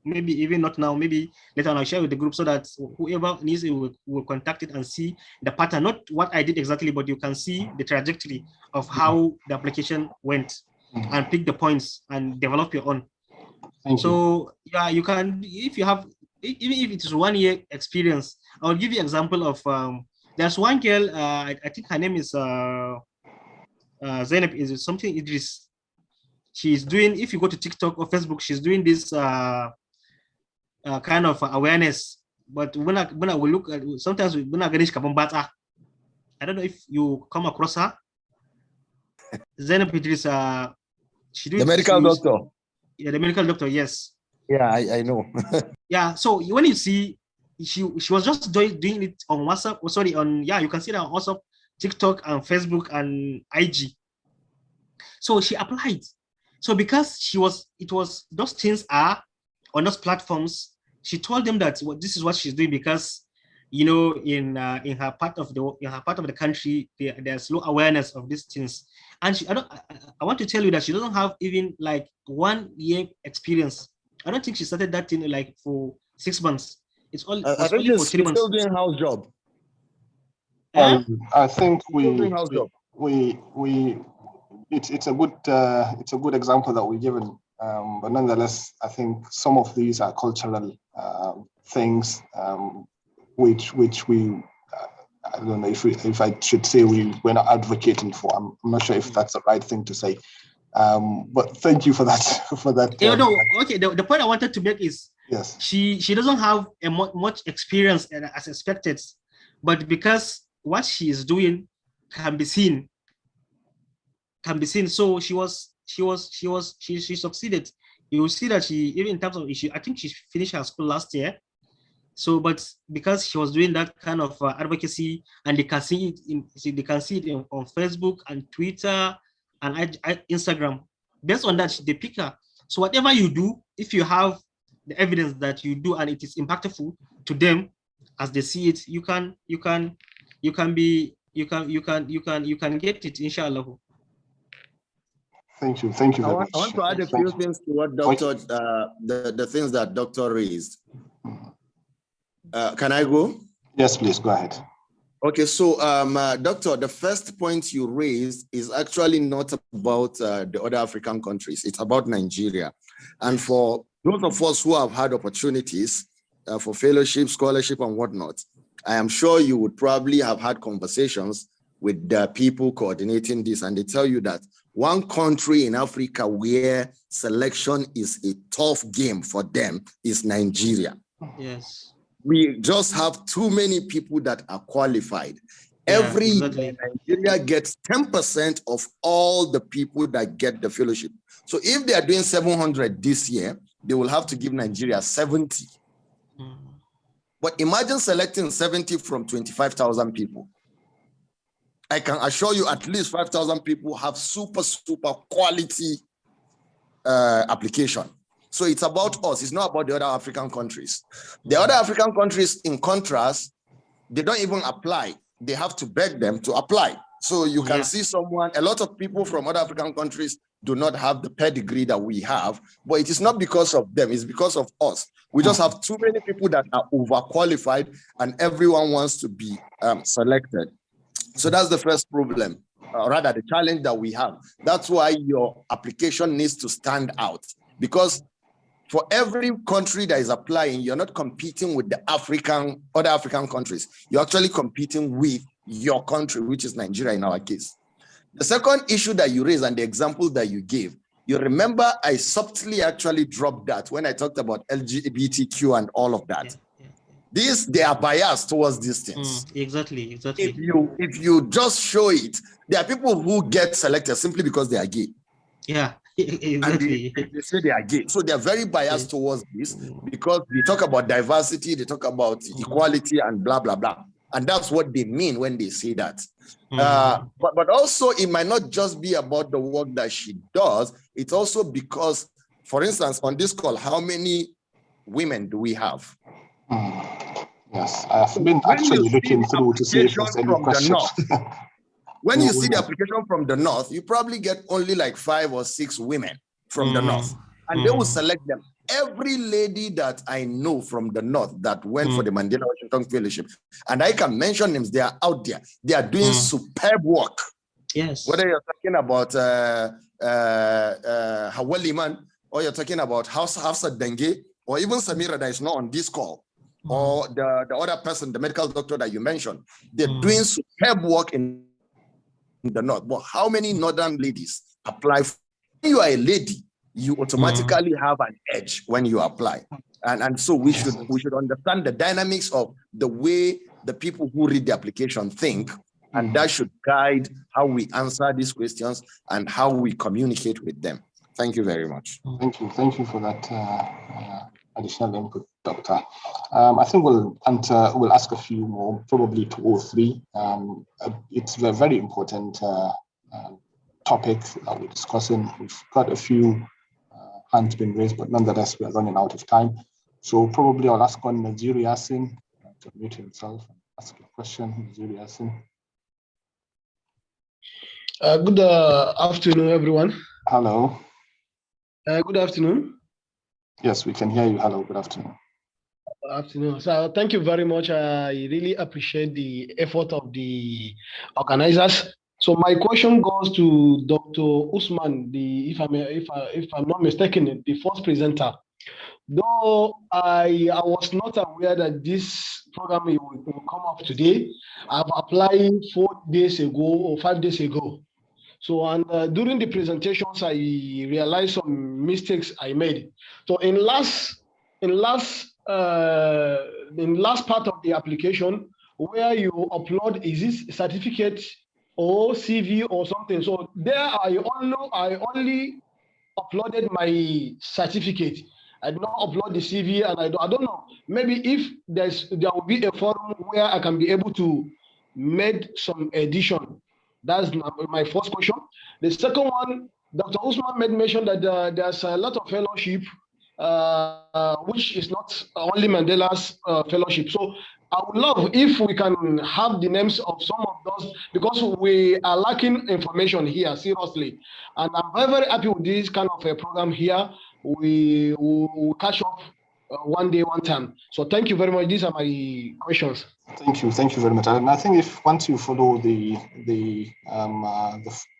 Maybe even not now, maybe later on I'll share with the group so that whoever needs it will contact it and see the pattern, not what I did exactly, but you can see the trajectory of how the application went and pick the points and develop your own. So yeah, you can, if you have, even if it is 1 year experience, I'll give you an example of, there's one girl, I think her name is Zainab, is something Idris. She's doing, if you go to TikTok or Facebook, she's doing this kind of awareness. But when I will look at, sometimes when I get I don't know if you come across her. Zainab Idris, she doing the medical doctor. Yeah, the medical doctor, yes. Yeah, I know. Yeah, so when you see, she was just doing it on WhatsApp, you can see that on WhatsApp, TikTok, and Facebook, and IG. So she applied. So because those things are on those platforms, she told them that this is what she's doing because, in her part of the country, there's low awareness of these things. And I want to tell you that she doesn't have even like 1 year experience. I don't think she started that thing like for 6 months. It's only for 3 months. Still doing house job. I think it's a good example that we're given, but nonetheless, I think some of these are cultural things which we I don't know if I should say we're not advocating for. I'm not sure if that's the right thing to say. But thank you for that. Okay. The point I wanted to make is, yes, she doesn't have much experience as expected, but because what she is doing can be seen. So she succeeded. You will see that even in terms of issue, I think she finished her school last year. So, but because she was doing that kind of advocacy, and they can see it on Facebook and Twitter and Instagram. Based on that, they pick her. So whatever you do, if you have the evidence that you do and it is impactful to them as they see it, you can get it, inshallah. Thank you very much. I want to add a few things to what Doctor, the things that Doctor raised. Can I go? Yes, please, go ahead. Okay, so Doctor, the first point you raised is actually not about the other African countries. It's about Nigeria. And for those of us who have had opportunities for fellowship, scholarship, and whatnot, I am sure you would probably have had conversations with the people coordinating this, and they tell you that one country in Africa where selection is a tough game for them is Nigeria. Yes. We just have too many people that are qualified. Every year, Nigeria gets 10% of all the people that get the fellowship. So if they are doing 700 this year, they will have to give Nigeria 70. But imagine selecting 70 from 25,000 people. I can assure you at least 5,000 people have super quality application. So it's about us. It's not about the other African countries. The other African countries, in contrast, they don't even apply. They have to beg them to apply. So you can see a lot of people from other African countries do not have the pedigree that we have, but it is not because of them, it's because of us. We just have too many people that are overqualified and everyone wants to be selected. So that's the first problem, rather the challenge that we have. That's why your application needs to stand out, because for every country that is applying, you're not competing with the other African countries. You're actually competing with your country, which is Nigeria in our case. The second issue that you raised and the example that you gave, you remember I subtly actually dropped that when I talked about LGBTQ and all of that. They are biased towards these things. Exactly. If you just show it, there are people who get selected simply because they are gay. Yeah, exactly. And they say they are gay. So they're very biased towards this because they talk about diversity, they talk about equality and blah, blah, blah. And that's what they mean when they say that. But also it might not just be about the work that she does. It's also because, for instance, on this call, how many women do we have? Yes, I've been actually looking through to see if there's any questions. When you see the application from the north, you probably get only like 5 or 6 women from the north, and they will select them. Every lady that I know from the north that went for the Mandela Washington Fellowship, and I can mention names, they are out there. They are doing superb work. Yes. Whether you're talking about Hawa Liman, or you're talking about Hafsa Dengue, or even Samira that is not on this call, or the other person, the medical doctor that you mentioned, they're doing superb work in the north. But how many northern ladies apply? When you are a lady, you automatically have an edge when you apply. And so we should understand the dynamics of the way the people who read the application think, and that should guide how we answer these questions and how we communicate with them. Thank you very much. Thank you for that additional input, Doctor. I think we'll ask a few more, probably 2 or 3. It's a very important topic that we're discussing. We've got a few hands been raised, but nonetheless, we're running out of time. So probably I'll ask on Nazir Yassin to mute himself and ask a question. Nazir Yassin. Good afternoon, everyone. Hello. Good afternoon. Yes, we can hear you. Hello, good afternoon. Good afternoon. So thank you very much. I really appreciate the effort of the organizers. So my question goes to Dr. Usman, if I'm not mistaken, the first presenter. Though I was not aware that this program will come up today, I've applied 4 days ago or 5 days ago. So, and during the presentations, I realized some mistakes I made. So in last part of the application, where you upload, is this certificate or CV or something? So there I only uploaded my certificate. I did not upload the CV, and I don't know. Maybe if there will be a forum where I can be able to make some addition. That's my first question. The second one, Dr. Usman made mention that there's a lot of fellowship, which is not only Mandela's fellowship. So I would love if we can have the names of some of those, because we are lacking information here, seriously. And I'm very, very happy with this kind of a program here. We will catch up one day, one time. So thank you very much. These are my questions. Thank you very much. And I think if once you follow the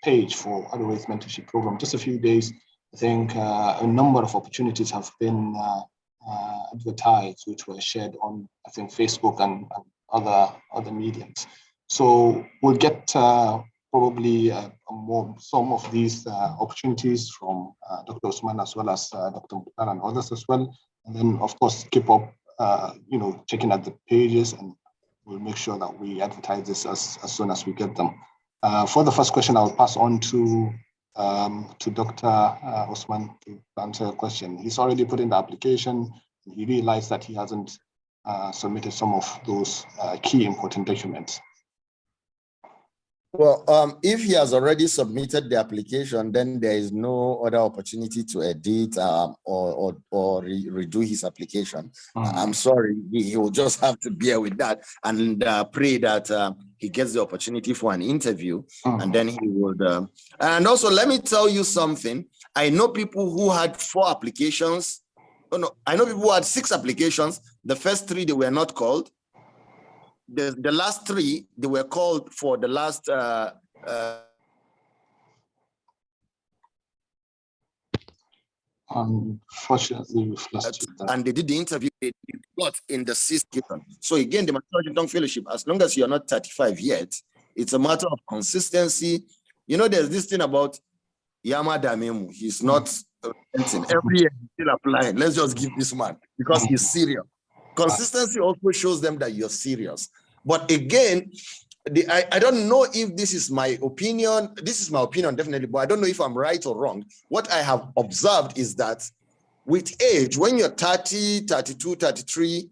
page for Arewa's mentorship program, just a few days, I think a number of opportunities have been advertised, which were shared on, I think, Facebook and other mediums. So we'll get probably some of these opportunities from Dr. Usman as well as Dr. Mukhtar and others as well. And then, of course, keep up, checking at the pages, and we'll make sure that we advertise this as soon as we get them. For the first question, I'll pass on to Dr. Usman to answer a question. He's already put in the application. He realized that he hasn't submitted some of those key important documents. Well, if he has already submitted the application, then there is no other opportunity to edit or redo his application. I'm sorry, he will just have to bear with that and pray that he gets the opportunity for an interview, and then he would. And also, let me tell you something. I know people who had 4 applications. Oh no, I know people who had 6 applications. The first 3 they were not called. The last 3 they were called for the last unfortunately we've lost you there. And they did the interview, they got in the 6th. So again, the Mandela Washington Fellowship, as long as you're not 35 yet, it's a matter of consistency. You know, there's this thing about Yama Damemu. He's not every year he's still applying. Let's just give this man because he's serious. Consistency also shows them that you're serious. But again, I don't know if this is my opinion. This is my opinion, definitely, but I don't know if I'm right or wrong. What I have observed is that with age, when you're 30, 32, 33,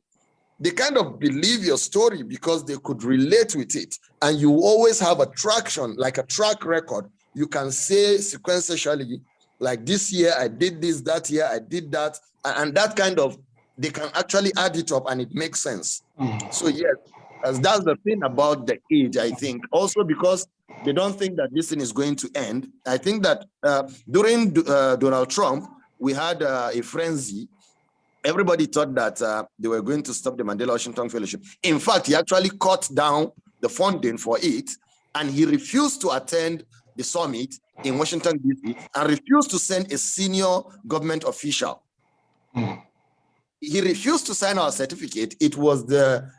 they kind of believe your story because they could relate with it. And you always have a traction, like a track record. You can say sequentially, like this year I did this, that year I did that. And that kind of, they can actually add it up and it makes sense. So yes, that's the thing about the age, I think. Also because they don't think that this thing is going to end. I think that during Donald Trump, we had a frenzy. Everybody thought that they were going to stop the Mandela Washington Fellowship. In fact, he actually cut down the funding for it, and he refused to attend the summit in Washington, D.C., and refused to send a senior government official. He refused to sign our certificate. It was the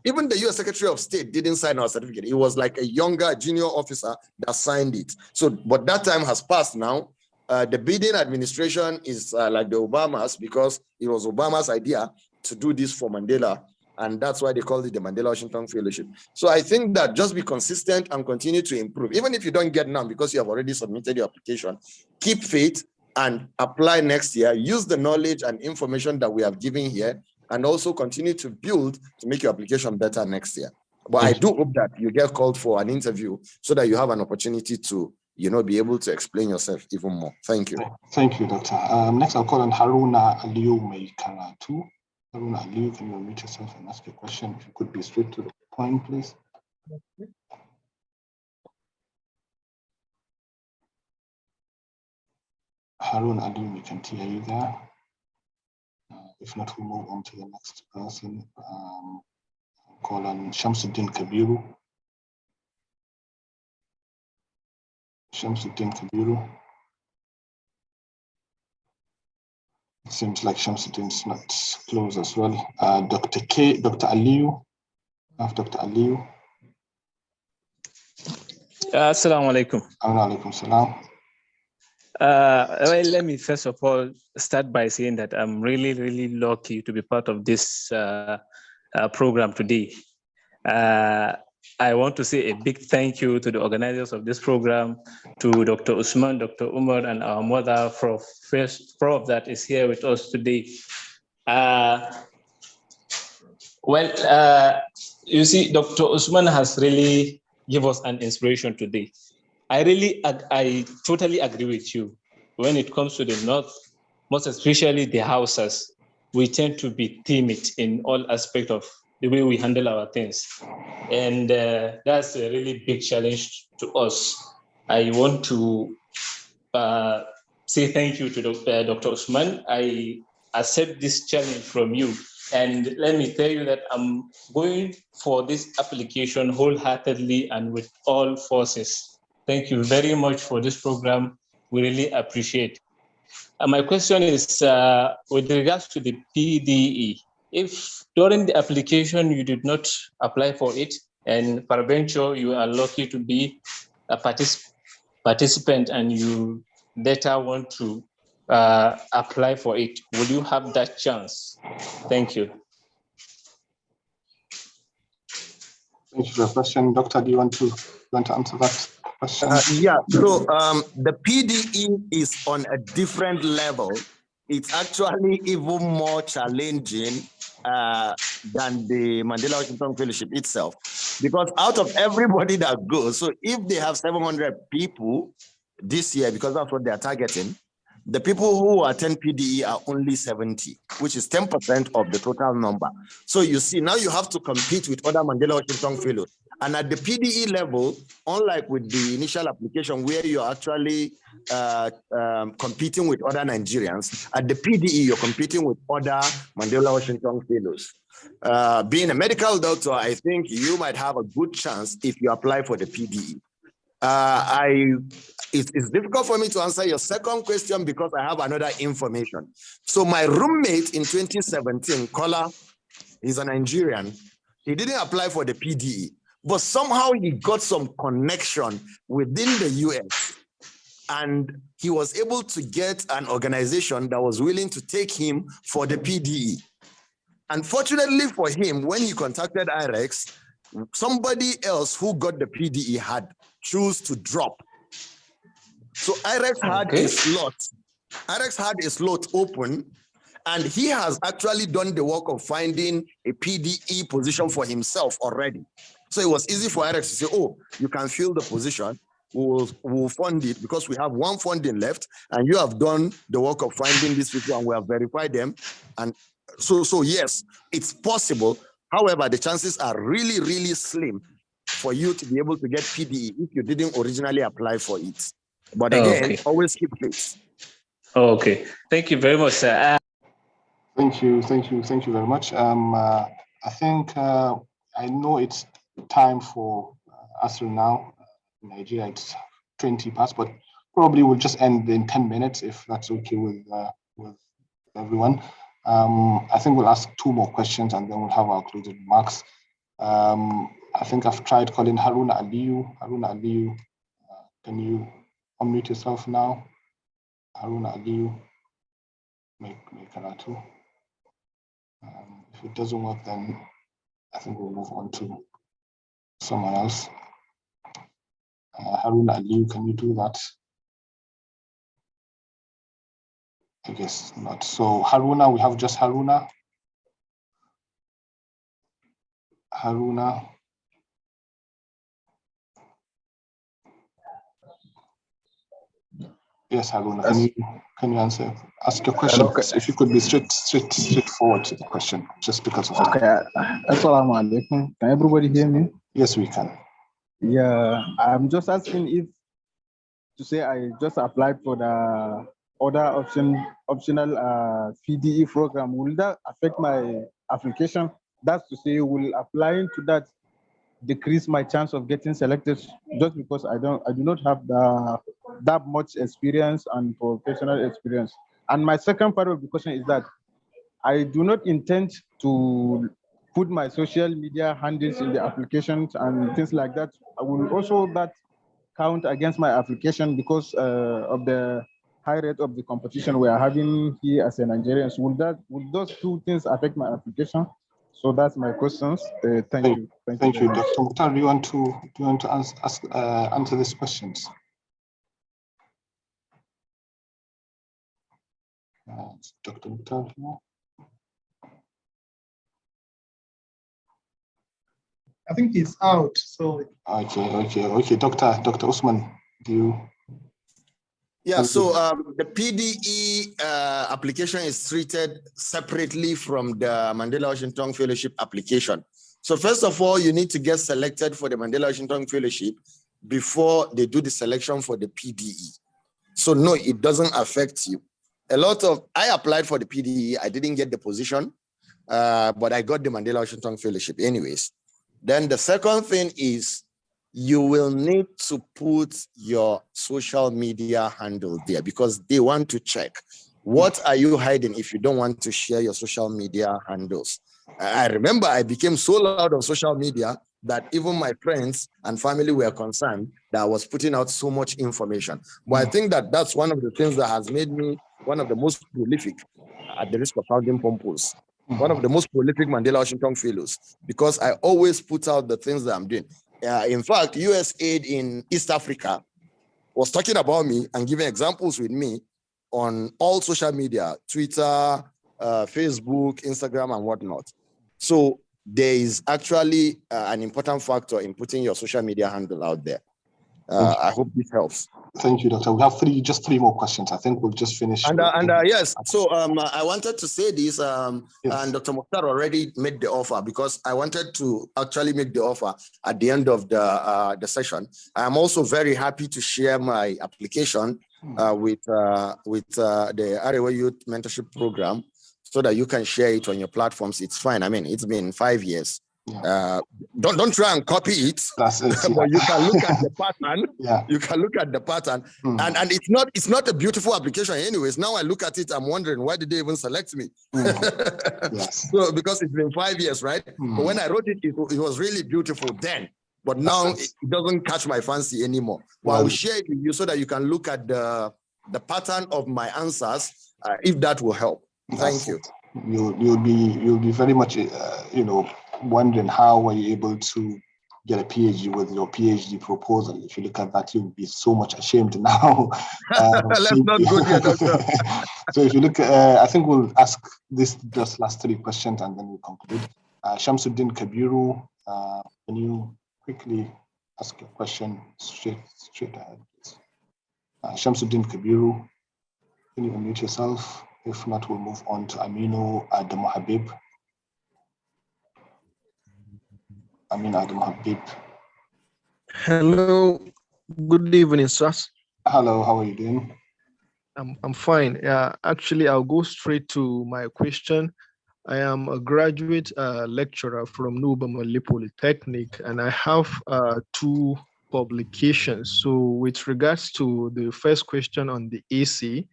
even the U.S. Secretary of State didn't sign our certificate. It was like a younger junior officer that signed it. So, but that time has passed now. The Biden administration is like the Obamas, because it was Obama's idea to do this for Mandela, and that's why they called it the Mandela Washington Fellowship. So I think that just be consistent and continue to improve. Even if you don't get none because you have already submitted your application, keep faith and apply next year. Use the knowledge and information that we have given here, and also continue to build to make your application better next year. But I do hope that you get called for an interview so that you have an opportunity to, you know, be able to explain yourself even more. Thank you. Thank you, Doctor. Next, I'll call on Haruna Aliyu Maikaratu. Haruna Aliyu, can you unmute yourself and ask your question? If you could be straight to the point, please. Haruna Aliyu, we can't hear you there. If not, we'll move on to the next person. I'll call on Shamsuddin Kabiru. Shamsuddin Kabiru. It seems like Shamsuddin's not close as well. Dr. Aliyu. I have Dr. Aliyu. Assalamu alaikum. Alaikum salam. Well, let me first of all start by saying that I'm really, really lucky to be part of this program today. I want to say a big thank you to the organizers of this program, to Dr. Usman, Dr. Umar, and our mother, Prof, that is here with us today. You see, Dr. Usman has really given us an inspiration today. I totally agree with you. When it comes to the North, most especially the Hausas, we tend to be timid in all aspects of the way we handle our things. And that's a really big challenge to us. I want to say thank you to Dr. Usman. I accept this challenge from you. And let me tell you that I'm going for this application wholeheartedly and with all forces. Thank you very much for this program. We really appreciate. My question is with regards to the PDE. If during the application you did not apply for it, and peradventure you are lucky to be a participant and you later want to apply for it, will you have that chance? Thank you. Thank you for the question. Doctor, do you want to answer that question? Yeah, so the PDE is on a different level. It's actually even more challenging than the Mandela Washington Fellowship itself. Because out of everybody that goes, so if they have 700 people this year, because that's what they're targeting, the people who attend PDE are only 70, which is 10% of the total number. So you see, now you have to compete with other Mandela Washington Fellows. And at the PDE level, unlike with the initial application where you're actually competing with other Nigerians, at the PDE, you're competing with other Mandela Washington Fellows. Being a medical doctor, I think you might have a good chance if you apply for the PDE. It's difficult for me to answer your second question because I have another information. So my roommate in 2017, Kola, he's a Nigerian. He didn't apply for the PDE, but somehow he got some connection within the US, and he was able to get an organization that was willing to take him for the PDE. Unfortunately for him, when he contacted IREX, somebody else who got the PDE had choose to drop. So IREX had a slot. IREX had a slot open, and he has actually done the work of finding a PDE position for himself already. So it was easy for IREX to say, oh, you can fill the position, we'll fund it because we have one funding left, and you have done the work of finding these people and we have verified them. And so yes, it's possible. However, the chances are really, really slim for you to be able to get PDE if you didn't originally apply for it. But again, always keep faith. Okay, thank you very much, sir. Thank you very much. I think I know it's time for Asr now. In Nigeria, it's 20 past, but probably we'll just end in 10 minutes if that's okay with everyone. I think we'll ask 2 more questions and then we'll have our closing remarks. I think I've tried calling Haruna Aliyu. Haruna Aliyu, can you unmute yourself now? Haruna Aliyu, make Karatu. If it doesn't work, then I think we'll move on to someone else. Haruna Aliyu, can you do that? I guess not. So Haruna, we have just Haruna. Haruna. Yes, Haruna, can you answer? Ask your question. Okay. If you could be straightforward to the question, just because of time. Okay. Assalamu alaikum. Can everybody hear me? Yes, we can. Yeah, I'm just asking if to say I just applied for the other optional PDE program. Will that affect my application? That's to say, will applying to that decrease my chance of getting selected just because I do not have that much experience and professional experience? And my second part of the question is that I do not intend to put my social media handles in the applications and things like that. I will also that count against my application because of the high rate of the competition we are having here as a Nigerian. So will those 2 things affect my application? So that's my questions. Thank you. Thank you, Dr. Mukhtar. Do you want to answer these questions? Dr. Mukhtar. I think he's out. So okay. Dr. Usman, do you? Yeah, so the PDE application is treated separately from the Mandela Washington Fellowship application. So first of all, you need to get selected for the Mandela Washington Fellowship before they do the selection for the PDE. So no, it doesn't affect you. I applied for the PDE, I didn't get the position, but I got the Mandela Washington Fellowship anyways. Then the second thing is you will need to put your social media handle there because they want to check. What are you hiding if you don't want to share your social media handles? I remember I became so loud on social media that even my friends and family were concerned that I was putting out so much information. But I think that that's one of the things that has made me one of the most prolific, at the risk of sounding pompous, one of the most prolific Mandela Washington Fellows, because I always put out the things that I'm doing. In fact, USAID in East Africa was talking about me and giving examples with me on all social media, Twitter, Facebook, Instagram, and whatnot. So there is actually an important factor in putting your social media handle out there. I hope this helps. Thank you, Doctor. We have just three more questions. I think we'll just finish. Yes, so I wanted to say this, and Dr. Mukhtar already made the offer, because I wanted to actually make the offer at the end of the session. I'm also very happy to share my application with the Arewa Youth Mentorship Program, so that you can share it on your platforms. It's fine. I mean, it's been 5 years. Don't try and copy it. That's it. But you can look at the pattern. Yeah. You can look at the pattern, and it's not a beautiful application. Anyways, now I look at it, I'm wondering, why did they even select me? Yes. So because it's been 5 years, right? But when I wrote it, it was really beautiful then. But now it doesn't catch my fancy anymore. Well, I will share it with you so that you can look at the pattern of my answers, if that will help. Thank you. You'll be very much wondering how were you able to get a PhD with your PhD proposal. If you look at that, you'll be so much ashamed now. Let's not go there, Doctor. So if you look, I think we'll ask this just last three questions and then we'll conclude. Shamsuddin Kabiru, can you quickly ask your question straight ahead, please? Shamsuddin Kabiru, can you unmute yourself? If not, we'll move on to Aminu Adam Habib. Amin Adam Habib. Hello, good evening, sirs. Hello, how are you doing? I'm fine. Yeah, actually, I'll go straight to my question. I am a graduate lecturer from Nubamali Polytechnic, and I have 2 publications. So with regards to the first question on the AC,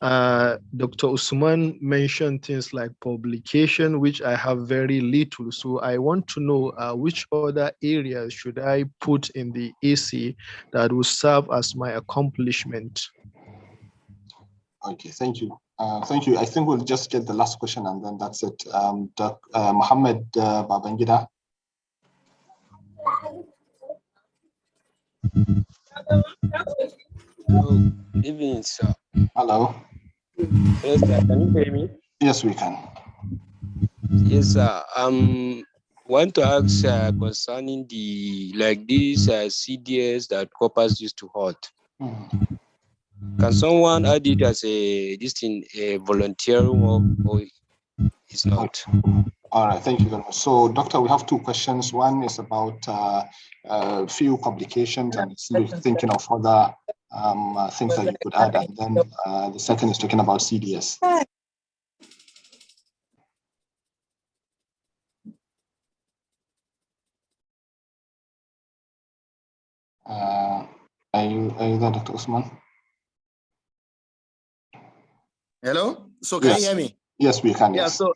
Dr. Usman mentioned things like publication, which I have very little. So I want to know which other areas should I put in the AC that will serve as my accomplishment. Okay, thank you. Thank you. I think we'll just get the last question and then that's it. Mohammed Babangida. Hello, good evening, sir. Hello. Yes, sir. Can you hear me? Yes, we can. Yes, sir. Want to ask concerning these CDS that corpus used to hold. Can someone add it as a volunteering work, or it's not? All right, thank you very much. So, Doctor, we have 2 questions. One is about few publications, and it's thinking of other things that you could add, and then the second is talking about CDS. Are you there, Dr. Usman? Hello. So can you hear me? Yes, we can. Yeah. Yes. So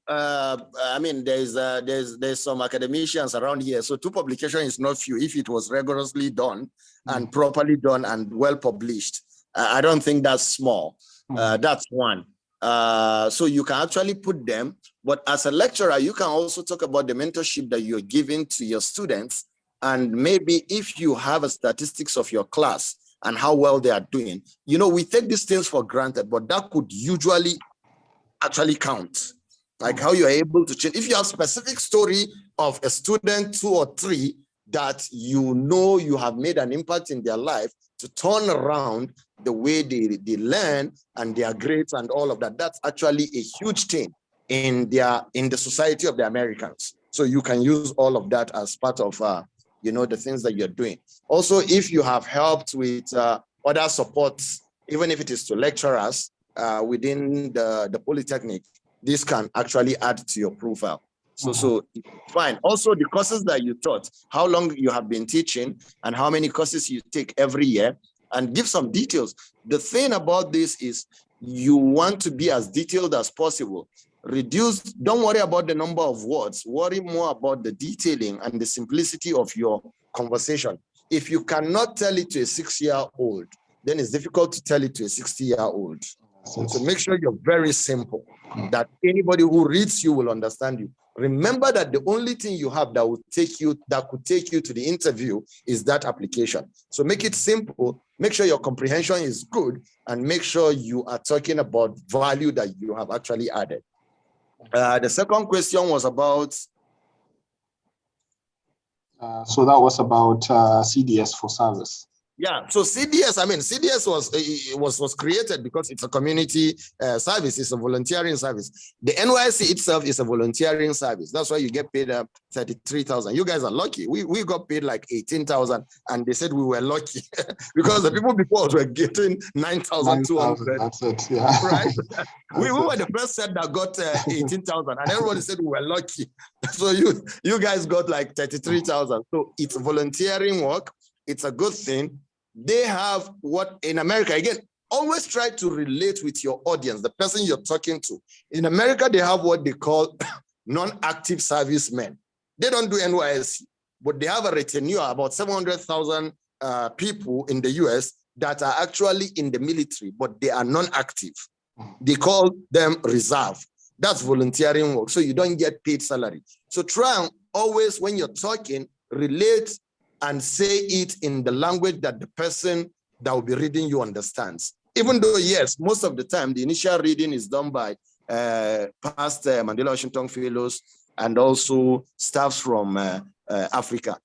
I mean, there's some academicians around here. So 2 publications is not few. If it was rigorously done and properly done and well published, I don't think that's small. That's one. So you can actually put them. But as a lecturer, you can also talk about the mentorship that you're giving to your students. And maybe if you have a statistics of your class and how well they are doing, we take these things for granted, but that could usually actually count. Like how you're able to change. If you have specific story of a student, 2 or 3, that you have made an impact in their life to turn around the way they learn and their grades and all of that, that's actually a huge thing in the society of the Americans. So you can use all of that as part of the things that you're doing. Also, if you have helped with other supports, even if it is to lecturers within the Polytechnic, this can actually add to your profile. So fine. Also, the courses that you taught, how long you have been teaching and how many courses you take every year, and give some details. The thing about this is you want to be as detailed as possible. Don't worry about the number of words, worry more about the detailing and the simplicity of your conversation. If you cannot tell it to a 6-year-old, then it's difficult to tell it to a 60-year-old. So make sure you're very simple, that anybody who reads you will understand you. Remember that the only thing you have that could take you to the interview is that application. So make it simple, make sure your comprehension is good, and make sure you are talking about value that you have actually added. The second question was about. So that was about CDS for service. Yeah, so CDS, I mean, CDS was created because it's a community service, it's a volunteering service. The NYC itself is a volunteering service. That's why you get paid 33,000. You guys are lucky. We got paid like 18,000, and they said we were lucky because the people before us were getting 9,200. That's it, yeah. Right? we were the first set that got 18,000, and everybody said we were lucky. So you guys got like 33,000. So it's volunteering work. It's a good thing. They have what in America, again, always try to relate with your audience, the person you're talking to. In America, they have what they call non-active servicemen. They don't do NYSC, but they have a retinue, about 700,000 people in the US that are actually in the military, but they are non-active. They call them reserve. That's volunteering work, so you don't get paid salary. So try and always, when you're talking, relate and say it in the language that the person that will be reading you understands. Even though, yes, most of the time, the initial reading is done by past Mandela Washington Fellows and also staffs from Africa.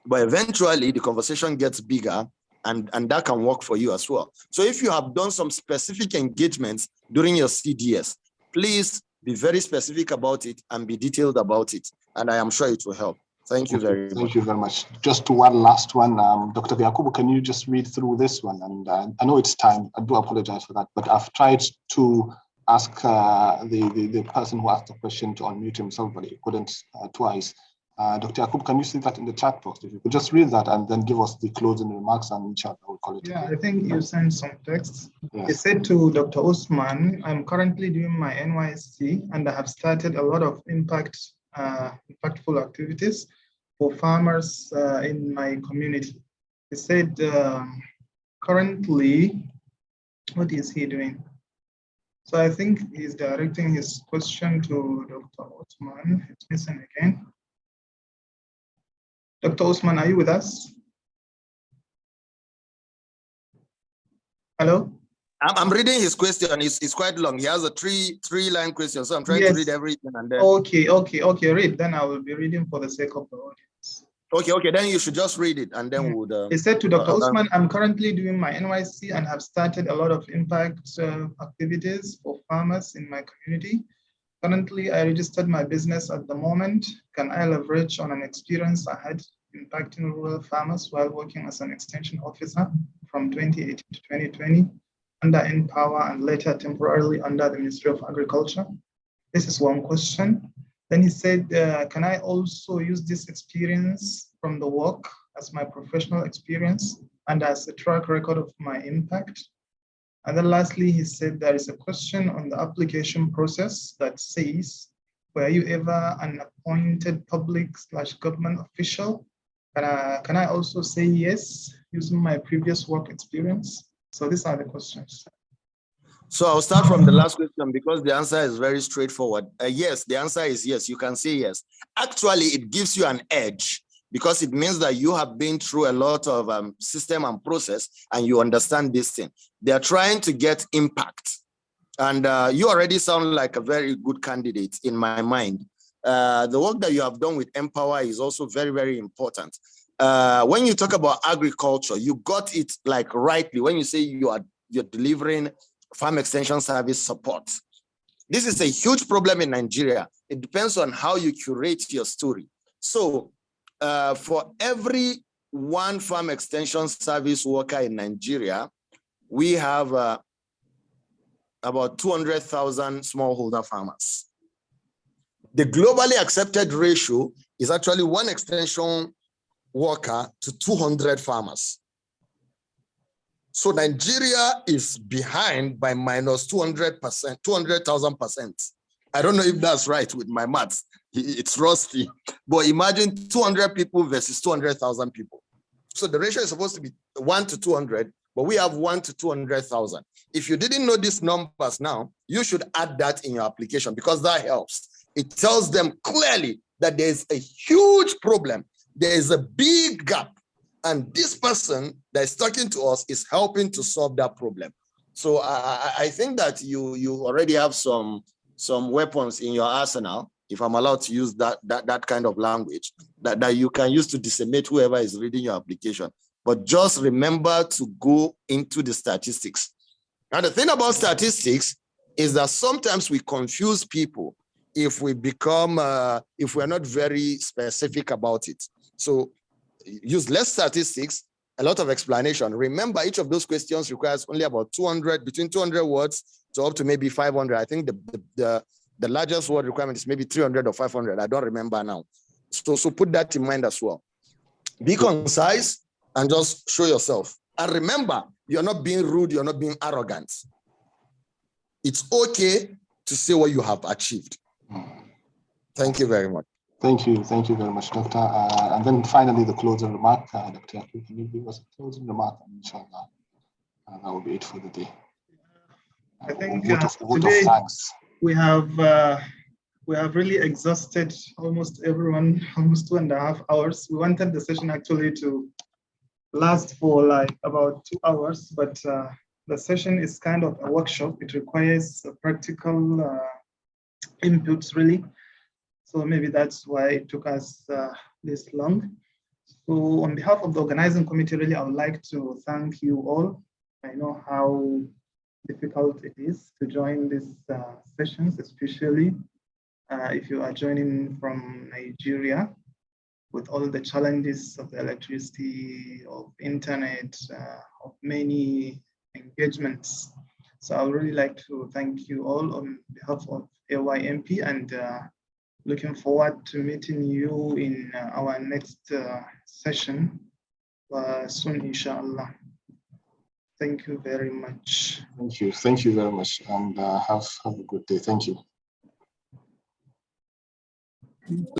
But eventually, the conversation gets bigger, and that can work for you as well. So if you have done some specific engagements during your CDS, please be very specific about it and be detailed about it. And I am sure it will help. Thank you very much. Thank you very much. Just one last one. Dr. Yakubu, can you just read through this one? And I know it's time. I do apologize for that, but I've tried to ask the person who asked the question to unmute himself, but he couldn't twice. Dr. Yakubu, can you see that in the chat box? If you could just read that and then give us the closing remarks, and inshallah we'll call it. Yeah, I think you sent some text. Yes. He said to Dr. Usman, I'm currently doing my NYSC and I have started a lot of impactful activities for farmers in my community. He said currently, what is he doing? So I think he's directing his question to Dr. Usman. It's missing again. Dr. Usman, are you with us? Hello? I'm reading his question. It's quite long. He has a three-line question, so I'm trying to read everything and then. Okay, read. Then I will be reading for the sake of the audience. Okay, then you should just read it and then we'll. He said to Dr. Usman, I'm currently doing my NYC and have started a lot of impact activities for farmers in my community. Currently, I registered my business at the moment. Can I leverage on an experience I had impacting rural farmers while working as an extension officer from 2018 to 2020 under Empower and later temporarily under the Ministry of Agriculture? This is one question. Then he said, can I also use this experience from the work as my professional experience and as a track record of my impact? And then lastly, he said there is a question on the application process that says, were you ever an appointed public/government official? Can I also say yes, using my previous work experience? So these are the questions. So I'll start from the last question because the answer is very straightforward. Yes, the answer is yes, you can say yes. Actually, it gives you an edge because it means that you have been through a lot of system and process and you understand this thing. They're trying to get impact. And you already sound like a very good candidate in my mind. The work that you have done with Empower is also very, very important. When you talk about agriculture, you got it like rightly when you say you're delivering farm extension service support. This is a huge problem in Nigeria. It depends on how you curate your story. So for every one farm extension service worker in Nigeria, we have about 200,000 smallholder farmers. The globally accepted ratio is actually one extension worker to 200 farmers. So Nigeria is behind by minus 200%, 200,000%. I don't know if that's right with my maths. It's rusty. But imagine 200 people versus 200,000 people. So the ratio is supposed to be 1 to 200, but we have 1 to 200,000. If you didn't know these numbers now, you should add that in your application because that helps. It tells them clearly that there is a huge problem. There is a big gap. And this person that is talking to us is helping to solve that problem. So I think that you already have some weapons in your arsenal, if I'm allowed to use that kind of language, that you can use to decimate whoever is reading your application. But just remember to go into the statistics. Now, the thing about statistics is that sometimes we confuse people if we become, if we're not very specific about it. So use less statistics, a lot of explanation. Remember, each of those questions requires only about 200, between 200 words to up to maybe 500. I think the largest word requirement is maybe 300 or 500. I don't remember now. So put that in mind as well. Be concise and just show yourself. And remember, you're not being rude, you're not being arrogant. It's okay to say what you have achieved. Thank you very much. Thank you very much, Doctor. And then finally, the closing remark. Dr. Yaku, can you give us a closing remark? And inshallah, that will be it for the day. I think today we have really exhausted almost everyone, almost 2.5 hours. We wanted the session actually to last for like about 2 hours, but the session is kind of a workshop. It requires practical inputs really. So maybe that's why it took us this long. So on behalf of the organizing committee, really, I would like to thank you all. I know how difficult it is to join these sessions, especially if you are joining from Nigeria with all the challenges of the electricity, of internet, of many engagements. So I would really like to thank you all on behalf of AYMP, and looking forward to meeting you in our next session soon, inshallah. Thank you very much. Thank you very much, and have a good day. Thank you.